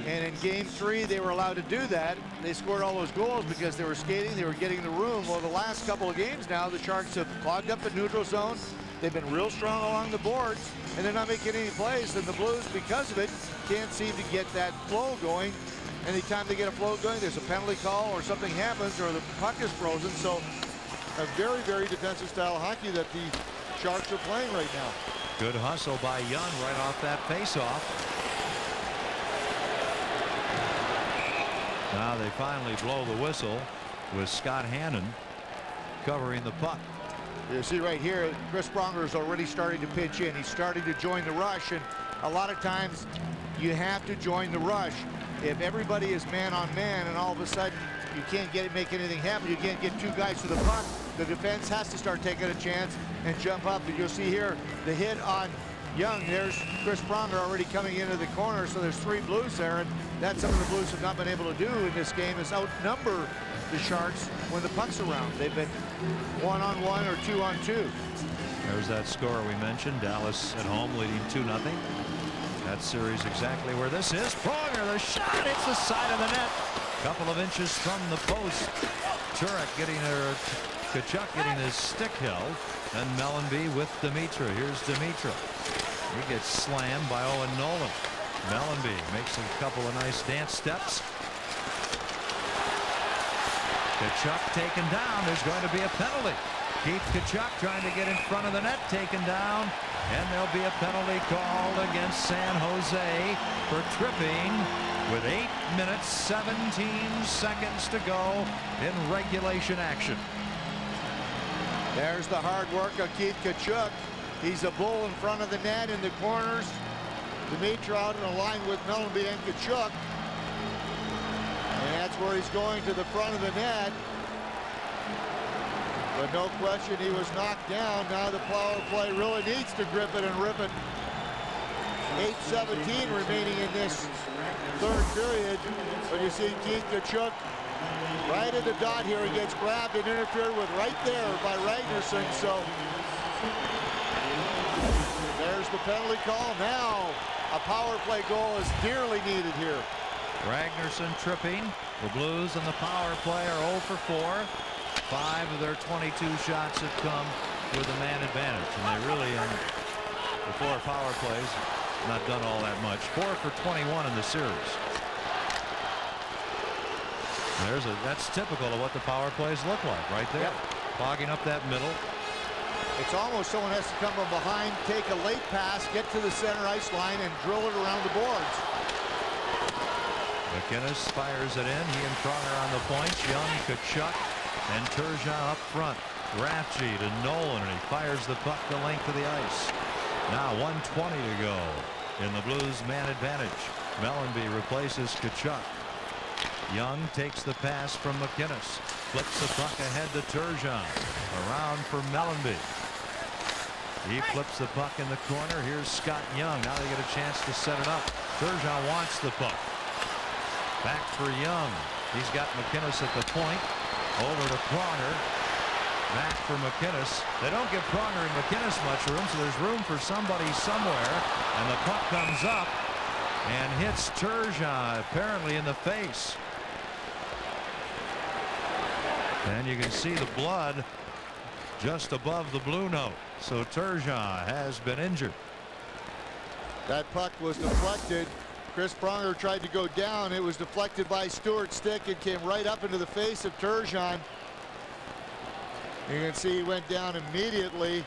And in game 3, they were allowed to do that. They scored all those goals because they were skating, they were getting the room. Well, the last couple of games now, the Sharks have clogged up the neutral zone. They've been real strong along the boards, and they're not making any plays. And the Blues, because of it, can't seem to get that flow going. Anytime they get a flow going, there's a penalty call or something happens or the puck is frozen. So a very, very defensive style of hockey that the Sharks are playing right now. Good hustle by Young right off that faceoff. Now they finally blow the whistle with Scott Hannon covering the puck. You see right here, Chris Pronger is already starting to pitch in. He's starting to join the rush, and a lot of times you have to join the rush. If everybody is man on man and all of a sudden you can't make anything happen, you can't get 2 guys to the puck, the defense has to start taking a chance and jump up. And you'll see here the hit on Young. There's Chris Pronger already coming into the corner, so there's 3 Blues there, and that's something the Blues have not been able to do in this game, is outnumber the Sharks when the puck's around. They've been 1-on-1 or 2-on-2. There's that score we mentioned. Dallas at home leading 2-0. That series exactly where this is. Pronger, the shot, it's the side of the net. Couple of inches from the post. Turek getting her, Tkachuk getting his stick held. And Mellanby with Dimitra. Here's Dimitra. He gets slammed by Owen Nolan. Mellanby makes a couple of nice dance steps. Tkachuk taken down. There's going to be a penalty. Keith Tkachuk trying to get in front of the net, taken down. And there'll be a penalty called against San Jose for tripping with 8 minutes 17 seconds to go in regulation action. There's the hard work of Keith Tkachuk. He's a bull in front of the net in the corners. Dimitra out in a line with Mellanby and Tkachuk. And that's where he's going, to the front of the net. But no question he was knocked down. Now the power play really needs to grip it and rip it. 8:17 remaining in this third period. But you see Keith Tkachuk right at the dot here. He gets grabbed and interfered with right there by Ragnarsson. So there's the penalty call. Now a power play goal is dearly needed here. Ragnarsson tripping. The Blues and the power play are 0 for 4. 5 of their 22 shots have come with a man advantage, and they really, the 4 power plays, not done all that much. 4 for 21 in the series. That's typical of what the power plays look like right there. Clogging up that middle. It's almost someone has to come from behind, take a late pass, get to the center ice line, and drill it around the boards. McInnes fires it in. He and Pronger on the points. Young, Tkachuk, and Turgeon up front. Rathje to Nolan, and he fires the puck the length of the ice. Now 1:20 to go in the Blues man advantage. Mellanby replaces Tkachuk. Young takes the pass from McInnes. Flips the puck ahead to Turgeon. Around for Mellanby. He flips the puck in the corner. Here's Scott Young. Now they get a chance to set it up. Turgeon wants the puck. Back for Young. He's got McInnes at the point. Over to Pronger. Back for McInnes. They don't give Pronger and McInnes much room, so there's room for somebody somewhere. And the puck comes up and hits Turgeon apparently in the face. And you can see the blood just above the blue note. So Turgeon has been injured. That puck was deflected. Chris Pronger tried to go down. It was deflected by Stuart's stick. It came right up into the face of Turgeon. You can see he went down immediately.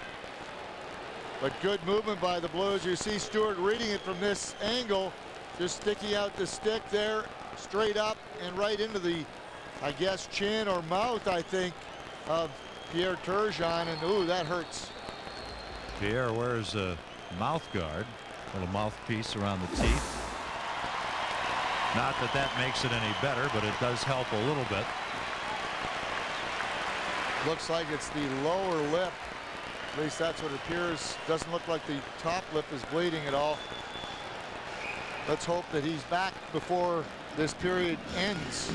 But good movement by the Blues. You see Stuart reading it from this angle. Just sticking out the stick there. Straight up and right into the, I guess, chin or mouth, I think, of Pierre Turgeon. And ooh, that hurts. Pierre wears a mouth guard. A little mouthpiece around the teeth. Not that that makes it any better, but it does help a little bit. Looks like it's the lower lip. At least that's what it appears. Doesn't look like the top lip is bleeding at all. Let's hope that he's back before this period ends.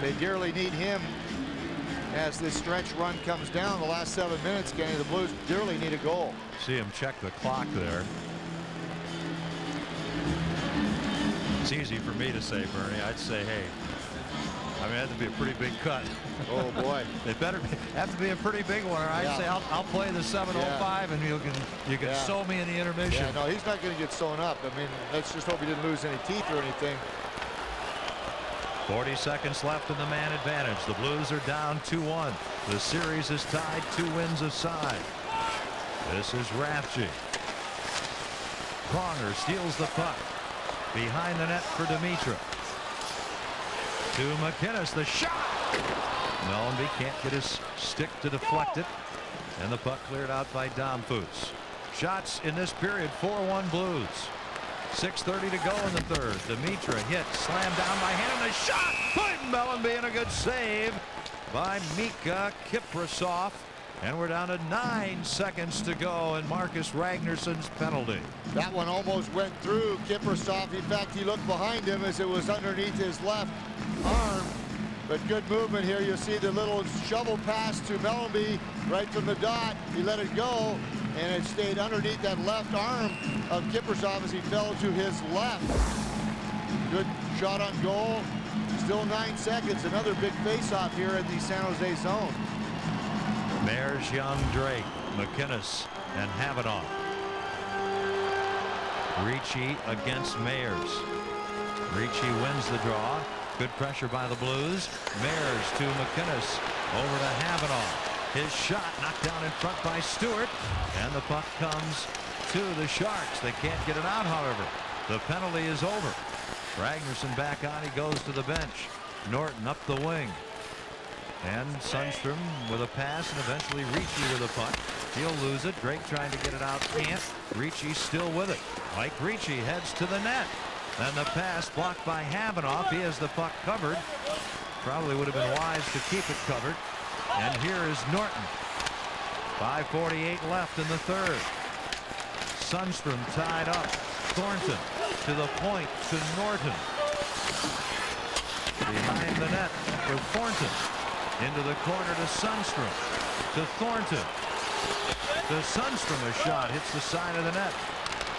They dearly need him as this stretch run comes down. The last 7 minutes, Kenny, the Blues dearly need a goal. See him check the clock there. It's easy for me to say, Bernie. I'd say, hey, I mean, that'd be a pretty big cut. Oh boy. It better have to be a pretty big one. Or I'd say I'll play the 7:05 and you can sew me in the intermission. Yeah, no, he's not going to get sewn up. I mean, let's just hope he didn't lose any teeth or anything. 40 seconds left in the man advantage. The Blues are down 2-1. The series is tied 2 wins aside. This is Rathje. Pronger steals the puck. Behind the net for Dimitra. To McInnes, the shot. Mellanby can't get his stick to deflect it. And the puck cleared out by Domfus. Shots in this period, 4-1 Blues. 6:30 to go in the third. Dimitra hit, slammed down by hand, and a shot. Point Mellanby, and a good save by Mika Kiprasov. And we're down to 9 seconds to go, and Marcus Ragnarsson's penalty. That one almost went through Kiprasov. In fact, he looked behind him as it was underneath his left arm. But good movement here. You'll see the little shovel pass to Mellanby right from the dot. He let it go, and it stayed underneath that left arm of Kiprusoff as he fell to his left. Good shot on goal. Still 9 seconds. Another big face-off here in the San Jose zone. Mares, Young, Drake, McInnes, and Havanoff. Ricci against Mayers. Ricci wins the draw. Good pressure by the Blues. Mares to McInnes. Over to Havanoff. His shot knocked down in front by Stewart. And the puck comes to the Sharks. They can't get it out, however. The penalty is over. Ragnarsson back on. He goes to the bench. Norton up the wing. And Sundstrom with a pass, and eventually Ricci with a puck. He'll lose it. Drake trying to get it out. Can't. Ricci still with it. Mike Ricci heads to the net. And the pass blocked by Havanoff. He has the puck covered. Probably would have been wise to keep it covered. And here is Norton. 5:48 left in the third. Sundstrom tied up. Thornton to the point to Norton. Behind the net for Thornton. Into the corner to Sundstrom. To Thornton. To Sundstrom, a shot hits the side of the net.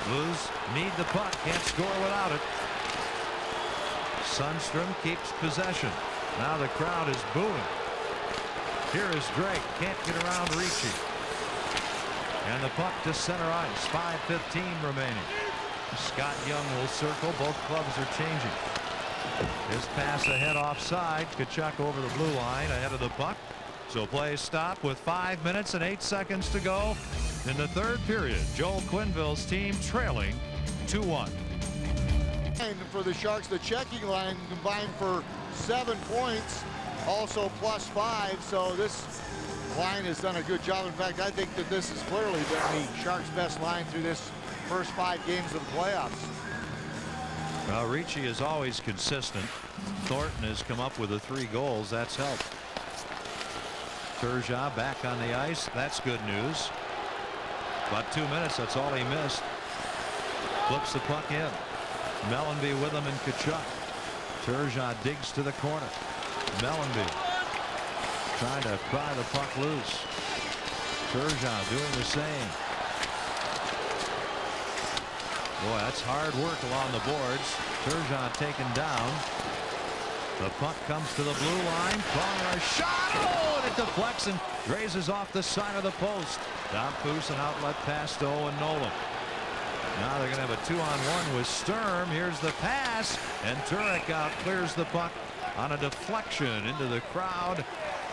Blues need the puck, can't score without it. Sundstrom keeps possession. Now the crowd is booing. Here is Drake, can't get around Ricci. And the puck to center ice. 5:15 remaining. Scott Young will circle. Both clubs are changing. His pass ahead offside. Tkachuk over the blue line ahead of the puck. So play stop with 5 minutes and 8 seconds to go in the third period. Joel Quenneville's team trailing 2-1. And for the Sharks, the checking line combined for 7 points, also +5. So this line has done a good job. In fact, I think that this has clearly been the Sharks' best line through this first 5 games of the playoffs. Well, Ricci is always consistent. Thornton has come up with the 3 goals. That's helped. Turgeon back on the ice. That's good news. About 2 minutes. That's all he missed. Flips the puck in. Mellanby with him and Tkachuk. Turgeon digs to the corner. Mellanby trying to pry the puck loose. Turgeon doing the same. Boy, that's hard work along the boards. Turgeon taken down. The puck comes to the blue line. Pronger a shot. Oh, and it deflects and grazes off the side of the post. Dompoos an outlet pass to Owen Nolan. Now they're going to have a 2-on-1 with Sturm. Here's the pass, and Turek out clears the puck on a deflection into the crowd.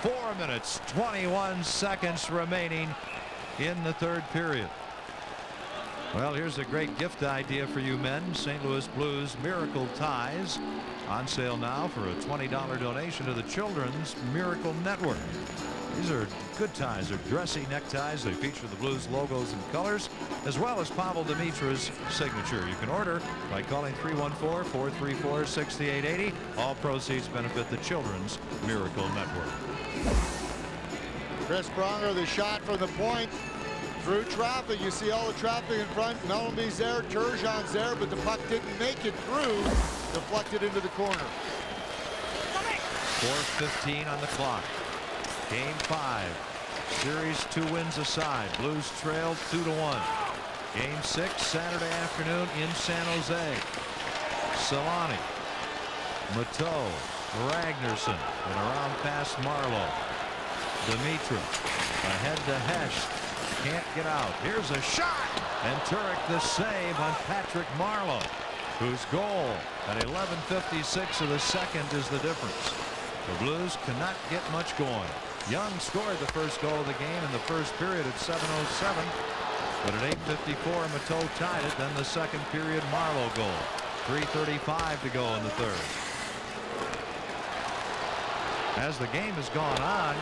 4 minutes, 21 seconds remaining in the third period. Well, here's a great gift idea for you men. St. Louis Blues Miracle Ties on sale now for a $20 donation to the Children's Miracle Network. These are good ties. They're dressy neckties. They feature the Blues logos and colors, as well as Pavel Dimitra's signature. You can order by calling 314-434-6880. All proceeds benefit the Children's Miracle Network. Chris Pronger, the shot from the point. Through traffic, you see all the traffic in front. Mellanby's there, Turgeon's there, but the puck didn't make it through. Deflected into the corner. 4:15 on the clock. Game 5. Series 2 wins aside. Blues trailed 2-1. Game 6 Saturday afternoon in San Jose. Solani, Mateau, Ragnarsson, and around past Marlowe. Dimitra ahead to Hesh. Can't get out. Here's a shot, and Turek the save on Patrick Marleau, whose goal at 11:56 of the second is the difference. The Blues cannot get much going. Young scored the first goal of the game in the first period at 7:07, but at 8:54 Mateau tied it. Then the second period Marleau goal. 3:35 to go in the third. As the game has gone on,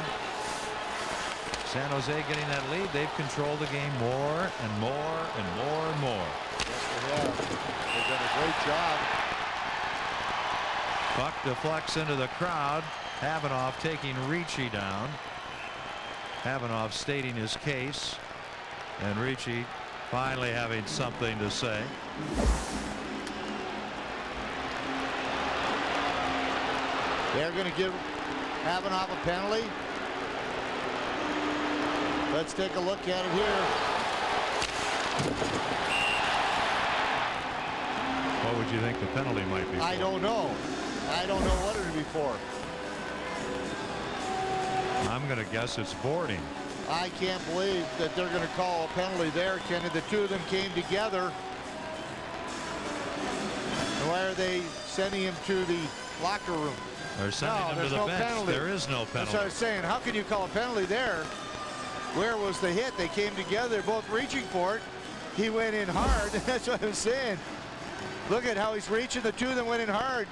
San Jose getting that lead. They've controlled the game more and more and more and more. Yes, they have. They've done a great job. Puck deflects into the crowd. Havanoff taking Ricci down. Havanoff stating his case, and Ricci finally having something to say. They're going to give Havanoff a penalty. Let's take a look at it here. What would you think the penalty might be for? I don't know. I don't know what it would be for. I'm going to guess it's boarding. I can't believe that they're going to call a penalty there, Kenny. The two of them came together. Why are they sending him to the locker room? They're sending him to there's the no bench. penalty. There is no That's what I penalty. was saying. How can you call a penalty there? Where was the hit? They came together, they're both reaching for it. He went in hard. That's what I'm saying. Look at how he's reaching. The two of them went in hard.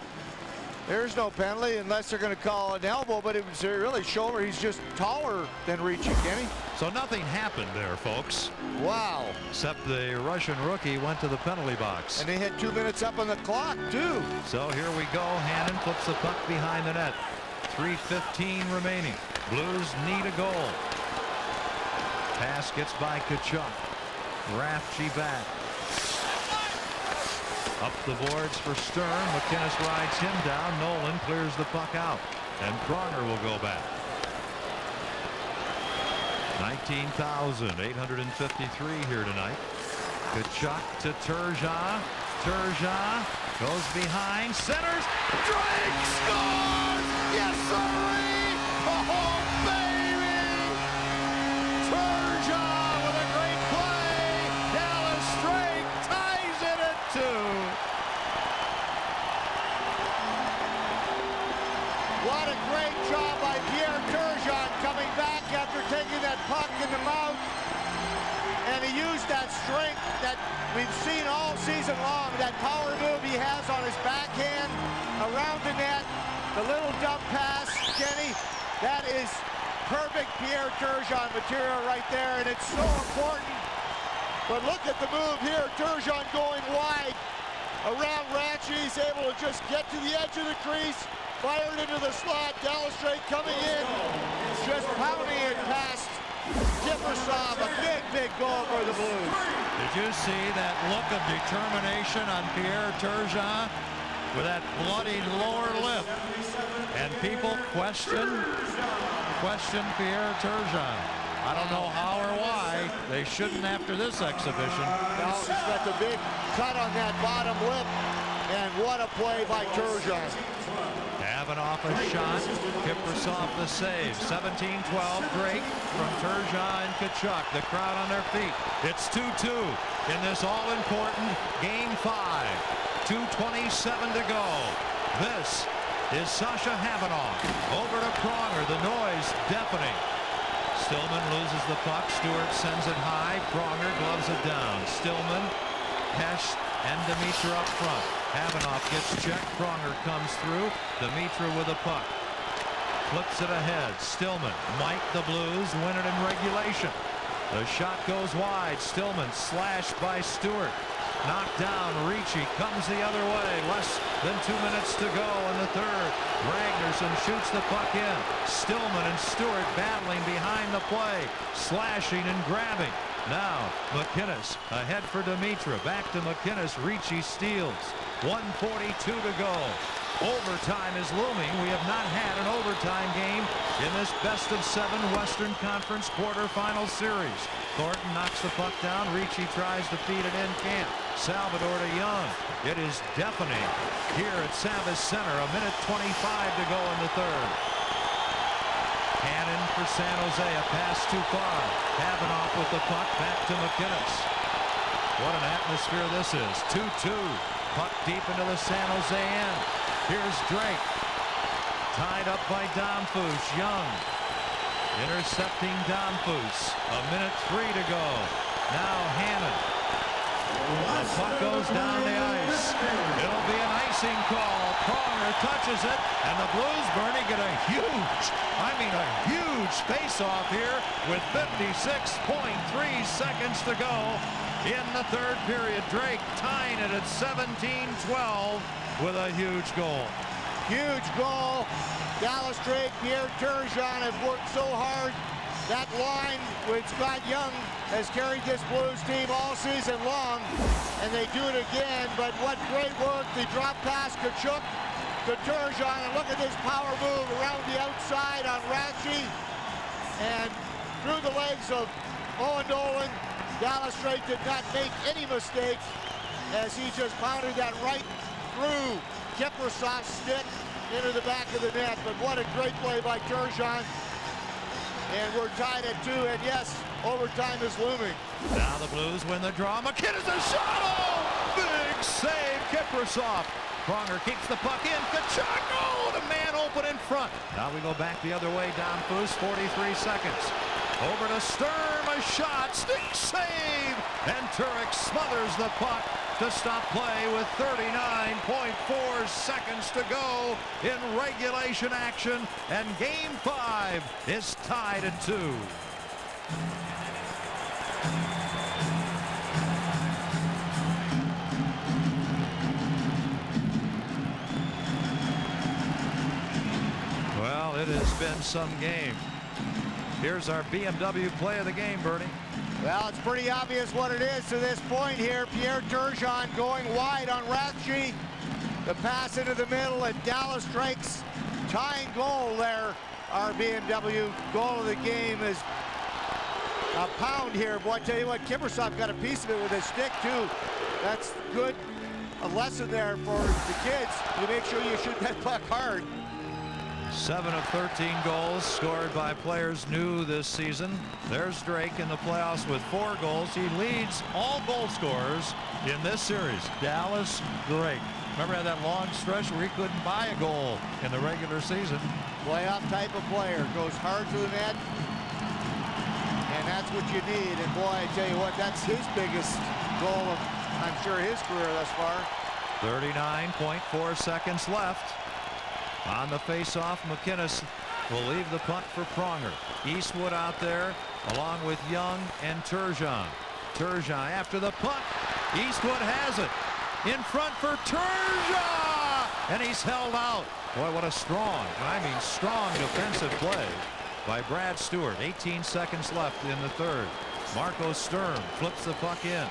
There's no penalty unless they're going to call an elbow, but it was really shoulder. He's just taller than reaching, Kenny. So nothing happened there, folks. Wow. Except the Russian rookie went to the penalty box. And they had 2 minutes up on the clock, too. So here we go. Hannon flips the puck behind the net. 3:15 remaining. Blues need a goal. Pass gets by Tkachuk. Rafchi back. Up the boards for Stern. McInnes rides him down. Nolan clears the puck out. And Pronger will go back. 19,853 here tonight. Tkachuk to Turgeon. Turgeon goes behind. Centers. Drake scores! Yes, sirree! Oh, baby! Turgeon with a great play. Dallas Drake ties it at 2. What a great job by Pierre Turgeon coming back after taking that puck in the mouth. And he used that strength that we've seen all season long, that power move he has on his backhand around the net, the little dump pass, Kenny, that is perfect Pierre Turgeon material right there, and it's so important. But look at the move here, Turgeon going wide around Ranchi. He's able to just get to the edge of the crease, fired into the slot. Dallas Drake coming in, just pounding it past Kiprusoff. A big goal for the Blues. Did you see that look of determination on Pierre Turgeon with that bloody lower lip? And people question Pierre Turgeon. I don't know how or why. They shouldn't after this exhibition. Now he's got the big cut on that bottom lip. And what a play by Turgeon. Davinoff a shot. Kiprusoff the save. 17-12 Drake from Turgeon and Tkachuk. The crowd on their feet. It's 2-2 in this all-important Game 5. 2:27 to go. This is Sasha Davinoff. Over to Pronger. The noise deafening. Stillman loses the puck. Stewart sends it high. Pronger gloves it down. Stillman, Hesh, and Demitra up front. Davinoff gets checked. Pronger comes through. Demitra with the puck. Flips it ahead. Stillman might the Blues win it in regulation. The shot goes wide. Stillman slashed by Stewart. Knocked down. Ricci comes the other way. Less than 2 minutes to go in the third. Ragnarsson shoots the puck in. Stillman and Stewart battling behind the play. Slashing and grabbing. Now McInnes ahead for Demitra. Back to McInnes. Ricci steals. 1:42 to go. Overtime is looming. We have not had an overtime game in this best-of-7 Western Conference quarterfinal series. Thornton knocks the puck down. Ricci tries to feed it in camp. Salvador to Young. It is deafening here at Savas Center. 1:25 to go in the third. Hannon for San Jose. A pass too far. Davinoff with the puck. Back to McInnes. What an atmosphere this is. 2-2. Puck deep into the San Jose end. Here's Drake. Tied up by Domfus. Young intercepting Domfus. 1:03 to go. Now Hannon. The puck goes down the ice. It'll be an icing call. Pronger touches it, and the Blues, Bernie, get a huge face-off here with 56.3 seconds to go in the third period. Drake tying it at 17-12 with a huge goal. Huge goal. Dallas Drake, Pierre Turgeon have worked so hard. That line with Scott Young has carried this Blues team all season long, and they do it again. But what great work. The drop pass Tkachuk to Turgeon, and look at this power move around the outside on Ratchie and through the legs of Owen Nolan. Dallas Drake did not make any mistake as he just pounded that right through Kiprusoff's stick into the back of the net. But what a great play by Turgeon. And we're tied at 2, and yes, overtime is looming. Now the Blues win the draw. McKinnon a shot. Oh, big save, Kiprusoff. Pronger keeps the puck in. Tkachuk, oh, the man open in front. Now we go back the other way. Down Foose, 43 seconds. Over to Sturm, a shot, stick save, and Turek smothers the puck to stop play with 39.4 seconds to go in regulation action, and Game 5 is tied at 2. Well, it has been some game. Here's our BMW play of the game, Bernie. Well, it's pretty obvious what it is to this point here. Pierre Turgeon going wide on Rathje. The pass into the middle, and Dallas Drake's tying goal there. Our BMW goal of the game is a pound here. Boy, I tell you what, Kiprusoff got a piece of it with his stick, too. That's good. A lesson there for the kids. You make sure you shoot that puck hard. 7 of 13 goals scored by players new this season. There's Drake in the playoffs with 4 goals. He leads all goal scorers in this series. Dallas Drake. Remember that long stretch where he couldn't buy a goal in the regular season. Playoff type of player. Goes hard to the net. And that's what you need. And boy, I tell you what, that's his biggest goal of, I'm sure, his career thus far. 39.4 seconds left. On the face-off, McInnes will leave the puck for Pronger. Eastwood out there along with Young and Turgeon. Turgeon after the puck. Eastwood has it. In front for Turgeon! And he's held out. Boy, what a strong, I mean strong defensive play by Brad Stewart. 18 seconds left in the third. Marco Sturm flips the puck in.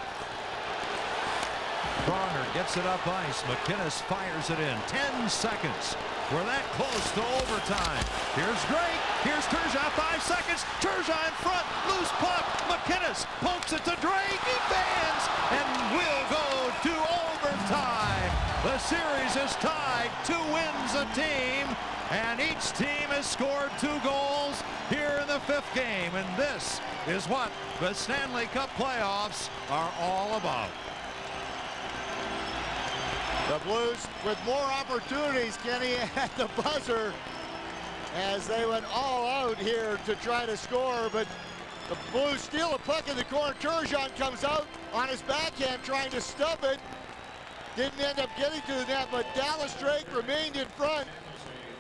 Pronger gets it up ice. McInnes fires it in. 10 seconds. We're that close to overtime. Here's Drake. Here's Turgeon. 5 seconds. Turgeon in front. Loose puck. McInnes pokes it to Drake. He bans and will go to overtime. The series is tied. 2 wins a team. And each team has scored 2 goals here in the 5th game. And this is what the Stanley Cup playoffs are all about. The Blues with more opportunities, Kenny, at the buzzer as they went all out here to try to score, but the Blues steal a puck in the corner. Turgeon comes out on his backhand trying to stuff it. Didn't end up getting to the net, but Dallas Drake remained in front,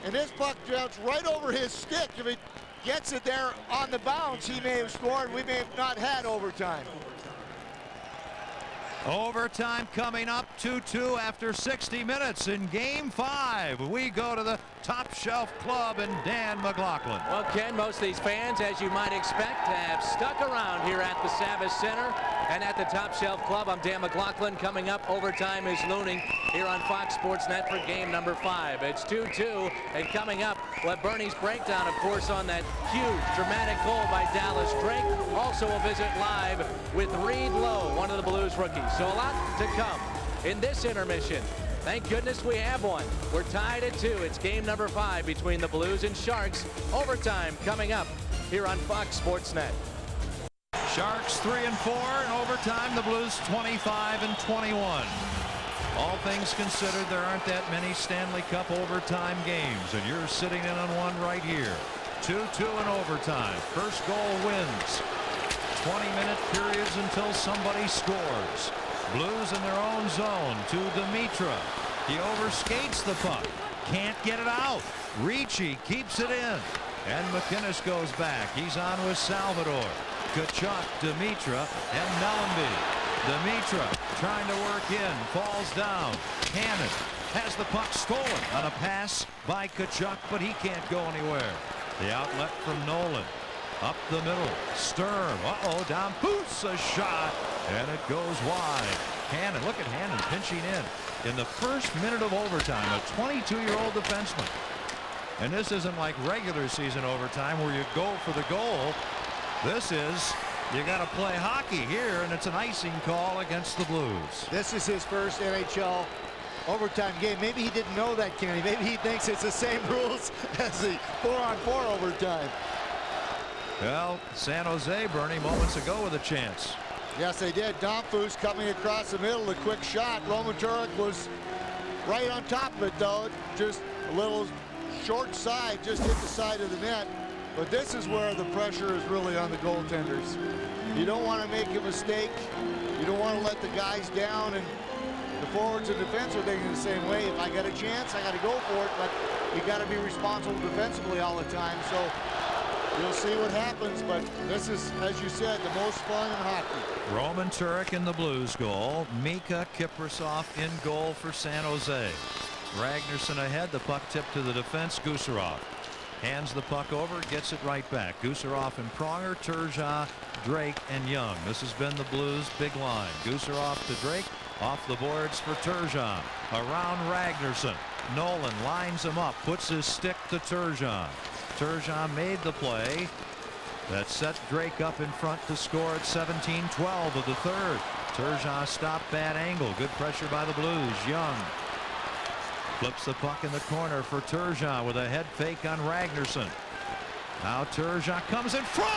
and this puck bounced right over his stick. If he gets it there on the bounce, he may have scored. We may have not had overtime. Overtime coming up 2-2 after 60 minutes in Game 5. We go to the Top Shelf Club and Dan McLaughlin. Well, Ken, most of these fans, as you might expect, have stuck around here at the Savvis Center and at the Top Shelf Club. I'm Dan McLaughlin. Coming up, overtime is looming here on Fox Sports Net for game number 5. It's 2-2, and coming up, well, Bernie's breakdown, of course, on that huge, dramatic goal by Dallas Drake. Also a visit live with Reed Lowe, one of the Blues rookies. So a lot to come in this intermission. Thank goodness we have one. We're tied at 2. It's game number 5 between the Blues and Sharks. Overtime coming up here on Fox Sports Net. Sharks 3-4 in overtime. The Blues 25-21. All things considered, there aren't that many Stanley Cup overtime games, and you're sitting in on one right here. 2-2 in overtime. First goal wins. 20-minute periods until somebody scores. Blues in their own zone to Dimitra. He overskates the puck. Can't get it out. Ricci keeps it in. And McInnes goes back. He's on with Salvador. Tkachuk, Dimitra, and Mellanby. Dimitra trying to work in. Falls down. Cannon has the puck stolen on a pass by Tkachuk, but he can't go anywhere. The outlet from Nolan. Up the middle. Sturm. Uh-oh, down. Boots a shot. And it goes wide. Hannon. Look at Hannon pinching in the first minute of overtime. A 22-year-old defenseman. And this isn't like regular season overtime where you go for the goal. This is You got to play hockey here, and it's an icing call against the Blues. This is his first NHL overtime game. Maybe he didn't know that, Kenny. Maybe he thinks it's the same rules as the 4-on-4 overtime. Well, San Jose, Bernie, moments ago with a chance. Yes, they did. Domfus coming across the middle, a quick shot. Roman Turek was right on top of it, though. Just a little short side, just hit the side of the net. But this is where the pressure is really on the goaltenders. You don't want to make a mistake. You don't want to let the guys down, and the forwards and defense are thinking the same way. If I got a chance, I got to go for it, but you got to be responsible defensively all the time. So you'll see what happens, but this is, as you said, the most fun in hockey. Roman Turek in the Blues goal. Mika Kiprasov in goal for San Jose. Ragnarsson ahead. The puck tipped to the defense. Gusarov hands the puck over, gets it right back. Gusarov and Pronger, Turgeon, Drake, and Young. This has been the Blues' big line. Gusarov to Drake, off the boards for Turgeon. Around Ragnarsson. Nolan lines him up, puts his stick to Turgeon. Turgeon made the play that set Drake up in front to score at 17-12 of the third. Turgeon stopped, bad angle. Good pressure by the Blues. Young flips the puck in the corner for Turgeon with a head fake on Ragnarsson. Now Turgeon comes in front,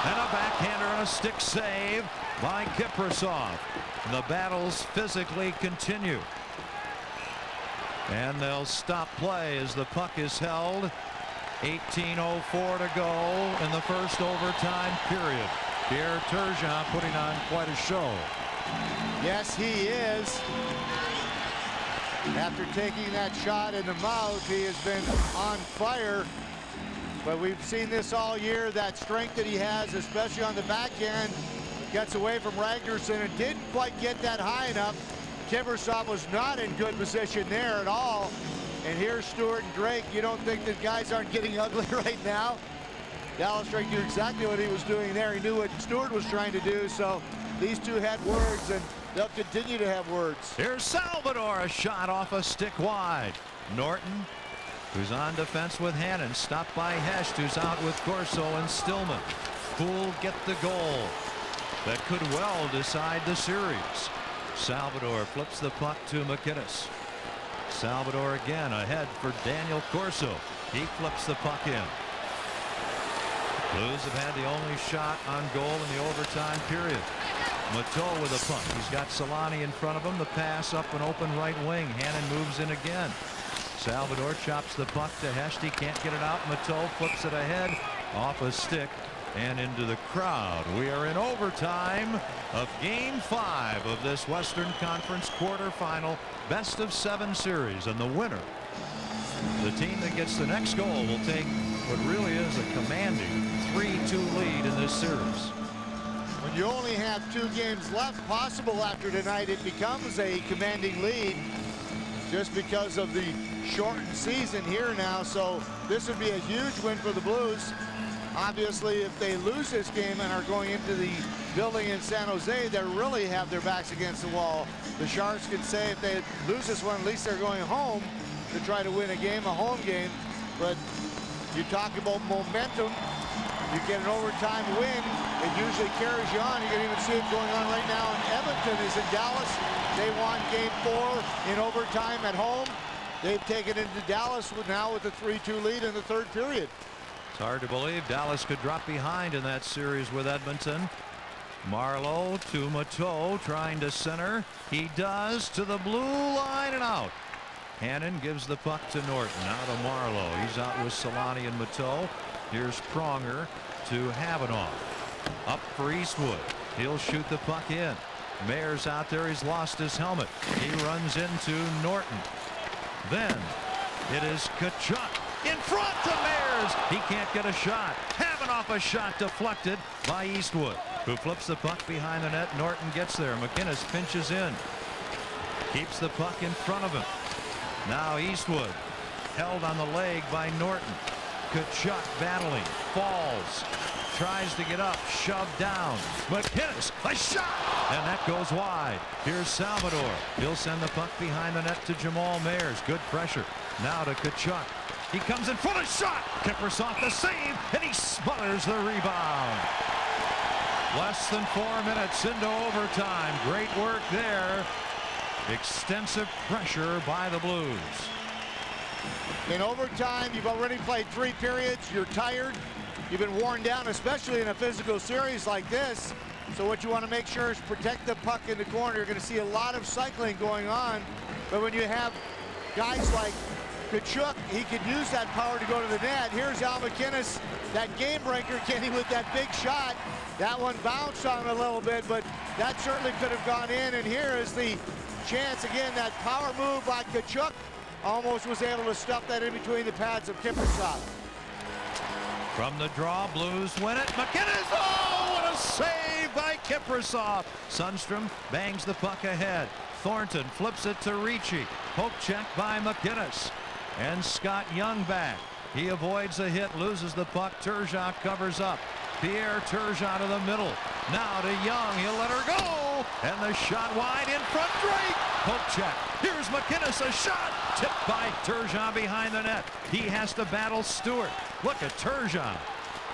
and a backhander and a stick save by Kiprasov. The battles physically continue, and they'll stop play as the puck is held. 18:04 to go in the first overtime period. Pierre Turgeon putting on quite a show. Yes, he is. After taking that shot in the mouth, he has been on fire. But we've seen this all year, that strength that he has, especially on the backhand, gets away from Ragnarsson and didn't quite get that high enough. Kiprasov was not in good position there at all. And here's Stewart and Drake. You don't think the guys aren't getting ugly right now? Dallas Drake knew exactly what he was doing there. He knew what Stewart was trying to do. So these two had words, and they'll continue to have words. Here's Salvador, a shot off a stick wide. Norton, who's on defense with Hannon, stopped by Hesht, who's out with Corso and Stillman. Poole get the goal that could well decide the series. Salvador flips the puck to McInnes. Salvador again ahead for Daniel Corso. He flips the puck in. Blues have had the only shot on goal in the overtime period. Mateau with a puck. He's got Solani in front of him. The pass up an open right wing. Hannon moves in again. Salvador chops the puck to Hesht. He can't get it out. Mateau flips it ahead off a stick and into the crowd. We are in overtime of Game 5 of this Western Conference quarterfinal best of 7 series, and the winner, the team that gets the next goal, will take what really is a commanding 3-2 lead in this series. When you only have 2 games left possible after tonight, it becomes a commanding lead just because of the shortened season here now. So this would be a huge win for the Blues. Obviously, if they lose this game and are going into the building in San Jose, they really have their backs against the wall. The Sharks could say if they lose this one, at least they're going home to try to win a game, a home game. But you talk about momentum, you get an overtime win, it usually carries you on. You can even see it going on right now. And Edmonton is in Dallas. They won Game 4 in overtime at home. They've taken it into Dallas now with a 3-2 lead in the third period. It's hard to believe Dallas could drop behind in that series with Edmonton. Marleau to Mateau, trying to center. He does, to the blue line and out. Hannon gives the puck to Norton. Now to Marleau. He's out with Solani and Mateau. Here's Pronger to Havanoff. Up for Eastwood. He'll shoot the puck in. Mayer's out there. He's lost his helmet. He runs into Norton. Then it is Tkachuk in front to Mayers. He can't get a shot. Havanoff, a shot deflected by Eastwood, who flips the puck behind the net. Norton gets there. McInnes pinches in. Keeps the puck in front of him. Now Eastwood held on the leg by Norton. Tkachuk battling. Falls. Tries to get up. Shoved down. McInnes, a shot! And that goes wide. Here's Salvador. He'll send the puck behind the net to Jamal Mayers. Good pressure. Now to Tkachuk. He comes in front of shot. Kiprasov the save, and he smothers the rebound. Less than 4 minutes into overtime. Great work there. Extensive pressure by the Blues. In overtime, you've already played 3 periods. You're tired. You've been worn down, especially in a physical series like this. So what you want to make sure is protect the puck in the corner. You're going to see a lot of cycling going on. But when you have guys like Tkachuk, he could use that power to go to the net. Here's Al MacInnis, that game breaker, Kenny, with that big shot. That one bounced on him a little bit, but that certainly could have gone in. And here is the chance again. That power move by Tkachuk almost was able to stuff that in between the pads of Kiprusoff. From the draw, Blues win it. MacInnis, oh, what a save by Kiprusoff. Sundstrom bangs the puck ahead. Thornton flips it to Ricci. Poke check by MacInnis. And Scott Young back. He avoids a hit, loses the puck. Turgeon covers up. Pierre Turgeon to the middle. Now to Young. He'll let her go. And the shot wide in front. Drake. Poke check. Here's MacInnis. A shot. Tipped by Turgeon behind the net. He has to battle Stewart. Look at Turgeon.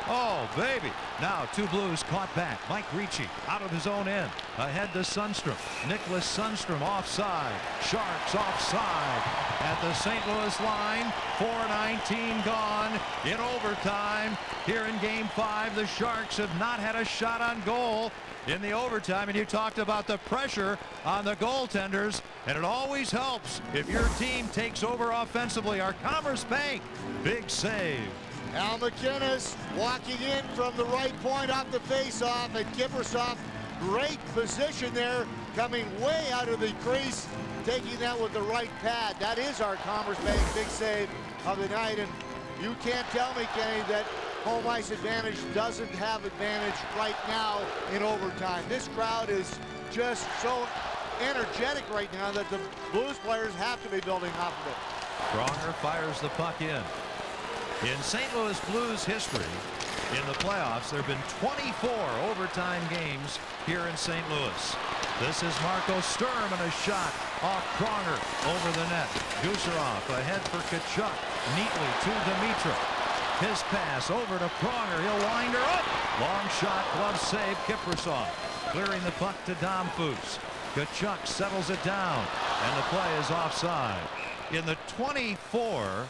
Oh, baby. Now 2 Blues caught back. Mike Ricci out of his own end. Ahead to Sundstrom. Nicholas Sundstrom offside. Sharks offside at the St. Louis line. 4:19 gone in overtime. Here in Game 5, the Sharks have not had a shot on goal in the overtime. And you talked about the pressure on the goaltenders. And it always helps if your team takes over offensively. Our Commerce Bank, big save. Al MacInnis walking in from the right point off the faceoff, and Kiprusoff, great position there, coming way out of the crease, taking that with the right pad. That is our Commerce Bank big save of the night, and you can't tell me, Kenny, that home ice advantage doesn't have advantage right now in overtime. This crowd is just so energetic right now that the Blues players have to be building off of it. Pronger fires the puck in. In St. Louis Blues history, in the playoffs, there have been 24 overtime games here in St. Louis. This is Marco Sturm, and a shot off Pronger over the net. Gusarov ahead for Tkachuk, neatly to Dimitrov. His pass over to Pronger. He'll wind her up. Long shot, glove save, Kiprusoff. Clearing the puck to Domfus. Tkachuk settles it down, and the play is offside. In the 24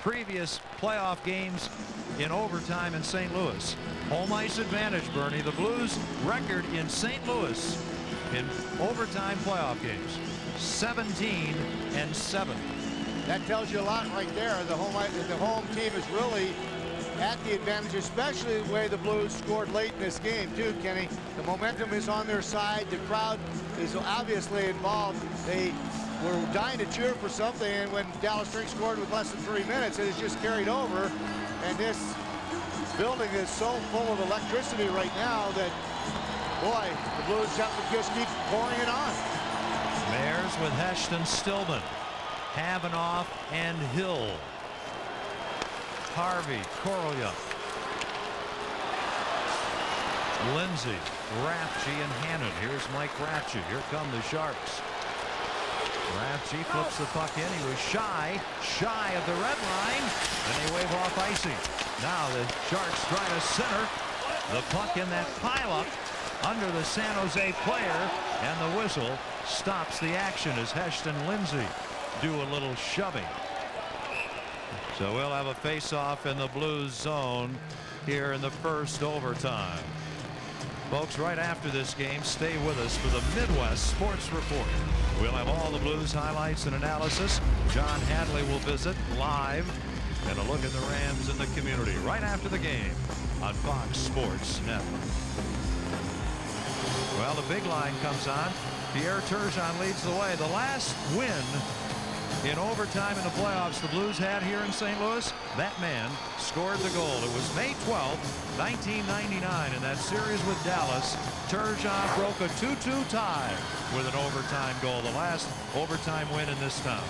previous playoff games in overtime in St. Louis, home ice advantage, Bernie. The Blues record in St. Louis in overtime playoff games, 17-7. That tells you a lot right there. The home team is really at the advantage, especially the way the Blues scored late in this game too, Kenny. The momentum is on their side. The crowd is obviously involved. They were dying to cheer for something, and when Dallas String scored with less than 3 minutes, it has just carried over. And this building is so full of electricity right now that, boy, the Blues have to just keep pouring it on. Mayers with Heston, Stillman, Havanoff, and Hill. Harvey, Korolyuk, Lindsay, Rafchi, and Hannon. Here's Mike Rafchi. Here come the Sharks. Rafchi flips the puck in. He was shy of the red line, and they wave off icing. Now the Sharks try to center the puck in that pileup under the San Jose player, and the whistle stops the action as Heston and Lindsay do a little shoving. So we'll have a face-off in the Blues zone here in the first overtime. Folks, right after this game, stay with us for the Midwest Sports Report. We'll have all the Blues highlights and analysis. John Hadley will visit live, and a look at the Rams in the community right after the game on Fox Sports Network. Well, the big line comes on. Pierre Turgeon leads the way. The last win in overtime in the playoffs the Blues had here in St. Louis, that man scored the goal. It was May 12th, 1999, in that series with Dallas. Turgeon broke a 2-2 tie with an overtime goal, the last overtime win in this town.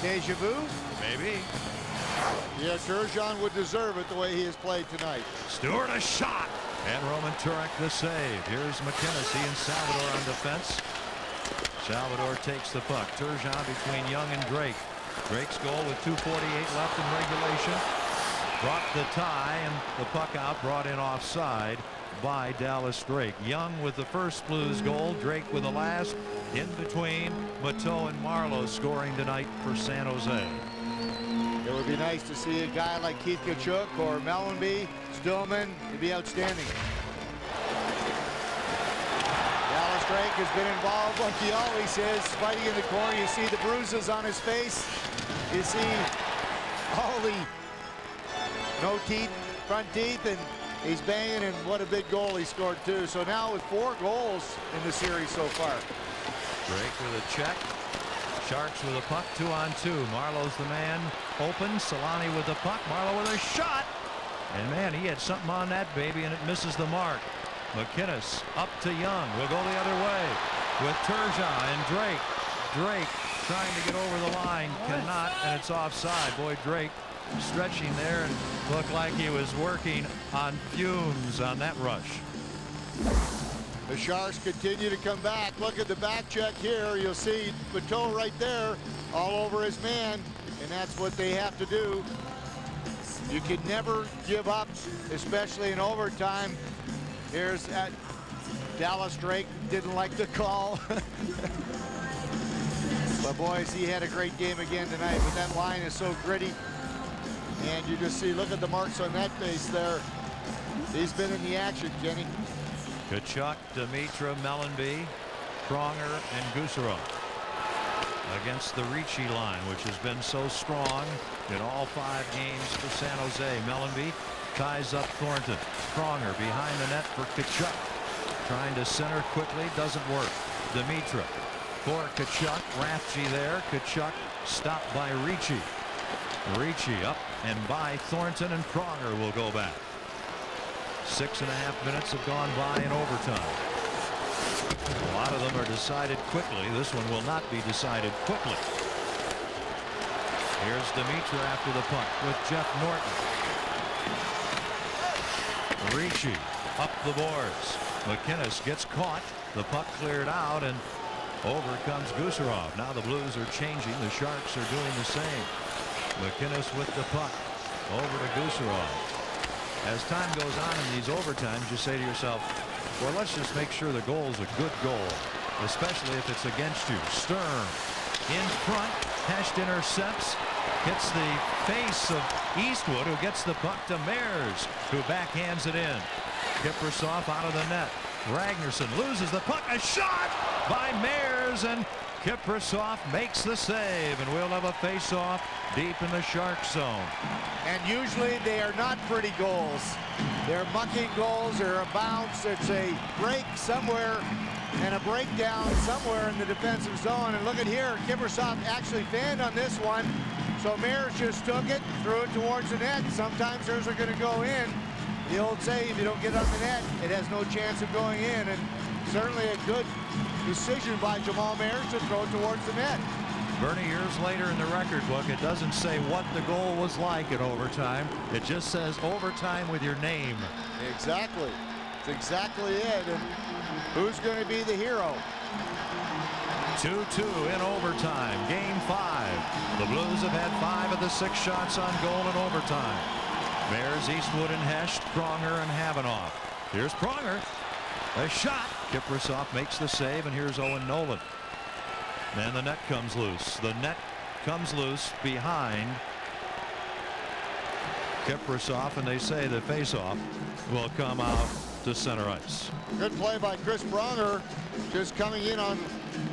Deja vu? Maybe. Yeah, Turgeon would deserve it the way he has played tonight. Stewart, a shot, and Roman Turek the save. Here's MacInnis, he and Salvador on defense. Salvador takes the puck. Turgeon between Young and Drake. Drake's goal with 2:48 left in regulation. Brought the tie, and the puck out, brought in offside. by Dallas Drake. Young with the first Blues goal, Drake with the last. In between, Mateau and Marleau scoring tonight for San Jose. It would be nice to see a guy like Keith Tkachuk or Mellanby, Stillman. It'd be outstanding. Dallas Drake has been involved like he always is, fighting in the corner. You see the bruises on his face. You see all the no teeth, front teeth, and he's banging, and what a big goal he scored too. So now with 4 goals in the series so far. Drake with a check. Sharks with a puck, 2-on-2. Marlowe's the man open. Solani with the puck. Marleau with a shot. And man, he had something on that baby, and it misses the mark. McInnes up to Young. Will go the other way with Turgeon and Drake. Drake trying to get over the line. Cannot, and it's offside. Boy, Drake stretching there and looked like he was working on fumes on that rush. The Sharks continue to come back. Look at the back check here. You'll see Mateau right there all over his man, and that's what they have to do. You can never give up, especially in overtime. Here's at Dallas Drake. Didn't like the call. But boys, he had a great game again tonight, but that line is so gritty. And you just see, look at the marks on that face there. He's been in the action, Kenny. Tkachuk, Dimitra, Mellanby, Pronger, and Gusarov against the Ricci line, which has been so strong in all 5 games for San Jose. Mellanby ties up Thornton. Pronger behind the net for Tkachuk, trying to center quickly, doesn't work. Dimitra for Tkachuk. Rathje there. Tkachuk stopped by Ricci. Ricci up and by Thornton, and Pronger will go back. 6.5 minutes have gone by in overtime. A lot of them are decided quickly. This one will not be decided quickly. Here's Dimitra after the puck with Jeff Norton. Ricci up the boards. McInnes gets caught. The puck cleared out, and over comes Gusarov. Now the Blues are changing. The Sharks are doing the same. McInnes with the puck over to Gusarov. As time goes on in these overtimes, you say to yourself, well, let's just make sure the goal's a good goal, especially if it's against you. Stern in front. Hesht intercepts. Hits the face of Eastwood, who gets the puck to Meyers, who backhands it in. Kiprusoff out of the net. Ragnarsson loses the puck. A shot by Meyers, and Kiprusoff makes the save, and we'll have a face-off deep in the Shark zone. And usually they are not pretty goals. They're mucking goals, or a bounce. It's a break somewhere and a breakdown somewhere in the defensive zone. And look at here, Kiprusoff actually fanned on this one. So Meyers just took it, threw it towards the net. Sometimes theirs are going to go in. The old saying, if you don't get it on the net, it has no chance of going in. And certainly a good decision by Jamal Meyers to throw it towards the net. Bernie, years later in the record book, it doesn't say what the goal was like at overtime. It just says overtime with your name. Exactly. That's exactly it. And who's going to be the hero? 2-2 in overtime. Game 5. The Blues have had 5 of the 6 shots on goal in overtime. Meyers, Eastwood, and Hesht, Pronger, and Havanoff. Here's Pronger. A shot. Kiprusoff makes the save, and here's Owen Nolan. And the net comes loose. The net comes loose behind Kiprusoff, and they say the faceoff will come out to center ice. Good play by Chris Pronger, just coming in on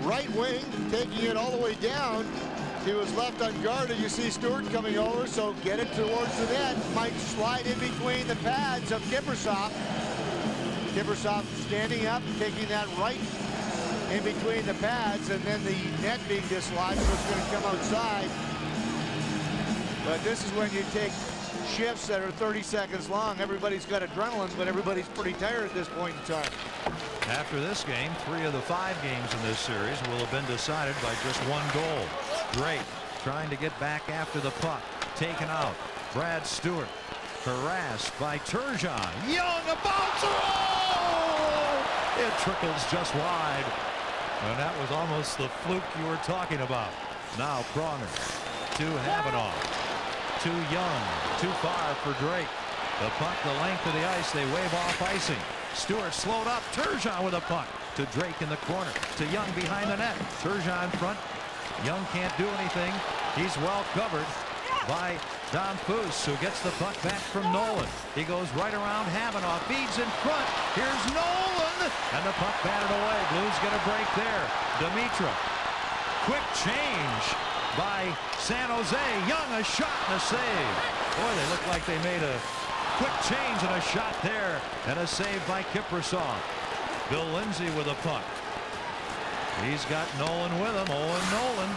right wing, taking it all the way down. He was left unguarded. You see Stewart coming over, so get it towards the net. Might slide in between the pads of Kiprusoff. Kiprusoff standing up, taking that right in between the pads, and then the net being dislodged, so it's going to come outside. But this is when you take shifts that are 30 seconds long. Everybody's got adrenaline, but everybody's pretty tired at this point in time. After this game, 3 of the 5 games in this series will have been decided by just 1 goal. Drake trying to get back after the puck. Taken out. Brad Stewart harassed by Turgeon. Young, a bouncer! Oh! It trickles just wide. And that was almost the fluke you were talking about. Now Pronger to Havanoff. Too young. Too far for Drake. The puck the length of the ice. They wave off icing. Stewart slowed up. Turgeon with a puck to Drake in the corner. To Young behind the net. Turgeon in front. Young can't do anything. He's well covered by Don Foose, who gets the puck back from Nolan. He goes right around Havanoff. Feeds in front. Here's Nolan. And the puck batted away. Blues get a break there. Dimitra. Quick change by San Jose. Young, a shot and a save. Boy, they look like they made a quick change and a shot there. And a save by Kiprusoff. Bill Lindsay with a puck. He's got Nolan with him. Owen Nolan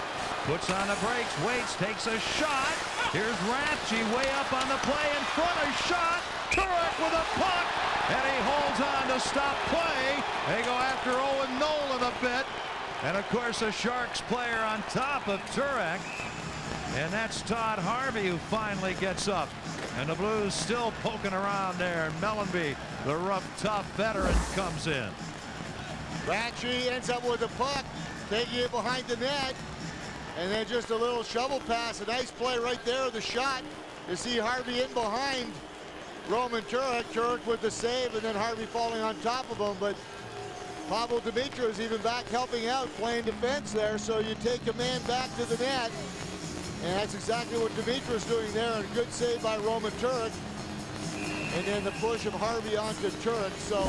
puts on the brakes, waits, takes a shot. Here's Rathje way up on the play in front. A shot. Turek with a puck. And he holds on to stop play. They go after Owen Nolan a bit. And of course a Sharks player on top of Turek. And that's Todd Harvey who finally gets up. And the Blues still poking around there. And Mellanby, the rough, tough veteran, comes in. Rathje ends up with the puck, taking it behind the net. And then just a little shovel pass. A nice play right there, the shot. You see Harvey in behind Roman Turek. Turek with the save, and then Harvey falling on top of him. But Pavel Dimitra is even back helping out, playing defense there. So you take a man back to the net. And that's exactly what Dimitra is doing there. A good save by Roman Turek. And then the push of Harvey onto Turek. So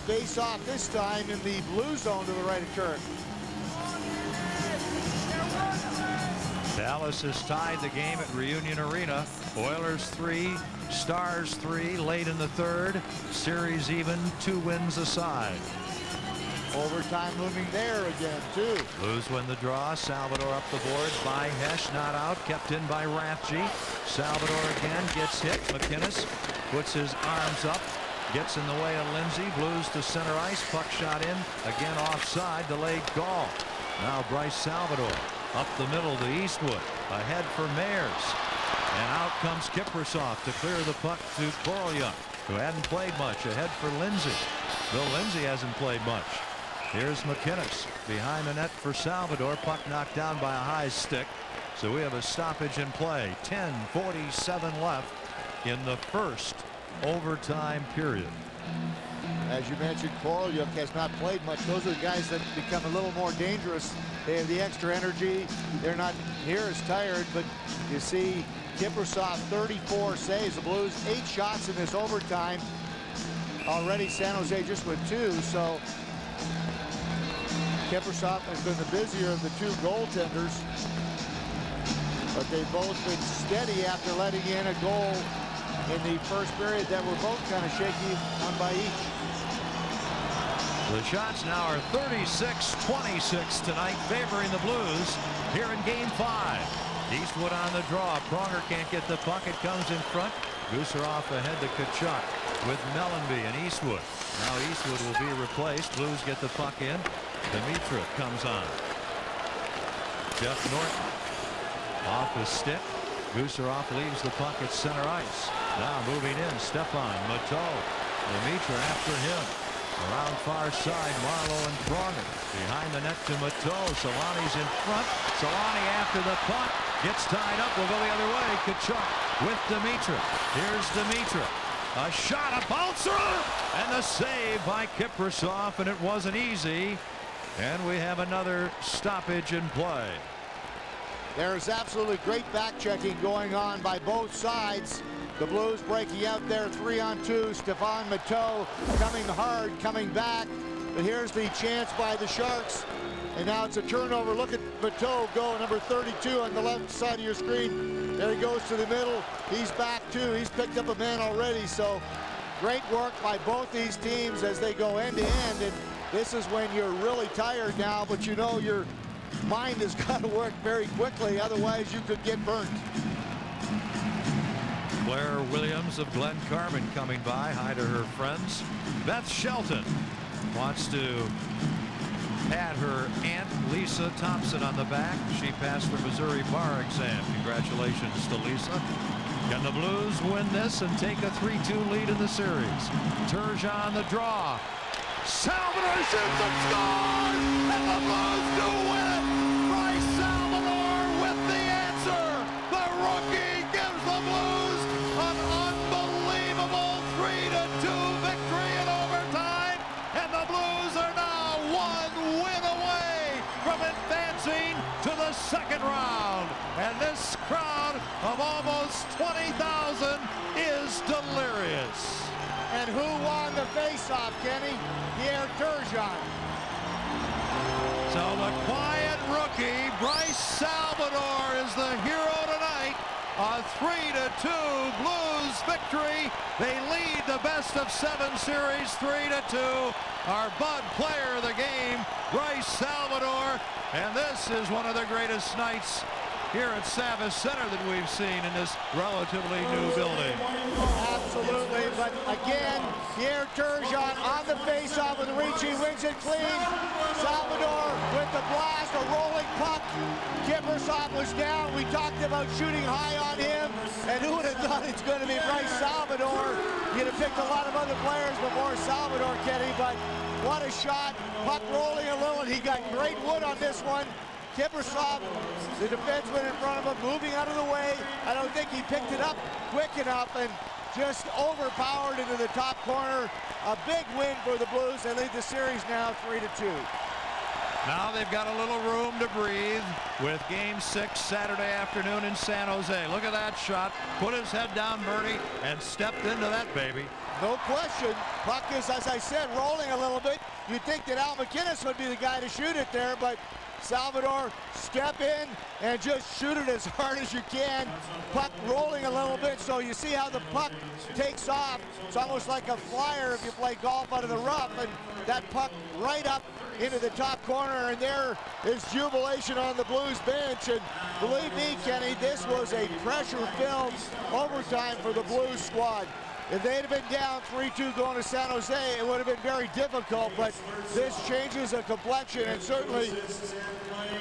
face off this time in the blue zone to the right of Turek. Dallas has tied the game at Reunion Arena. Oilers 3, Stars 3, late in the third. Series even, 2 wins aside. Overtime looming there again, too. Blues win the draw. Salvador up the boards by Hesh, not out. Kept in by Rathje. Salvador again gets hit. McInnes puts his arms up. Gets in the way of Lindsay. Blues to center ice. Puck shot in. Again offside. Delayed call. Now Bryce Salvador up the middle to Eastwood. Ahead for Meyers. And out comes Kiprusoff to clear the puck to Korolyuk, who hadn't played much. Ahead for Lindsay. Bill Lindsay hasn't played much. Here's McInnes behind the net for Salvador. Puck knocked down by a high stick. So we have a stoppage in play. 10:47 left in the first overtime period. As you mentioned, Korolyuk has not played much. Those are the guys that become a little more dangerous. They have the extra energy. They're not near as tired, but you see Kiprusoff 34 saves. The Blues 8 shots in this overtime. Already San Jose just with 2, so Kiprusoff has been the busier of the 2 goaltenders. But they've both been steady after letting in a goal in the first period that were both kind of shaky, one by each. The shots now are 36-26 tonight, favoring the Blues here in Game 5. Eastwood on the draw. Pronger can't get the puck. It comes in front. Gusarov ahead to Tkachuk with Mellanby and Eastwood. Now Eastwood will be replaced. Blues get the puck in. Dimitra comes on. Jeff Norton off his stick. Gusarov leaves the puck at center ice. Now moving in, Stepan Matteau. Dimitra after him. Around far side, Marleau and Pronger. Behind the net to Matteau. Solani's in front. Solani after the puck. Gets tied up. Will go the other way. Tkachuk with Dimitra. Here's Dimitra. A shot, a bouncer, and the save by Kiprusoff, and it wasn't easy. And we have another stoppage in play. There's absolutely great back checking going on by both sides. The Blues breaking out there 3-on-2. Stepan Matteau coming hard, coming back. But here's the chance by the Sharks. And now it's a turnover. Look at Matteau go, number 32 on the left side of your screen. There he goes to the middle. He's back too. He's picked up a man already. So great work by both these teams as they go end to end. And this is when you're really tired now, but you know your mind has got to work very quickly. Otherwise you could get burnt. Claire Williams of Glen Carmen coming by. Hi to her friends. Beth Shelton wants to pat her Aunt Lisa Thompson on the back. She passed her Missouri bar exam. Congratulations to Lisa. Can the Blues win this and take a 3-2 lead in the series? Turgeon the draw. Salvador shoots and scores! And the Blues do win it! Bryce Salvador with the answer! The rookie gives the Blues an unbelievable 3-2 victory in overtime! almost 20,000 is delirious. And who won the face-off, Kenny? Pierre Turgeon. So the quiet rookie, Bryce Salvador, is the hero tonight. A 3-2 Blues victory. They lead the best-of-7 series 3-2. Our Bud player of the game, Bryce Salvador. And this is one of the greatest nights here at Savvis Center that we've seen in this relatively new building. Absolutely, but again, Pierre Turgeon on the face-off with Ricci, wins it clean. Salvador with the blast, a rolling puck. Kiprusoff was down. We talked about shooting high on him, and who would have thought it's going to be Bryce Salvador? You'd have picked a lot of other players before Salvador, Kenny, but what a shot. Puck rolling a little, and he got great wood on this one. Kiprusoff, the defenseman in front of him, moving out of the way. I don't think he picked it up quick enough and just overpowered into the top corner. A big win for the Blues. They lead the series now 3-2. Now they've got a little room to breathe with Game 6 Saturday afternoon in San Jose. Look at that shot. Put his head down, Bernie, and stepped into that baby. No question. Puck is, as I said, rolling a little bit. You'd think that Al MacInnis would be the guy to shoot it there, but Salvador, step in and just shoot it as hard as you can. Puck rolling a little bit, so you see how the puck takes off. It's almost like a flyer if you play golf out of the rough, and that puck right up into the top corner, and there is jubilation on the Blues bench. And believe me, Kenny, this was a pressure-filled overtime for the Blues squad. If they'd have been down 3-2 going to San Jose, it would have been very difficult, but this changes the complexion, and certainly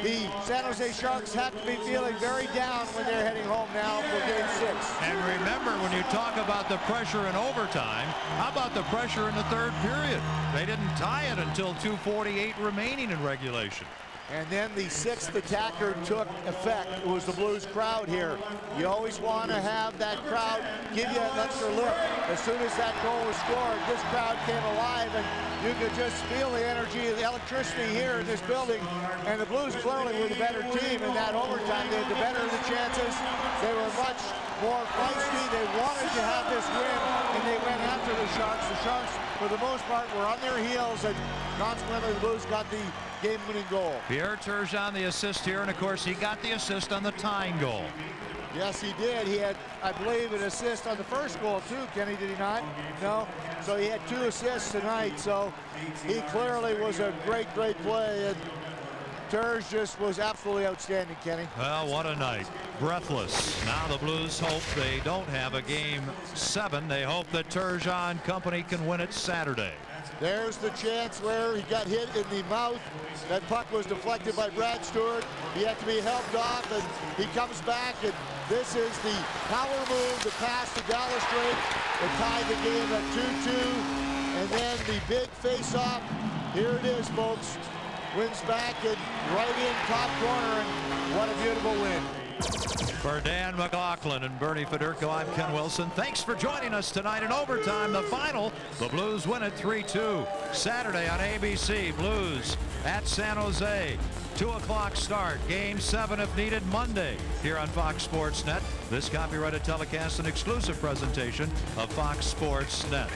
the San Jose Sharks have to be feeling very down when they're heading home now for Game 6. And remember, when you talk about the pressure in overtime, how about the pressure in the third period? They didn't tie it until 2:48 remaining in regulation. And then the sixth attacker took effect. It was the Blues crowd here. You always want to have that crowd give you an extra lift. As soon as that goal was scored, this crowd came alive, and you could just feel the energy, the electricity here in this building. And the Blues clearly were the better team in that overtime. They had the better of the chances. They were much more feisty. They wanted to have this win, and they went after the Sharks. The Sharks, for the most part, were on their heels, and consequently, the Blues got the game-winning goal. Pierre Turgeon, the assist here, and of course, he got the assist on the tying goal. Yes, he did. He had, I believe, an assist on the first goal, too. Kenny, did he not? No. So he had 2 assists tonight, so he clearly was a great, great play, and Turge just was absolutely outstanding, Kenny. Well, what a night. Breathless. Now the Blues hope they don't have a Game 7. They hope that Turgeon Company can win it Saturday. There's the chance where he got hit in the mouth. That puck was deflected by Brad Stewart. He had to be helped off, and he comes back, and this is the power move, the pass to Dallas Drake that tied the game at 2-2. And then the big face-off. Here it is, folks. Wins back and right in top corner, and what a beautiful win. For Dan McLaughlin and Bernie Federko, I'm Ken Wilson. Thanks for joining us tonight in overtime. The final, the Blues win it 3-2. Saturday on ABC, Blues at San Jose. 2 o'clock start. Game 7 if needed Monday here on Fox Sports Net. This copyrighted telecast an exclusive presentation of Fox Sports Net.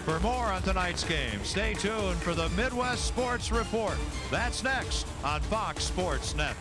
For more on tonight's game, stay tuned for the Midwest Sports Report. That's next on Fox Sports Net.